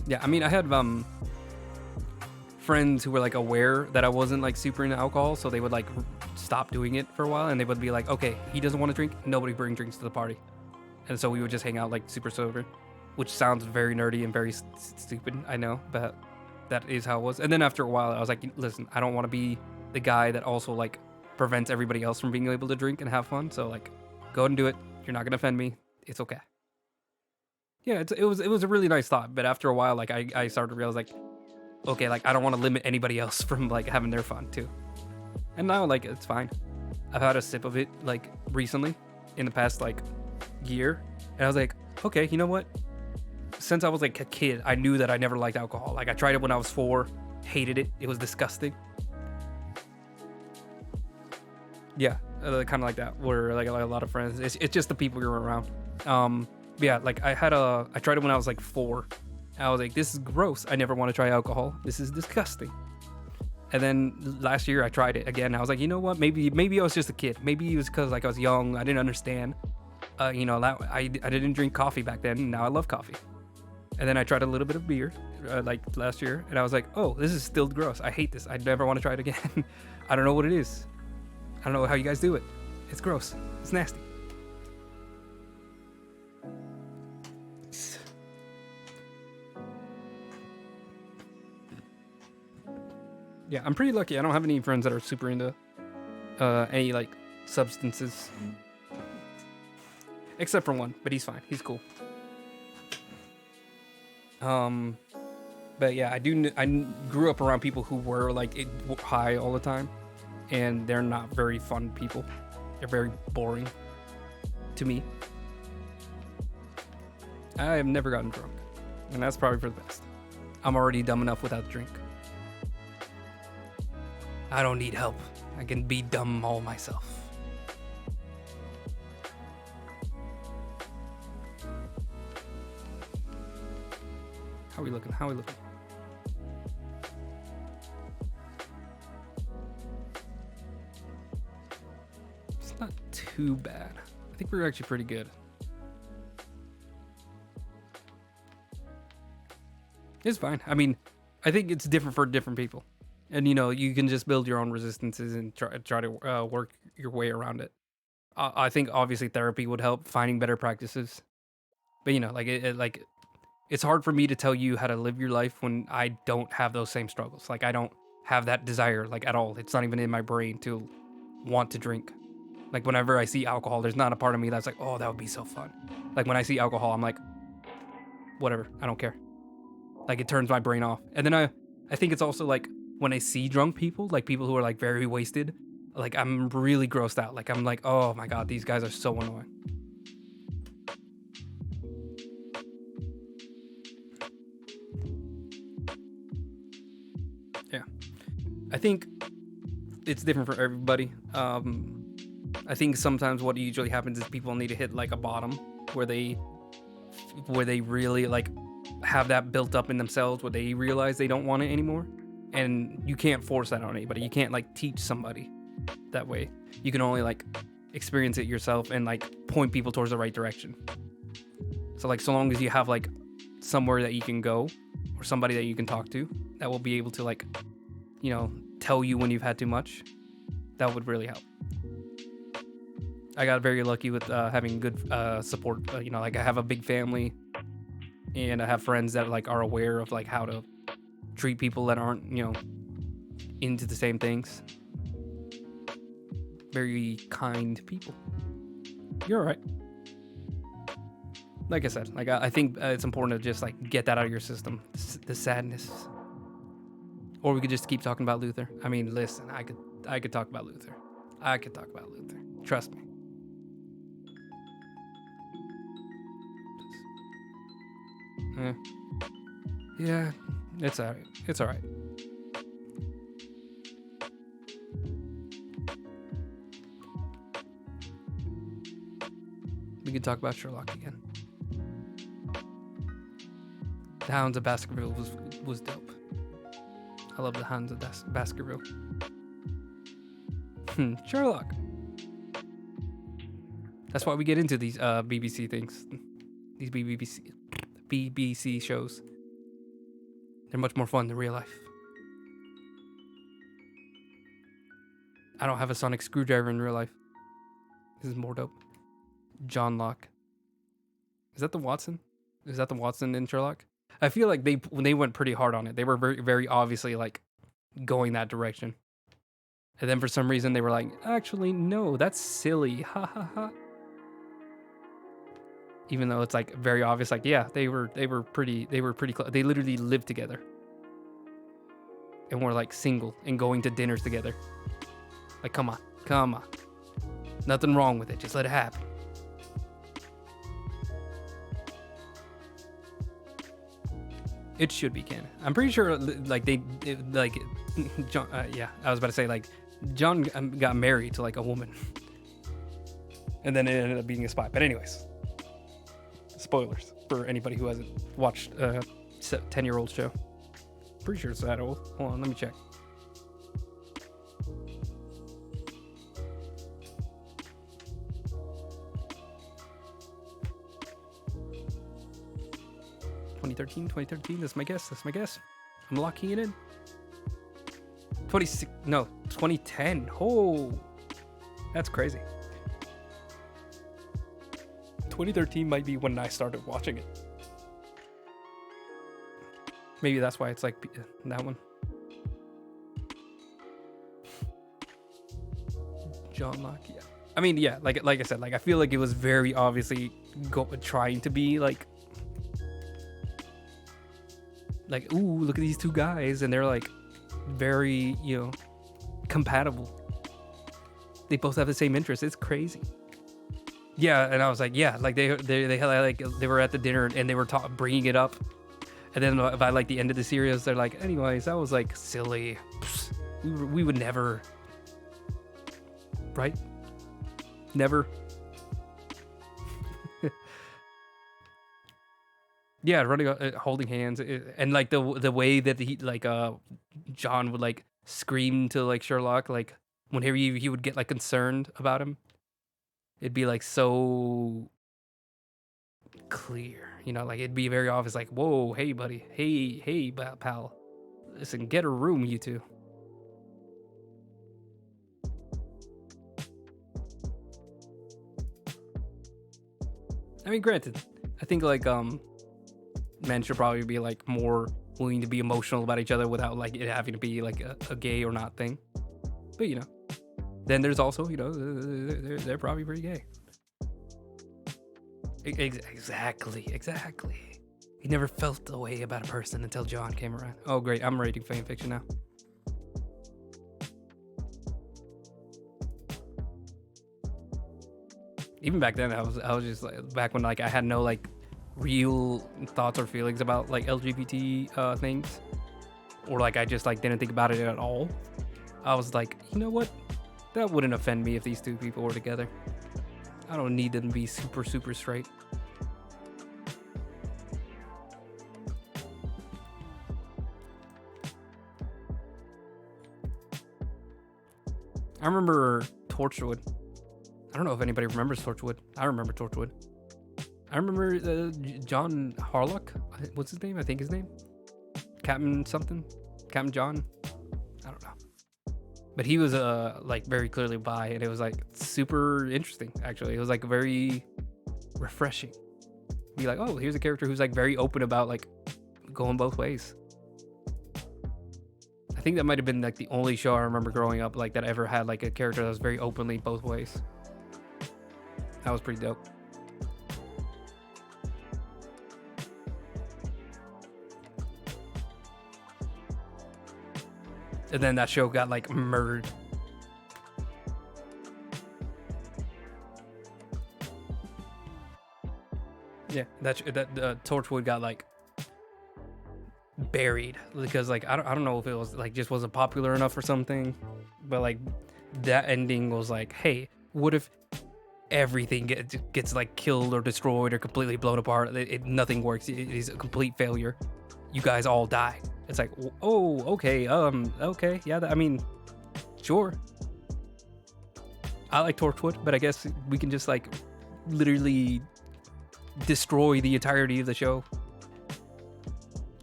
Yeah, I mean, I had friends who were like aware that I wasn't like super into alcohol, so they would like stop doing it for a while, and they would be like, okay, he doesn't want to drink, nobody bring drinks to the party. And so we would just hang out like super sober, which sounds very nerdy and very stupid, I know, but that is how it was. And then after a while I was like, listen, I don't want to be the guy that also like prevents everybody else from being able to drink and have fun, so like go ahead and do it. You're not gonna offend me, it's okay. Yeah, it was a really nice thought, but after a while, like I started to realize, like, okay, like I don't want to limit anybody else from like having their fun too. And now, like, it's fine. I've had a sip of it like recently, in the past like year, and I was like, okay, you know what? Since I was like a kid, I knew that I never liked alcohol. Like I tried it when I was 4, hated it. It was disgusting. Yeah, kind of like that. Where like a lot of friends. It's just the people you're around. Yeah, like I tried it when I was like 4. I was like, this is gross. I never want to try alcohol. This is disgusting. And then last year I tried it again. I was like, you know what? Maybe I was just a kid. Maybe it was because like I was young. I didn't understand. You know, I didn't drink coffee back then. And now I love coffee. And then I tried a little bit of beer like last year. And I was like, oh, this is still gross. I hate this. I never want to try it again. I don't know what it is. I don't know how you guys do it. It's gross. It's nasty. Yeah, I'm pretty lucky. I don't have any friends that are super into any like substances, except for one. But he's fine. He's cool. But yeah, I grew up around people who were like high all the time, and they're not very fun people. They're very boring to me. I have never gotten drunk, and that's probably for the best. I'm already dumb enough without the drink. I don't need help. I can be dumb all myself. How are we looking? It's not too bad. I think we're actually pretty good. It's fine. I mean, I think it's different for different people. And, you know, you can just build your own resistances and try to work your way around it. I think, obviously, therapy would help, finding better practices. But, you know, like, it's hard for me to tell you how to live your life when I don't have those same struggles. Like, I don't have that desire, like, at all. It's not even in my brain to want to drink. Like, whenever I see alcohol, there's not a part of me that's like, oh, that would be so fun. Like, when I see alcohol, I'm like, whatever, I don't care. Like, it turns my brain off. And then I think it's also, like, when I see drunk people, like, people who are, like, very wasted, like, I'm really grossed out. Like, I'm like, oh, my God, these guys are so annoying. Yeah. I think it's different for everybody. I think sometimes what usually happens is people need to hit, like, a bottom where they really, like, have that built up in themselves where they realize they don't want it anymore. And you can't force that on anybody. You can't, like, teach somebody that way. You can only, like, experience it yourself and, like, point people towards the right direction. So, like, so long as you have, like, somewhere that you can go or somebody that you can talk to that will be able to, like, you know, tell you when you've had too much, that would really help. I got very lucky with having good support. You know, like, I have a big family, and I have friends that, like, are aware of, like, how to treat people that aren't, you know, into the same things. Very kind people. You're all right. Like I said, like, I think it's important to just, like, get that out of your system, the sadness. Or we could just keep talking about Luther. I mean, listen, I could talk about Luther. I could talk about Luther. Trust me. Yeah, it's all right. It's all right. We could talk about Sherlock again. The Hounds of Baskerville was dope. I love the Hounds of Baskerville. Sherlock. That's why we get into these BBC things. These BBC shows. They're much more fun than real life. I don't have a sonic screwdriver in real life. This is more dope. John Locke. Is that the Watson? Is that the Watson in Sherlock? I feel like when they went pretty hard on it. They were very, very obviously, like, going that direction. And then for some reason they were like, actually, no, that's silly. Ha ha ha. Even though it's, like, very obvious, like, yeah, they were pretty close. They literally lived together. And were, like, single and going to dinners together. Like, come on. Nothing wrong with it. Just let it happen. It should be canon. I'm pretty sure, like, John, yeah, I was about to say, like, John got married to, like, a woman. And then it ended up being a spy. But anyways, spoilers for anybody who hasn't watched a 10-year-old show. Pretty sure it's that old. Hold on, let me check. That's my guess. I'm locking it in. 2010. Oh, that's crazy. 2013 might be when I started watching it. Maybe that's why it's like that one. John Locke, yeah. I mean, yeah, like I said, like I feel like it was very obviously trying to be like, ooh, look at these two guys, and they're like very, you know, compatible. They both have the same interests. It's crazy. Yeah, and I was like, yeah, like they had like they were at the dinner and they were bringing it up, and then by like the end of the series, they're like, anyways, that was like silly. We would never, right? Never. Yeah, running, holding hands, and like the way that he like John would like scream to like Sherlock, like whenever he would get like concerned about him, it'd be like so clear, you know, like it'd be very obvious, like, whoa, hey buddy, hey pal, listen, get a room, you two. I mean, granted, I think like men should probably be like more willing to be emotional about each other without like it having to be like a gay or not thing. But you know, then there's also, you know, they're probably pretty gay. Exactly. He never felt the way about a person until John came around. Oh great, I'm rating fan fiction now. Even back then, I was just like, back when like I had no like real thoughts or feelings about like LGBT things, or like I just like didn't think about it at all. I was like, you know what, that wouldn't offend me if these two people were together. I don't need them to be super straight. I remember Torchwood. I don't know if anybody remembers Torchwood. I remember Torchwood. I remember John Harlock. What's his name? I think his name. Captain something. Captain John. I don't know. But he was like very clearly bi, and it was like super interesting. Actually, it was like very refreshing. Be like, oh, here's a character who's like very open about like going both ways. I think that might have been like the only show I remember growing up like that ever had like a character that was very openly both ways. That was pretty dope. And then that show got like murdered. Yeah, that Torchwood got like buried because like I don't know if it was like just wasn't popular enough or something, but like that ending was like, hey, what if everything gets like killed or destroyed or completely blown apart? Nothing works. It is a complete failure. You guys all die. It's like, oh, okay, okay, yeah. I mean, sure. I like Torchwood, but I guess we can just like literally destroy the entirety of the show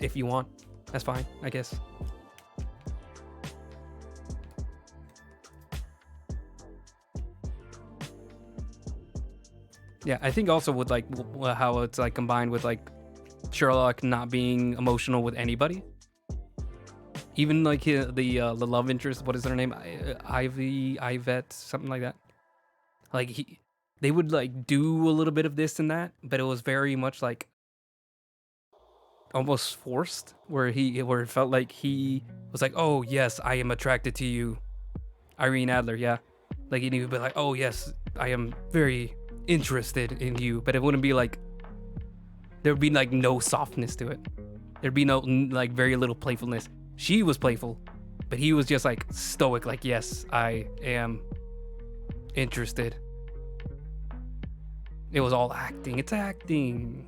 if you want. That's fine, I guess. Yeah, I think also with like how it's like combined with like Sherlock not being emotional with anybody, even like the love interest. What is her name? Yvette, something like that. Like they would like do a little bit of this and that, but it was very much like almost forced, where it felt like he was like, oh yes, I am attracted to you, Irene Adler. Yeah, like he would be like, oh yes, I am very interested in you, but it wouldn't be like, there would be like no softness to it. There'd be no like very little playfulness. She was playful, but he was just like stoic, like, yes, I am interested. It was all acting. It's acting.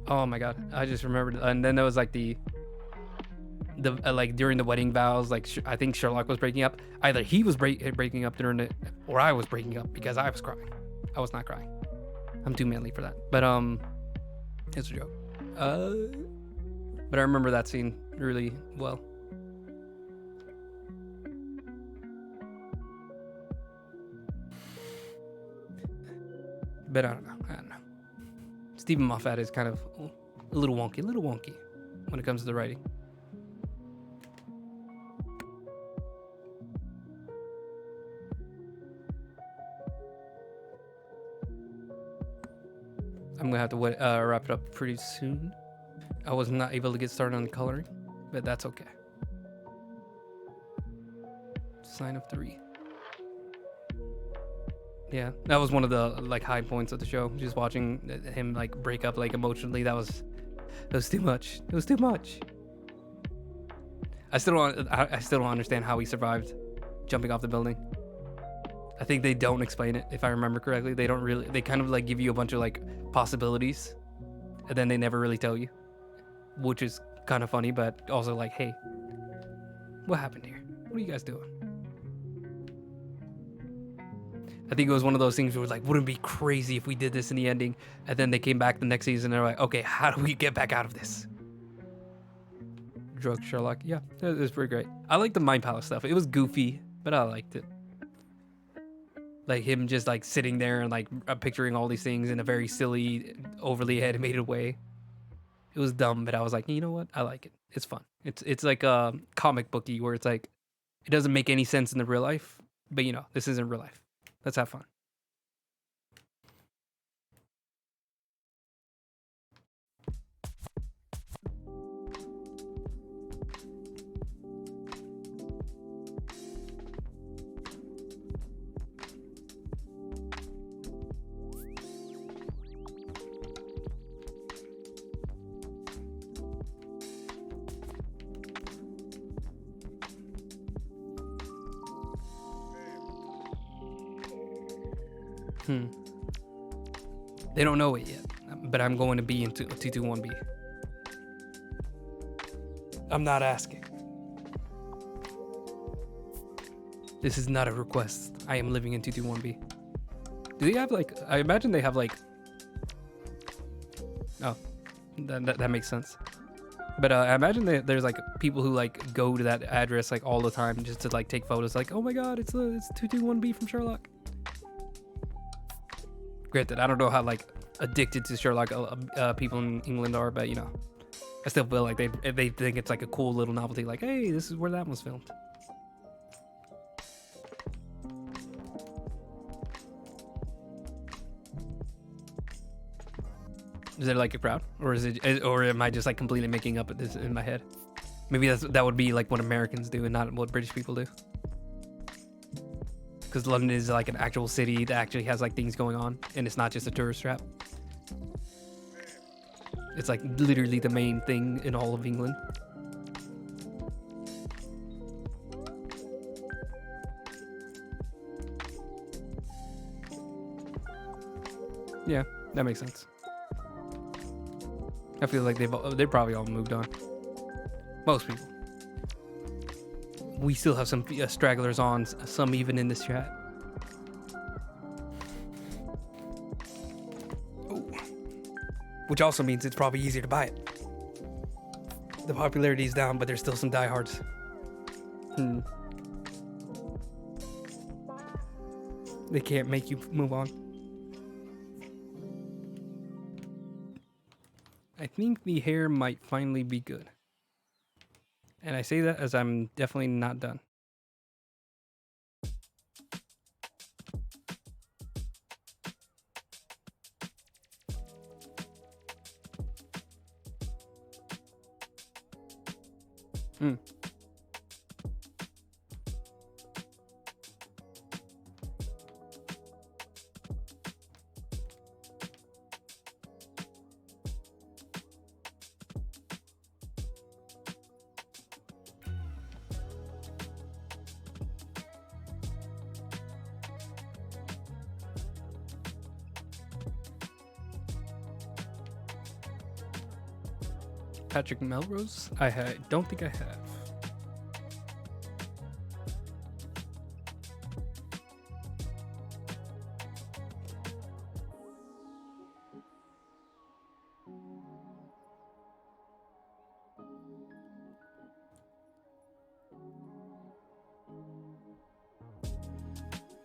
Oh my god, I just remembered. And then there was like the like during the wedding vows, like I think Sherlock was breaking up. Either he was breaking up during it, or I was breaking up because I was crying. I was not crying. I'm too manly for that. But it's a joke. But I remember that scene really well. But I don't know. Stephen Moffat is kind of a little wonky when it comes to the writing. I'm gonna have to wrap it up pretty soon. I was not able to get started on coloring, but that's okay. Sign of 3. Yeah, that was one of the like high points of the show. Just watching him like break up like emotionally. That was too much. It was too much. I still don't understand how he survived jumping off the building. I think they don't explain it, if I remember correctly. They don't really. They kind of like give you a bunch of like possibilities, and then they never really tell you, which is kind of funny, but also like, hey, what happened here? What are you guys doing? I think it was one of those things where it was like, wouldn't it be crazy if we did this in the ending? And then they came back the next season and they're like, okay, how do we get back out of this? Drug Sherlock. Yeah, it was pretty great. I like the Mind Palace stuff. It was goofy, but I liked it. Like him just like sitting there and like picturing all these things in a very silly, overly animated way. It was dumb, but I was like, you know what? I like it. It's fun. It's like a comic booky where it's like, it doesn't make any sense in the real life, but you know, this isn't real life. Let's have fun. They don't know it yet, but I'm going to be into 221B. I'm not asking. This is not a request. I am living in 221B. Do they have like, I imagine they have like, oh, that makes sense. But I imagine there's like people who like go to that address like all the time just to like take photos like, oh my god, it's 221B from Sherlock. Granted, I don't know how like addicted to Sherlock people in England are, but you know, I still feel like they think it's like a cool little novelty. Like, hey, this is where that was filmed. Is there like a crowd, or or am I just like completely making up this in my head? Maybe that would be like what Americans do and not what British people do. Because London is like an actual city that actually has like things going on, and it's not just a tourist trap. It's like literally the main thing in all of England. Yeah, that makes sense. I feel like they've probably all moved on. Most people. We still have some stragglers on, some even in this chat. Ooh. Which also means it's probably easier to buy it. The popularity is down, but there's still some diehards. They can't make you move on. I think the hair might finally be good. And I say that as I'm definitely not done. Patrick Melrose? I don't think I have.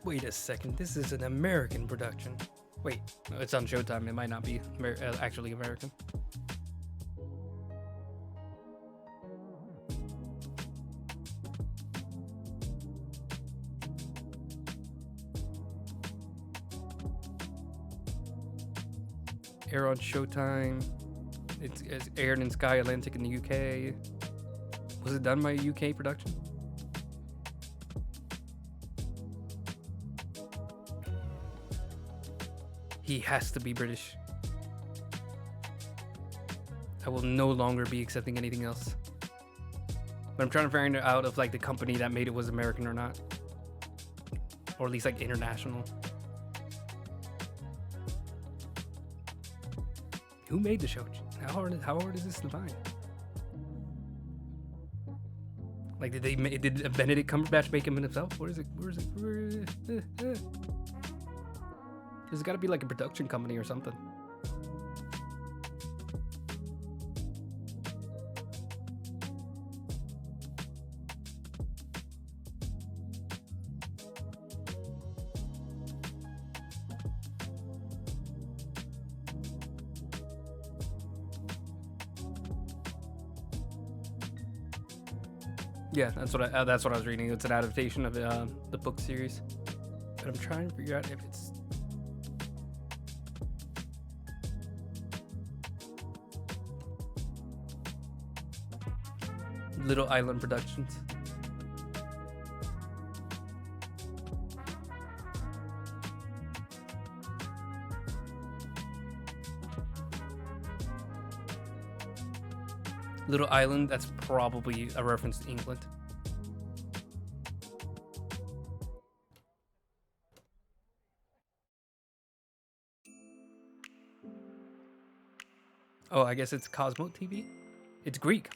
Wait a second, this is an American production. Wait, no, it's on Showtime. It might not be actually American. Air on Showtime. It's aired in Sky Atlantic in the UK. Was it done by a UK production? He has to be British. I will no longer be accepting anything else. But I'm trying to find out if like the company that made it was American or not. Or at least like international. Who made the show? How hard is this to find? Like did Benedict Cumberbatch make him himself? Where is it? There's got to be like a production company or something. Yeah, that's what I was reading. It's an adaptation of the book series, but I'm trying to figure out if it's. Little Island Productions. Little Island, that's probably a reference to England. Oh, I guess it's Cosmo TV? It's Greek.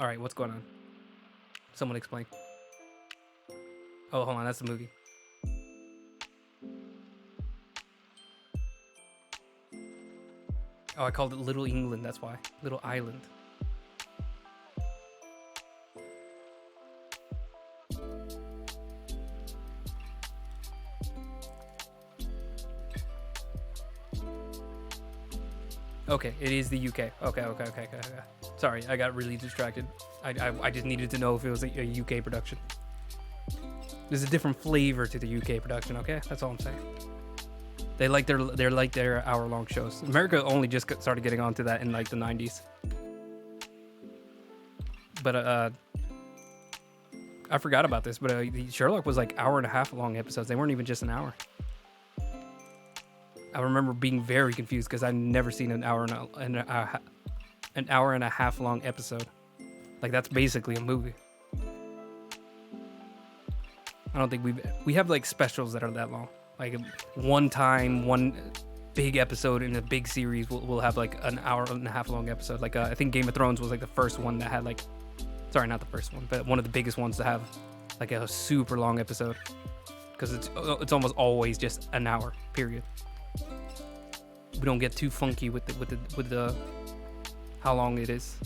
Alright, what's going on? Someone explain. Oh, hold on, that's the movie. Oh, I called it Little England, that's why. Little Island. Okay, it is the UK. Okay. Sorry, I got really distracted. I just needed to know if it was a UK production. There's a different flavor to the UK production, okay? That's all I'm saying. They like their hour-long shows. America only just started getting onto that in like the 90s. But I forgot about this, but Sherlock was like hour-and-a-half long episodes. They weren't even just an hour. I remember being very confused because I've never seen an hour and a half long episode. Like that's basically a movie. I don't think we have like specials that are that long. Like one big episode in a big series will have like an hour and a half long episode. Like I think Game of Thrones was like the first one that had like, sorry, not the first one, but one of the biggest ones to have like a super long episode because it's almost always just an hour period. We don't get too funky with the how long it is.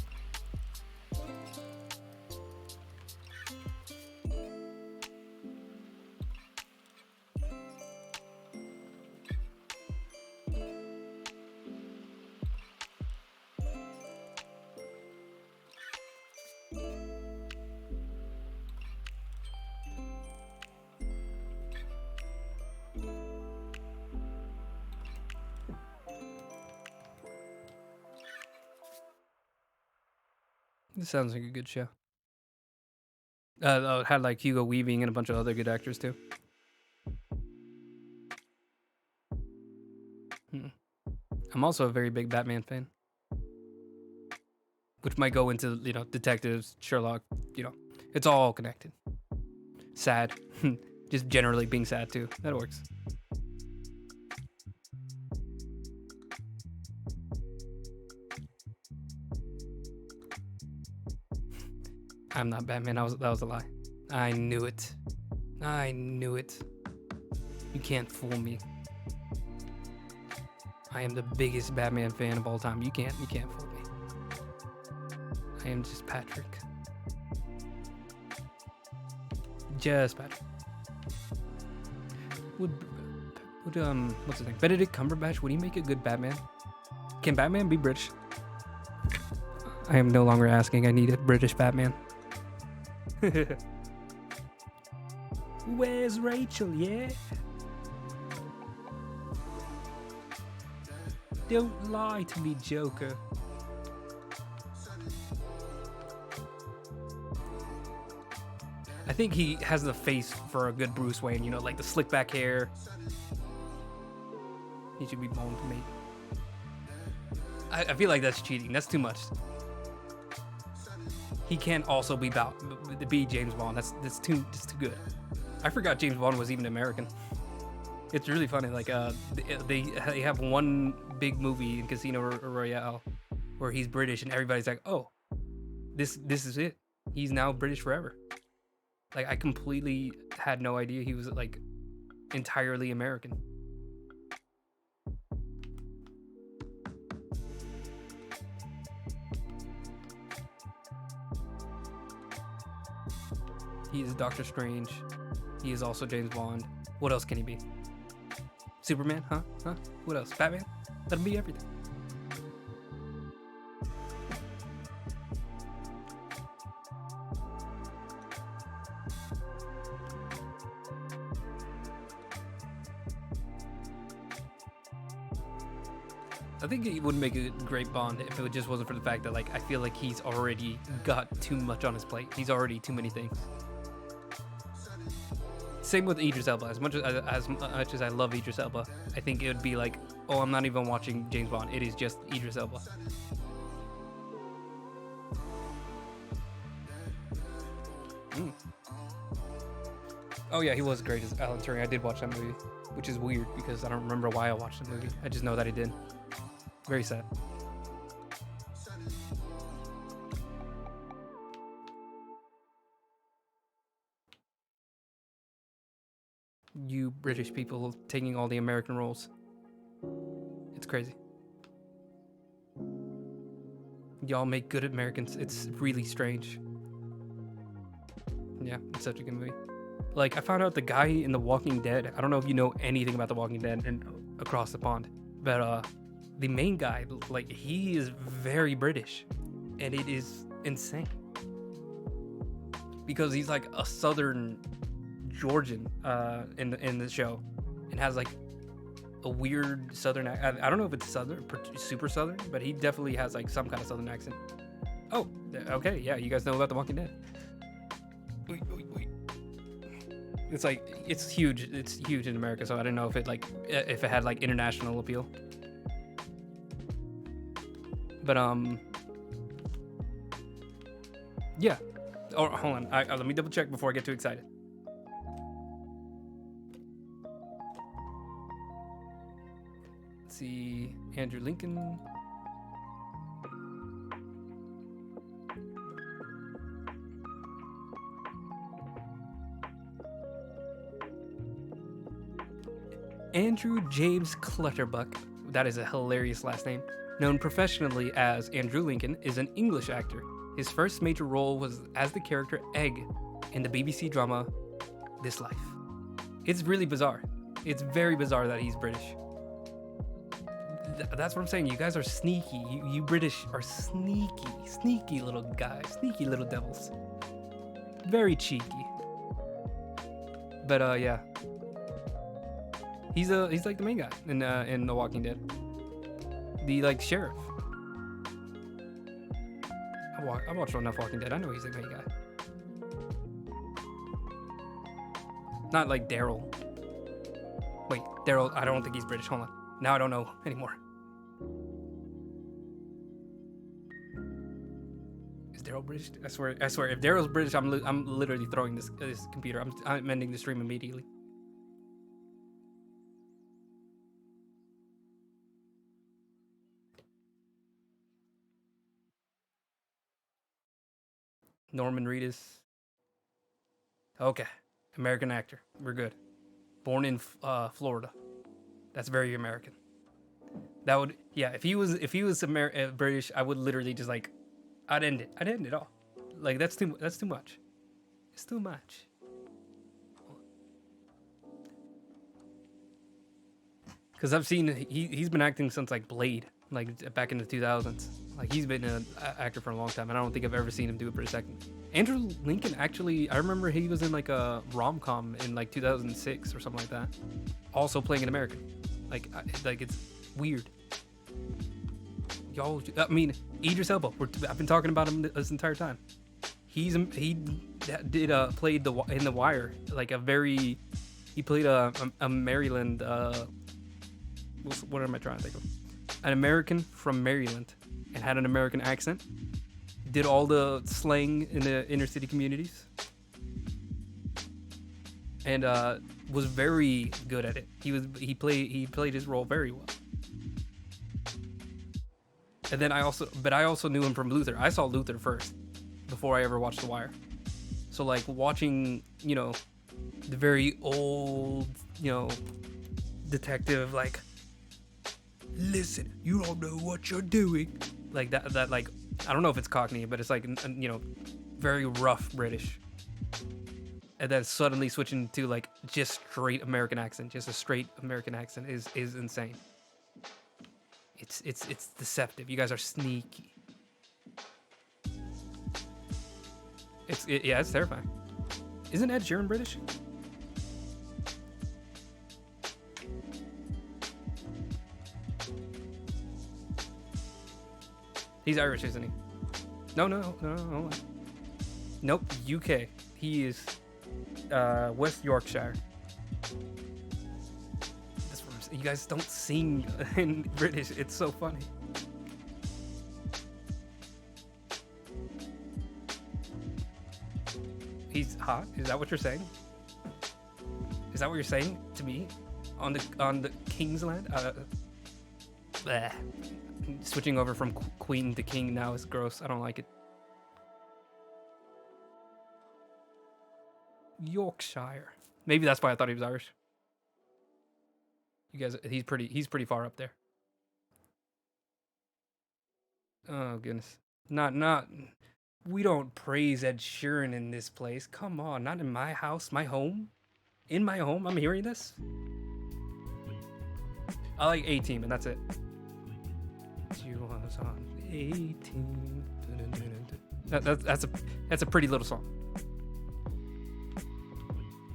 This sounds like a good show. It had like Hugo Weaving and a bunch of other good actors too. I'm also a very big Batman fan, which might go into detectives, Sherlock. It's all connected. Sad, just generally being sad too. That works. I'm not Batman. That was a lie. I knew it. You can't fool me. I am the biggest Batman fan of all time. You can't fool me. I am just Patrick. Just Patrick. What's his name? Benedict Cumberbatch. Would he make a good Batman? Can Batman be British? I am no longer asking. I need a British Batman. Where's Rachel? Yeah. Don't lie to me, Joker. I think he has the face for a good Bruce Wayne, you know, like the slick back hair. He should be bald to me. I feel like that's cheating. That's too much. He can't also be James Bond. That's too good. I forgot James Bond was even American. It's really funny. Like they have one big movie in Casino Royale where he's British and everybody's like, oh, this is it. He's now British forever. Like I completely had no idea he was like entirely American. He is Doctor Strange. He is also James Bond. What else can he be? Superman? Huh? What else? Batman? Let him be everything. I think he would make a great Bond if it just wasn't for the fact that, like, I feel like he's already got too much on his plate. He's already too many things. Same with Idris Elba. As much as I love Idris Elba, I think it would be like, oh, I'm not even watching James Bond. It is just Idris Elba. Oh yeah, he was great as Alan Turing. I did watch that movie, which is weird because I don't remember why I watched the movie. I just know that I did. Very sad. You British people taking all the American roles. It's crazy. Y'all make good Americans. It's really strange. Yeah, it's such a good movie. Like, I found out the guy in The Walking Dead, I don't know if you know anything about The Walking Dead and Across the Pond, but the main guy, like, he is very British, and it is insane. Because he's like a southern Georgian in the show, and has like a weird southern accent. I don't know if it's southern, super southern, but he definitely has like some kind of southern accent. Oh, okay, yeah, you guys know about The Walking Dead. Wait. It's like it's huge. It's huge in America, so I don't know if it had like international appeal. But yeah. Oh, hold on. Let me double check before I get too excited. Let's see, Andrew Lincoln. Andrew James Clutterbuck, that is a hilarious last name, known professionally as Andrew Lincoln, is an English actor. His first major role was as the character Egg in the BBC drama This Life. It's really bizarre. It's very bizarre that he's British. That's what I'm saying. You guys are sneaky. You British are sneaky little guys, sneaky little devils. Very cheeky. But yeah. He's like the main guy in The Walking Dead. The like sheriff. I watched enough Walking Dead. I know he's the main guy. Not like Daryl. Wait, Daryl. I don't think he's British. Hold on. Now I don't know anymore. Is Daryl British? I swear. If Daryl's British, I'm literally throwing this computer. I'm ending the stream immediately. Norman Reedus. Okay, American actor. We're good. Born in Florida. That's very American. That would, yeah. If he was British, I would literally just like, I'd end it. I'd end it all. Like that's too much. It's too much. Because I've seen he's been acting since like Blade, like back in the 2000s. Like he's been an actor for a long time, and I don't think I've ever seen him do it for a second. Andrew Lincoln actually, I remember he was in like a rom-com in like 2006 or something like that, also playing an American. Like it's weird. Y'all, I mean, Idris Elba. I've been talking about him this entire time. He did played in The Wire, like he played a Maryland. What am I trying to think of? An American from Maryland, and had an American accent. Did all the slang in the inner city communities, and was very good at it. He played his role very well. And then I also knew him from Luther. I saw Luther first before I ever watched The Wire. So like watching, the very old, detective, like, listen, you don't know what you're doing. Like that like, I don't know if it's Cockney, but it's like, very rough British. And then suddenly switching to like just straight American accent, just a straight American accent is insane. It's deceptive. You guys are sneaky. It's terrifying. Isn't Ed Sheeran British? He's Irish, isn't he? No. Nope, UK. He is West Yorkshire. That's what I'm saying. You guys don't sing in British. It's so funny. He's hot. Is that what you're saying? Is that what you're saying to me on the King's land? Bleh. Switching over from queen to king now is gross. I don't like it. Yorkshire. Maybe that's why I thought he was Irish. You guys, he's pretty far up there. Oh goodness. Not. We don't praise Ed Sheeran in this place. Come on, not in my house, my home. In my home, I'm hearing this. I like 18, and that's it. You was on 18. That's a pretty little song.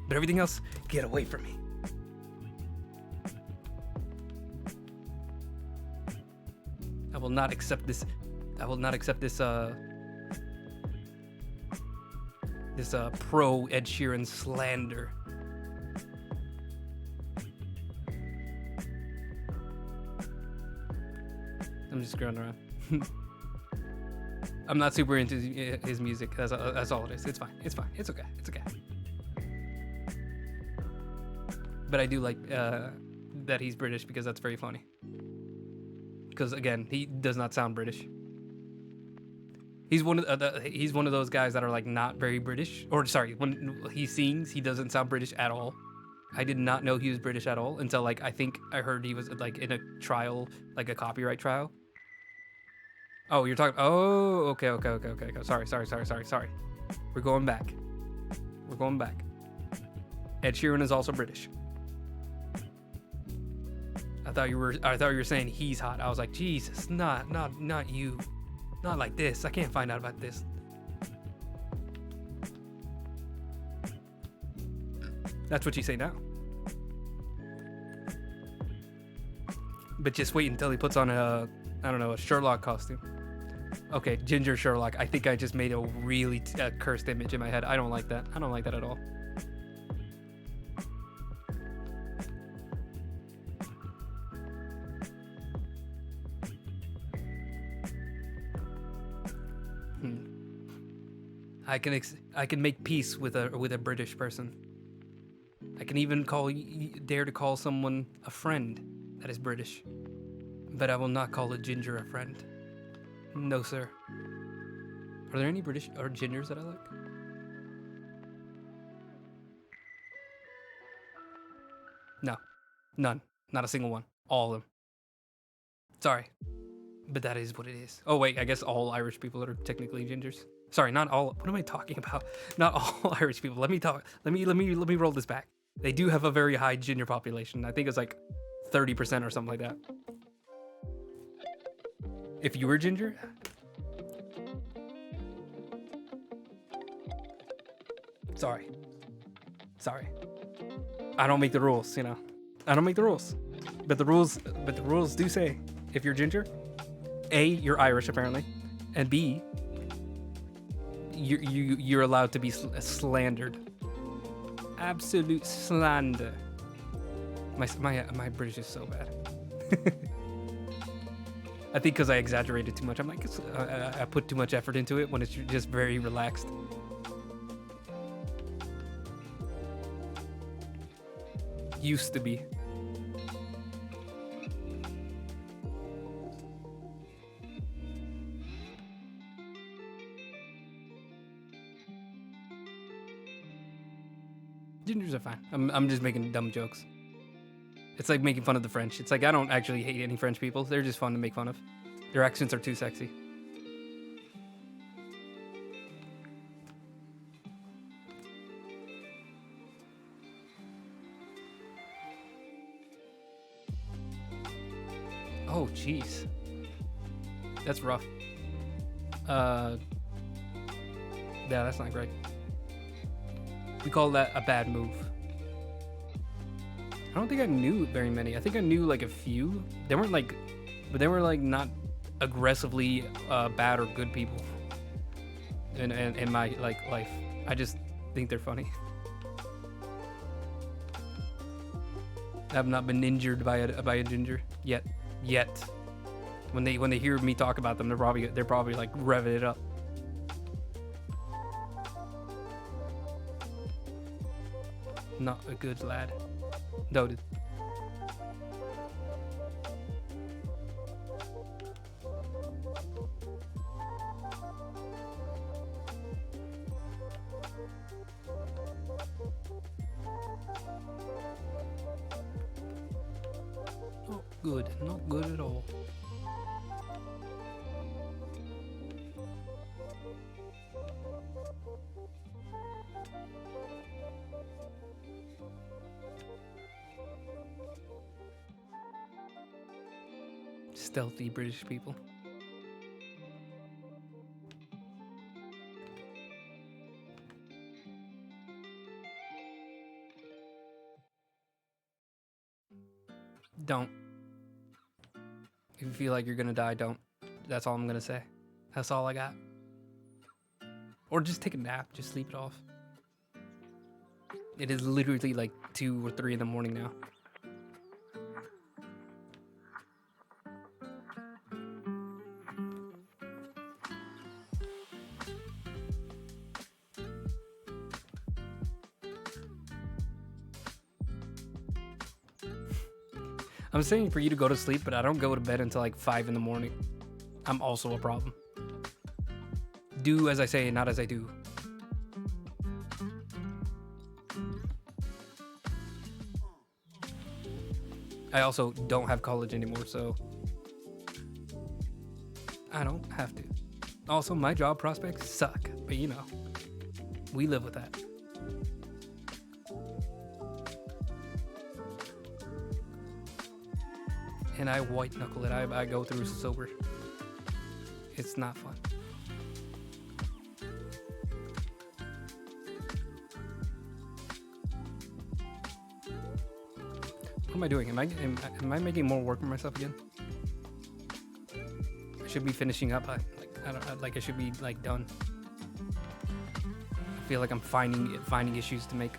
But everything else, get away from me. I will not accept this. This pro Ed Sheeran slander. I'm just screwing around. I'm not super into his music. That's all it is. It's fine. It's okay. But I do like that he's British because that's very funny. Because again, he does not sound British. He's one of those guys that are like not very British. Or sorry, when he sings, he doesn't sound British at all. I did not know he was British at all until like I think I heard he was like in a trial, like a copyright trial. Oh, you're talking. Oh, okay. Sorry. We're going back. Ed Sheeran is also British. I thought you were saying he's hot. I was like, Jesus, not you. Not like this. I can't find out about this. That's what you say now. But just wait until he puts on a Sherlock costume. Okay, Ginger Sherlock. I think I just made a really cursed image in my head. I don't like that. I don't like that at all. I can make peace with a British person. I can even dare to call someone a friend that is British. But I will not call a ginger a friend. No, sir. Are there any British or gingers that I like? No. None. Not a single one. All of them. Sorry. But that is what it is. Oh wait, I guess all Irish people are technically gingers. Sorry, not all. What am I talking about? Not all Irish people. Let me roll this back. They do have a very high ginger population. I think it's like 30% or something like that. If you were ginger, sorry. I don't make the rules, you know. I don't make the rules, but the rules do say if you're ginger, A, you're Irish apparently, and B, you're allowed to be slandered. Absolute slander. My British is so bad. I think because I exaggerated too much. I'm like, I put too much effort into it when it's just very relaxed. Used to be. Gingers are fine. I'm just making dumb jokes. It's like making fun of the French. It's like I don't actually hate any French people. They're just fun to make fun of. Their accents are too sexy. Oh, jeez. That's rough. Yeah, that's not great. We call that a bad move. I don't think I knew very many. I think I knew like a few. They weren't like, but they were like not aggressively bad or good people in my like life. I just think they're funny. I've not been injured by a ginger yet. When they hear me talk about them, they're probably like revving it up. Not a good lad. Noted. Not good. Not good at all. Stealthy British people. Don't. If you feel like you're gonna die, don't. That's all I'm gonna say. That's all I got. Or just take a nap. Just sleep it off. It is literally like 2 or 3 in the morning now. I'm saying for you to go to sleep, but I don't go to bed until like 5 in the morning. I'm also a problem. Do as I say, not as I do. I also don't have college anymore, so I don't have to. Also, my job prospects suck, but you know, we live with that. And I white knuckle it. I go through sober. It's not fun. What am I doing? Am I making more work for myself again? I should be finishing up. I should be like done. I feel like I'm finding issues to make.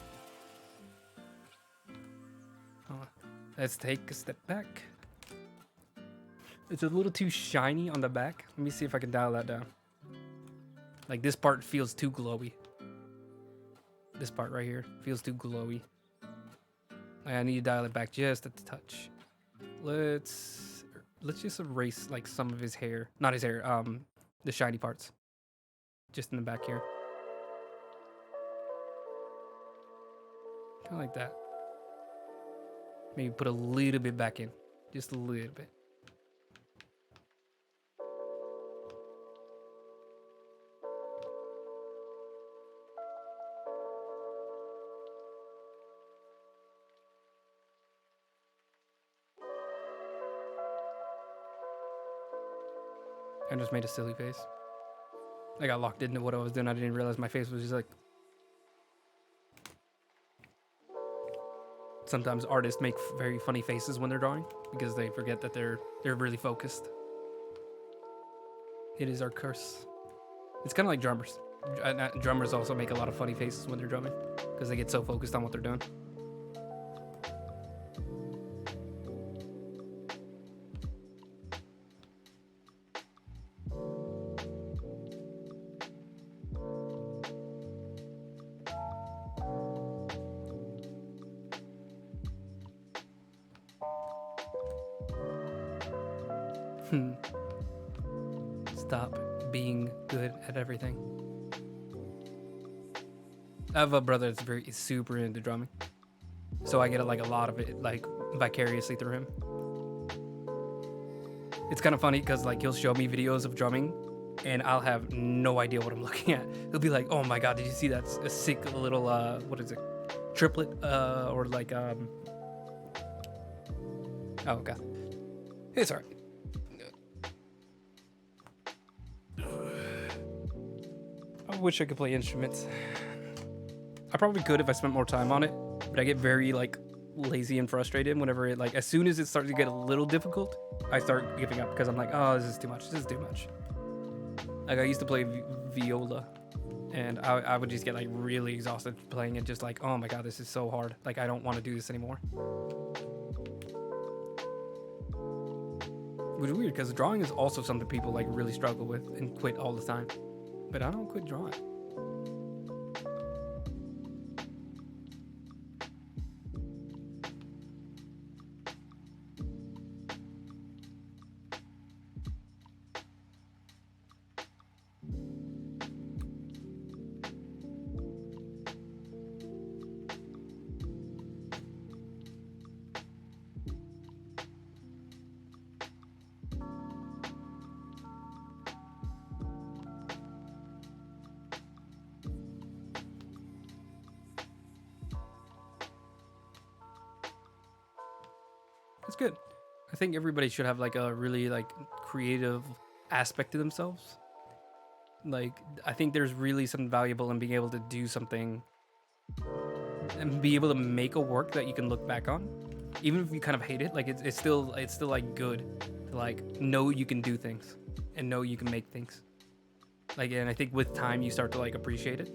Let's take a step back. It's a little too shiny on the back. Let me see if I can dial that down. Like this part feels too glowy. This part right here feels too glowy. Like I need to dial it back just a touch. Let's just erase like some of his hair. Not his hair, the shiny parts. Just in the back here. Kind of like that. Maybe put a little bit back in. Just a little bit. I just made a silly face. I got locked into what I was doing. I didn't realize my face was just like... Sometimes artists make very funny faces when they're drawing because they forget that they're really focused. It is our curse. It's kind of like drummers. Drummers also make a lot of funny faces when they're drumming because they get so focused on what they're doing. Stop being good at everything. I have a brother that's super into drumming, so I get like a lot of it like vicariously through him. It's kind of funny because like he'll show me videos of drumming, and I'll have no idea what I'm looking at. He'll be like, "Oh my god, did you see that? A sick little what is it? Triplet or like oh god, it's alright." I wish I could play instruments. I probably could if I spent more time on it, but I get very like lazy and frustrated whenever it like as soon as it starts to get a little difficult, I start giving up because I'm like, oh, this is too much. This is too much. Like I used to play viola, and I would just get like really exhausted playing it. Just like, oh my god, this is so hard. Like I don't want to do this anymore. Which is weird because drawing is also something people like really struggle with and quit all the time. But I don't quit drawing. It's good. I think everybody should have like a really like creative aspect to themselves. Like I think there's really something valuable in being able to do something and be able to make a work that you can look back on, even if you kind of hate it. Like it's still like good to like know you can do things and know you can make things. Like, and I think with time you start to like appreciate it.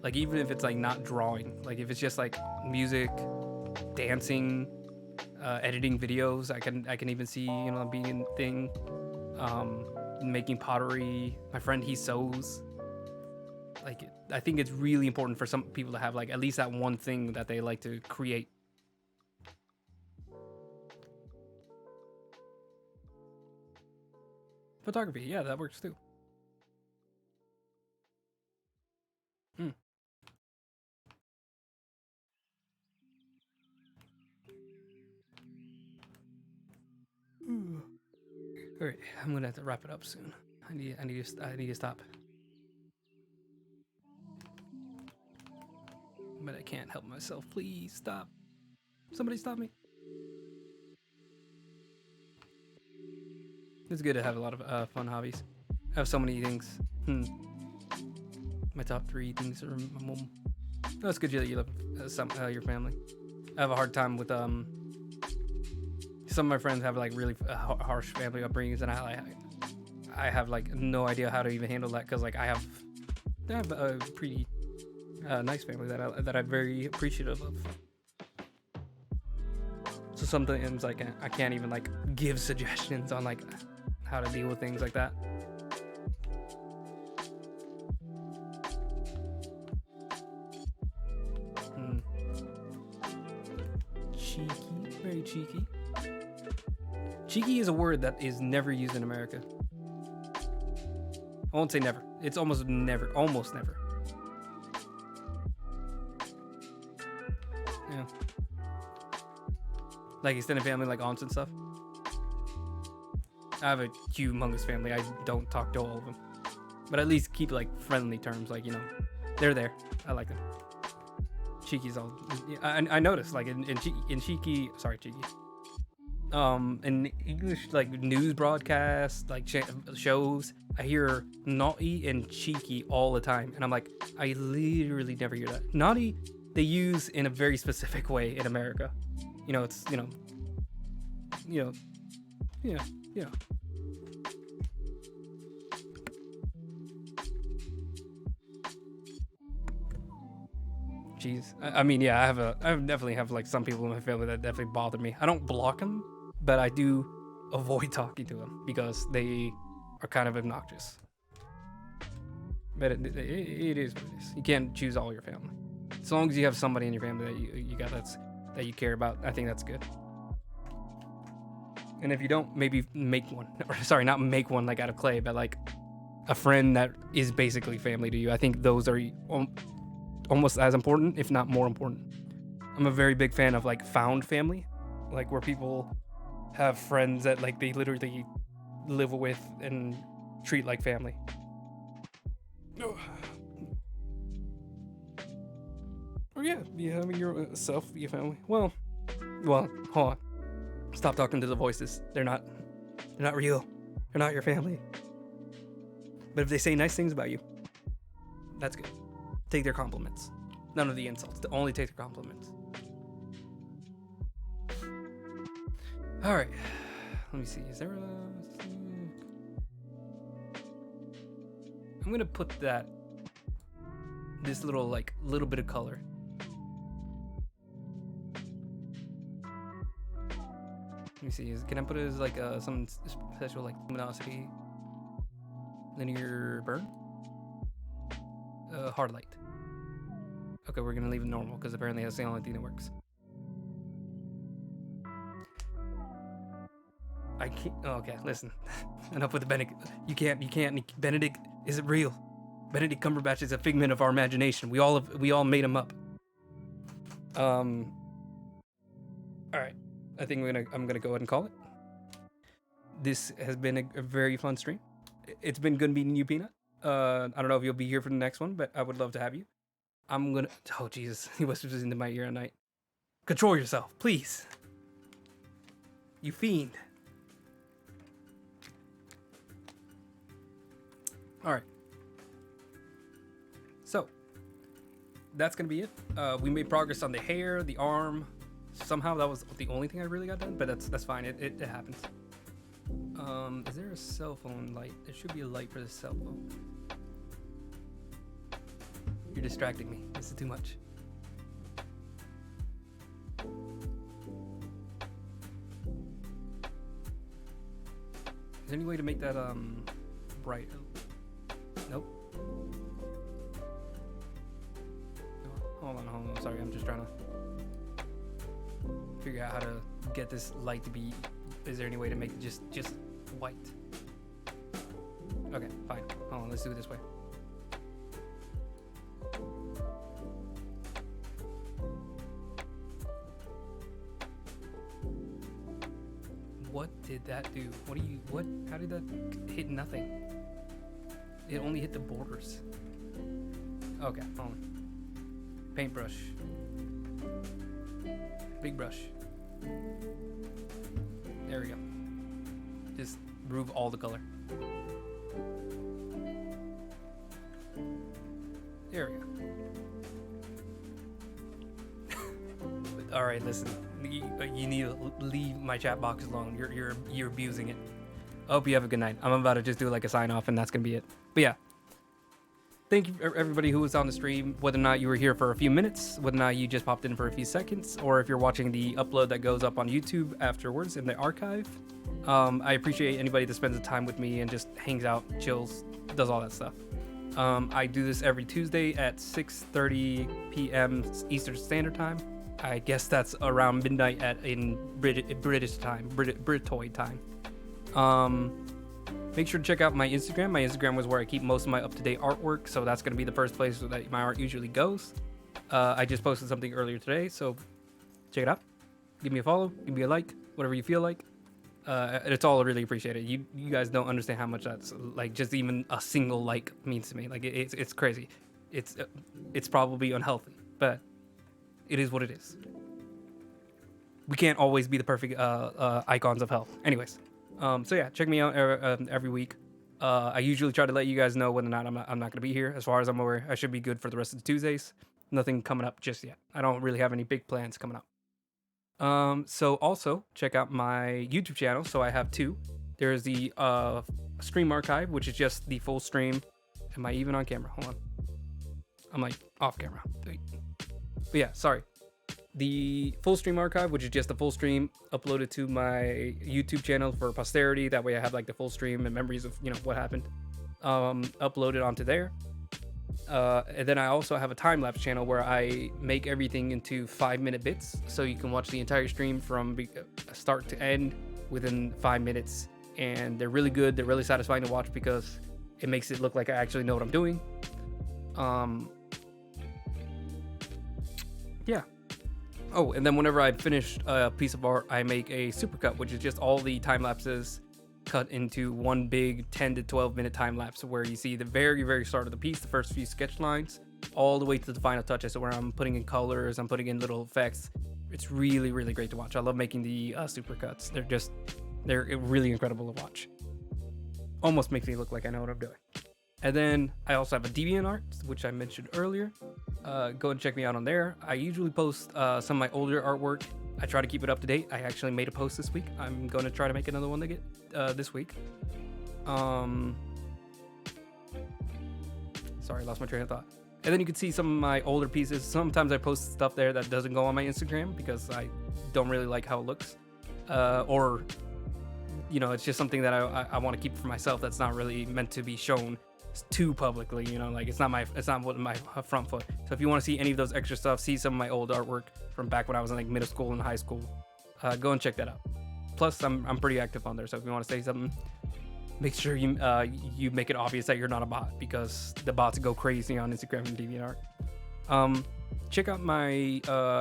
Like even if it's like not drawing, like if it's just like music, dancing, editing videos, I can even see, you know, being a thing, making pottery. My friend, he sews. Like I think it's really important for some people to have like at least that one thing that they like to create. Photography, yeah, that works too. All right, I'm gonna have to wrap it up soon. I need to stop. But I can't help myself. Please stop. Somebody stop me. It's good to have a lot of fun hobbies. I have so many things. My top 3 things are my mom. No, it's good that you love your family. I have a hard time with some of my friends have like really harsh family upbringings, and I have like no idea how to even handle that because like I have a pretty nice family that I'm very appreciative of. So sometimes like I can't even like give suggestions on like how to deal with things like that. Cheeky, very cheeky. Cheeky is a word that is never used in America. I won't say never. It's almost never. Yeah. Like extended family, like aunts and stuff. I have a humongous family. I don't talk to all of them. But at least keep like friendly terms. Like, you know, they're there. I like them. Cheeky's all. I noticed like in cheeky. Sorry, cheeky. in English like news broadcasts, like shows, I hear naughty and cheeky all the time, and I'm like, I literally never hear that. Naughty, they use in a very specific way in America. You know, it's you know, yeah, yeah. Jeez, I mean, yeah, I definitely have like some people in my family that definitely bother me. I don't block them, but I do avoid talking to them because they are kind of obnoxious. But it is what it is. You can't choose all your family. As long as you have somebody in your family that you got that you care about, I think that's good. And if you don't, maybe make one. Or sorry, not make one like out of clay, but like a friend that is basically family to you. I think those are almost as important, if not more important. I'm a very big fan of like found family, like where people have friends that like they literally live with and treat like family. Or yeah, you having yourself, your family. Well, hold on. Stop talking to the voices. They're not real. They're not your family. But if they say nice things about you, that's good. Take their compliments. None of the insults. Only take their compliments. All right. Let me see. Is there a? I'm gonna put this little bit of color. Let me see. Can I put it as like some special like luminosity, linear burn, hard light? Okay, we're gonna leave it normal because apparently that's the only thing that works. I can't. Oh, okay, listen. Enough with the Benedict. You can't. Benedict isn't real. Benedict Cumberbatch is a figment of our imagination. We all made him up. All right. I think I'm gonna go ahead and call it. This has been a very fun stream. It's been good meeting you, Peanut. I don't know if you'll be here for the next one, but I would love to have you. I'm gonna. Oh Jesus, he whispers into my ear at night. Control yourself, please. You fiend. All right. So that's gonna be it. We made progress on the hair, the arm. Somehow that was the only thing I really got done, but that's fine. It happens. Is there a cell phone light? There should be a light for the cell phone. You're distracting me. This is too much. Is there any way to make that bright? Nope. Hold on. Sorry, I'm just trying to figure out how to get this light to be. Is there any way to make it just white? Okay, fine. Hold on, let's do it this way. What did that do? How did that hit nothing? It only hit the borders. Okay, hold on. Paintbrush. Big brush. There we go. Just remove all the color. There we go. All right, listen. You need to leave my chat box alone. You're abusing it. I hope you have a good night. I'm about to just do like a sign off, and that's gonna be it. But yeah. Thank you everybody who was on the stream, whether or not you were here for a few minutes, whether or not you just popped in for a few seconds, or if you're watching the upload that goes up on YouTube afterwards in the archive. I appreciate anybody that spends the time with me and just hangs out, chills, does all that stuff. I do this every Tuesday at 6:30 p.m. Eastern Standard Time. I guess that's around midnight in British time, Britoid time. Make sure to check out my Instagram. My Instagram was where I keep most of my up-to-date artwork, so that's going to be the first place that my art usually goes. I just posted something earlier today, so check it out. Give me a follow, give me a like, whatever you feel like. It's all really appreciated. You guys don't understand how much that's like just even a single like means to me. Like it's crazy. It's probably unhealthy, but it is what it is. we can't always be the perfect icons of health. Anyways, so yeah, check me out every week. I usually try to let you guys know whether or not I'm not going to be here. As far as I'm aware, I should be good for the rest of the Tuesdays. Nothing coming up just yet. I don't really have any big plans coming up. So also check out my YouTube channel. So I have two. There's the stream archive, which is just the full stream. Am I even on camera? Hold on. I'm like off camera. But yeah, sorry. The full stream archive, which is just the full stream uploaded to my YouTube channel for posterity. That way I have like the full stream and memories of, you know, what happened uploaded onto there. And then I also have a time-lapse channel where I make everything into 5-minute bits, so you can watch the entire stream from start to end within 5 minutes. And they're really good. They're really satisfying to watch because it makes it look like I actually know what I'm doing. Yeah. Oh, and then whenever I finish a piece of art, I make a supercut, which is just all the time lapses cut into one big 10 to 12 minute time lapse where you see the very, very start of the piece, the first few sketch lines, all the way to the final touches. So where I'm putting in colors, I'm putting in little effects. It's really, really great to watch. I love making the supercuts. They're really incredible to watch. Almost makes me look like I know what I'm doing. And then I also have a DeviantArt, which I mentioned earlier. Go and check me out on there. I usually post some of my older artwork. I try to keep it up to date. I actually made a post this week. I'm going to try to make another one to get this week. Sorry, I lost my train of thought. And then you can see some of my older pieces. Sometimes I post stuff there that doesn't go on my Instagram because I don't really like how it looks. Or, you know, it's just something that I want to keep for myself that's not really meant to be shown too publicly, you know, like it's not what my front foot. So if you want to see any of those extra stuff, see some of my old artwork from back when I was in like middle school and high school, go and check that out. Plus I'm pretty active on there, so if you want to say something, make sure you make it obvious that you're not a bot, because the bots go crazy on Instagram and DeviantArt. Check out my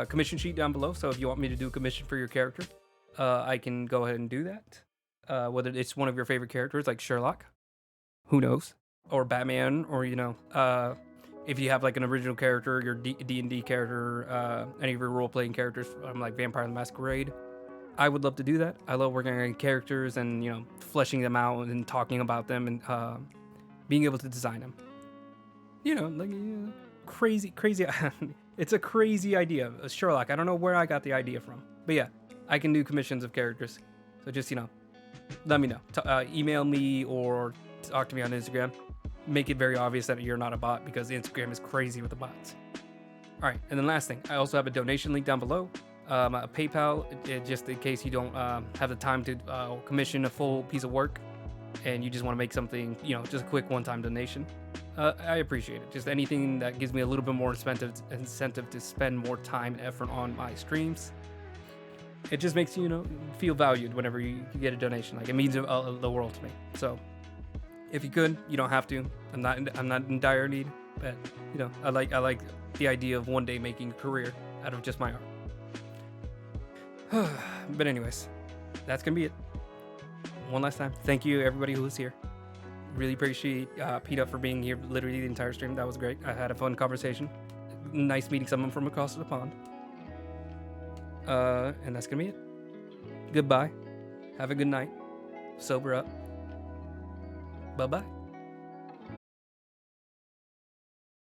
commission sheet down below. So if you want me to do a commission for your character, I can go ahead and do that. Whether it's one of your favorite characters like Sherlock, who knows, or Batman, or, you know, if you have like an original character, your D&D character, any of your role-playing characters from like Vampire the Masquerade, I would love to do that. I love working on characters and, you know, fleshing them out and talking about them and being able to design them. You know, like crazy. It's a crazy idea. Sherlock, I don't know where I got the idea from, but yeah, I can do commissions of characters. So just, you know, let me know. Email me or talk to me on Instagram. Make it very obvious that you're not a bot, because Instagram is crazy with the bots. All right, and then last thing, I also have a donation link down below, a PayPal, just in case you don't have the time to commission a full piece of work and you just want to make something, you know, just a quick one-time donation. I appreciate it. Just anything that gives me a little bit more incentive to spend more time and effort on my streams. It just makes you, you know, feel valued whenever you get a donation. Like, it means the world to me. So if you could, you don't have to. I'm not in dire need, but, you know, I like the idea of one day making a career out of just my art. But anyways, that's gonna be it. One last time, thank you everybody who was here. Really appreciate Pete for being here literally the entire stream. That was great. I had a fun conversation. Nice meeting someone from across the pond. And that's gonna be it. Goodbye. Have a good night. Sober up. Bye-bye.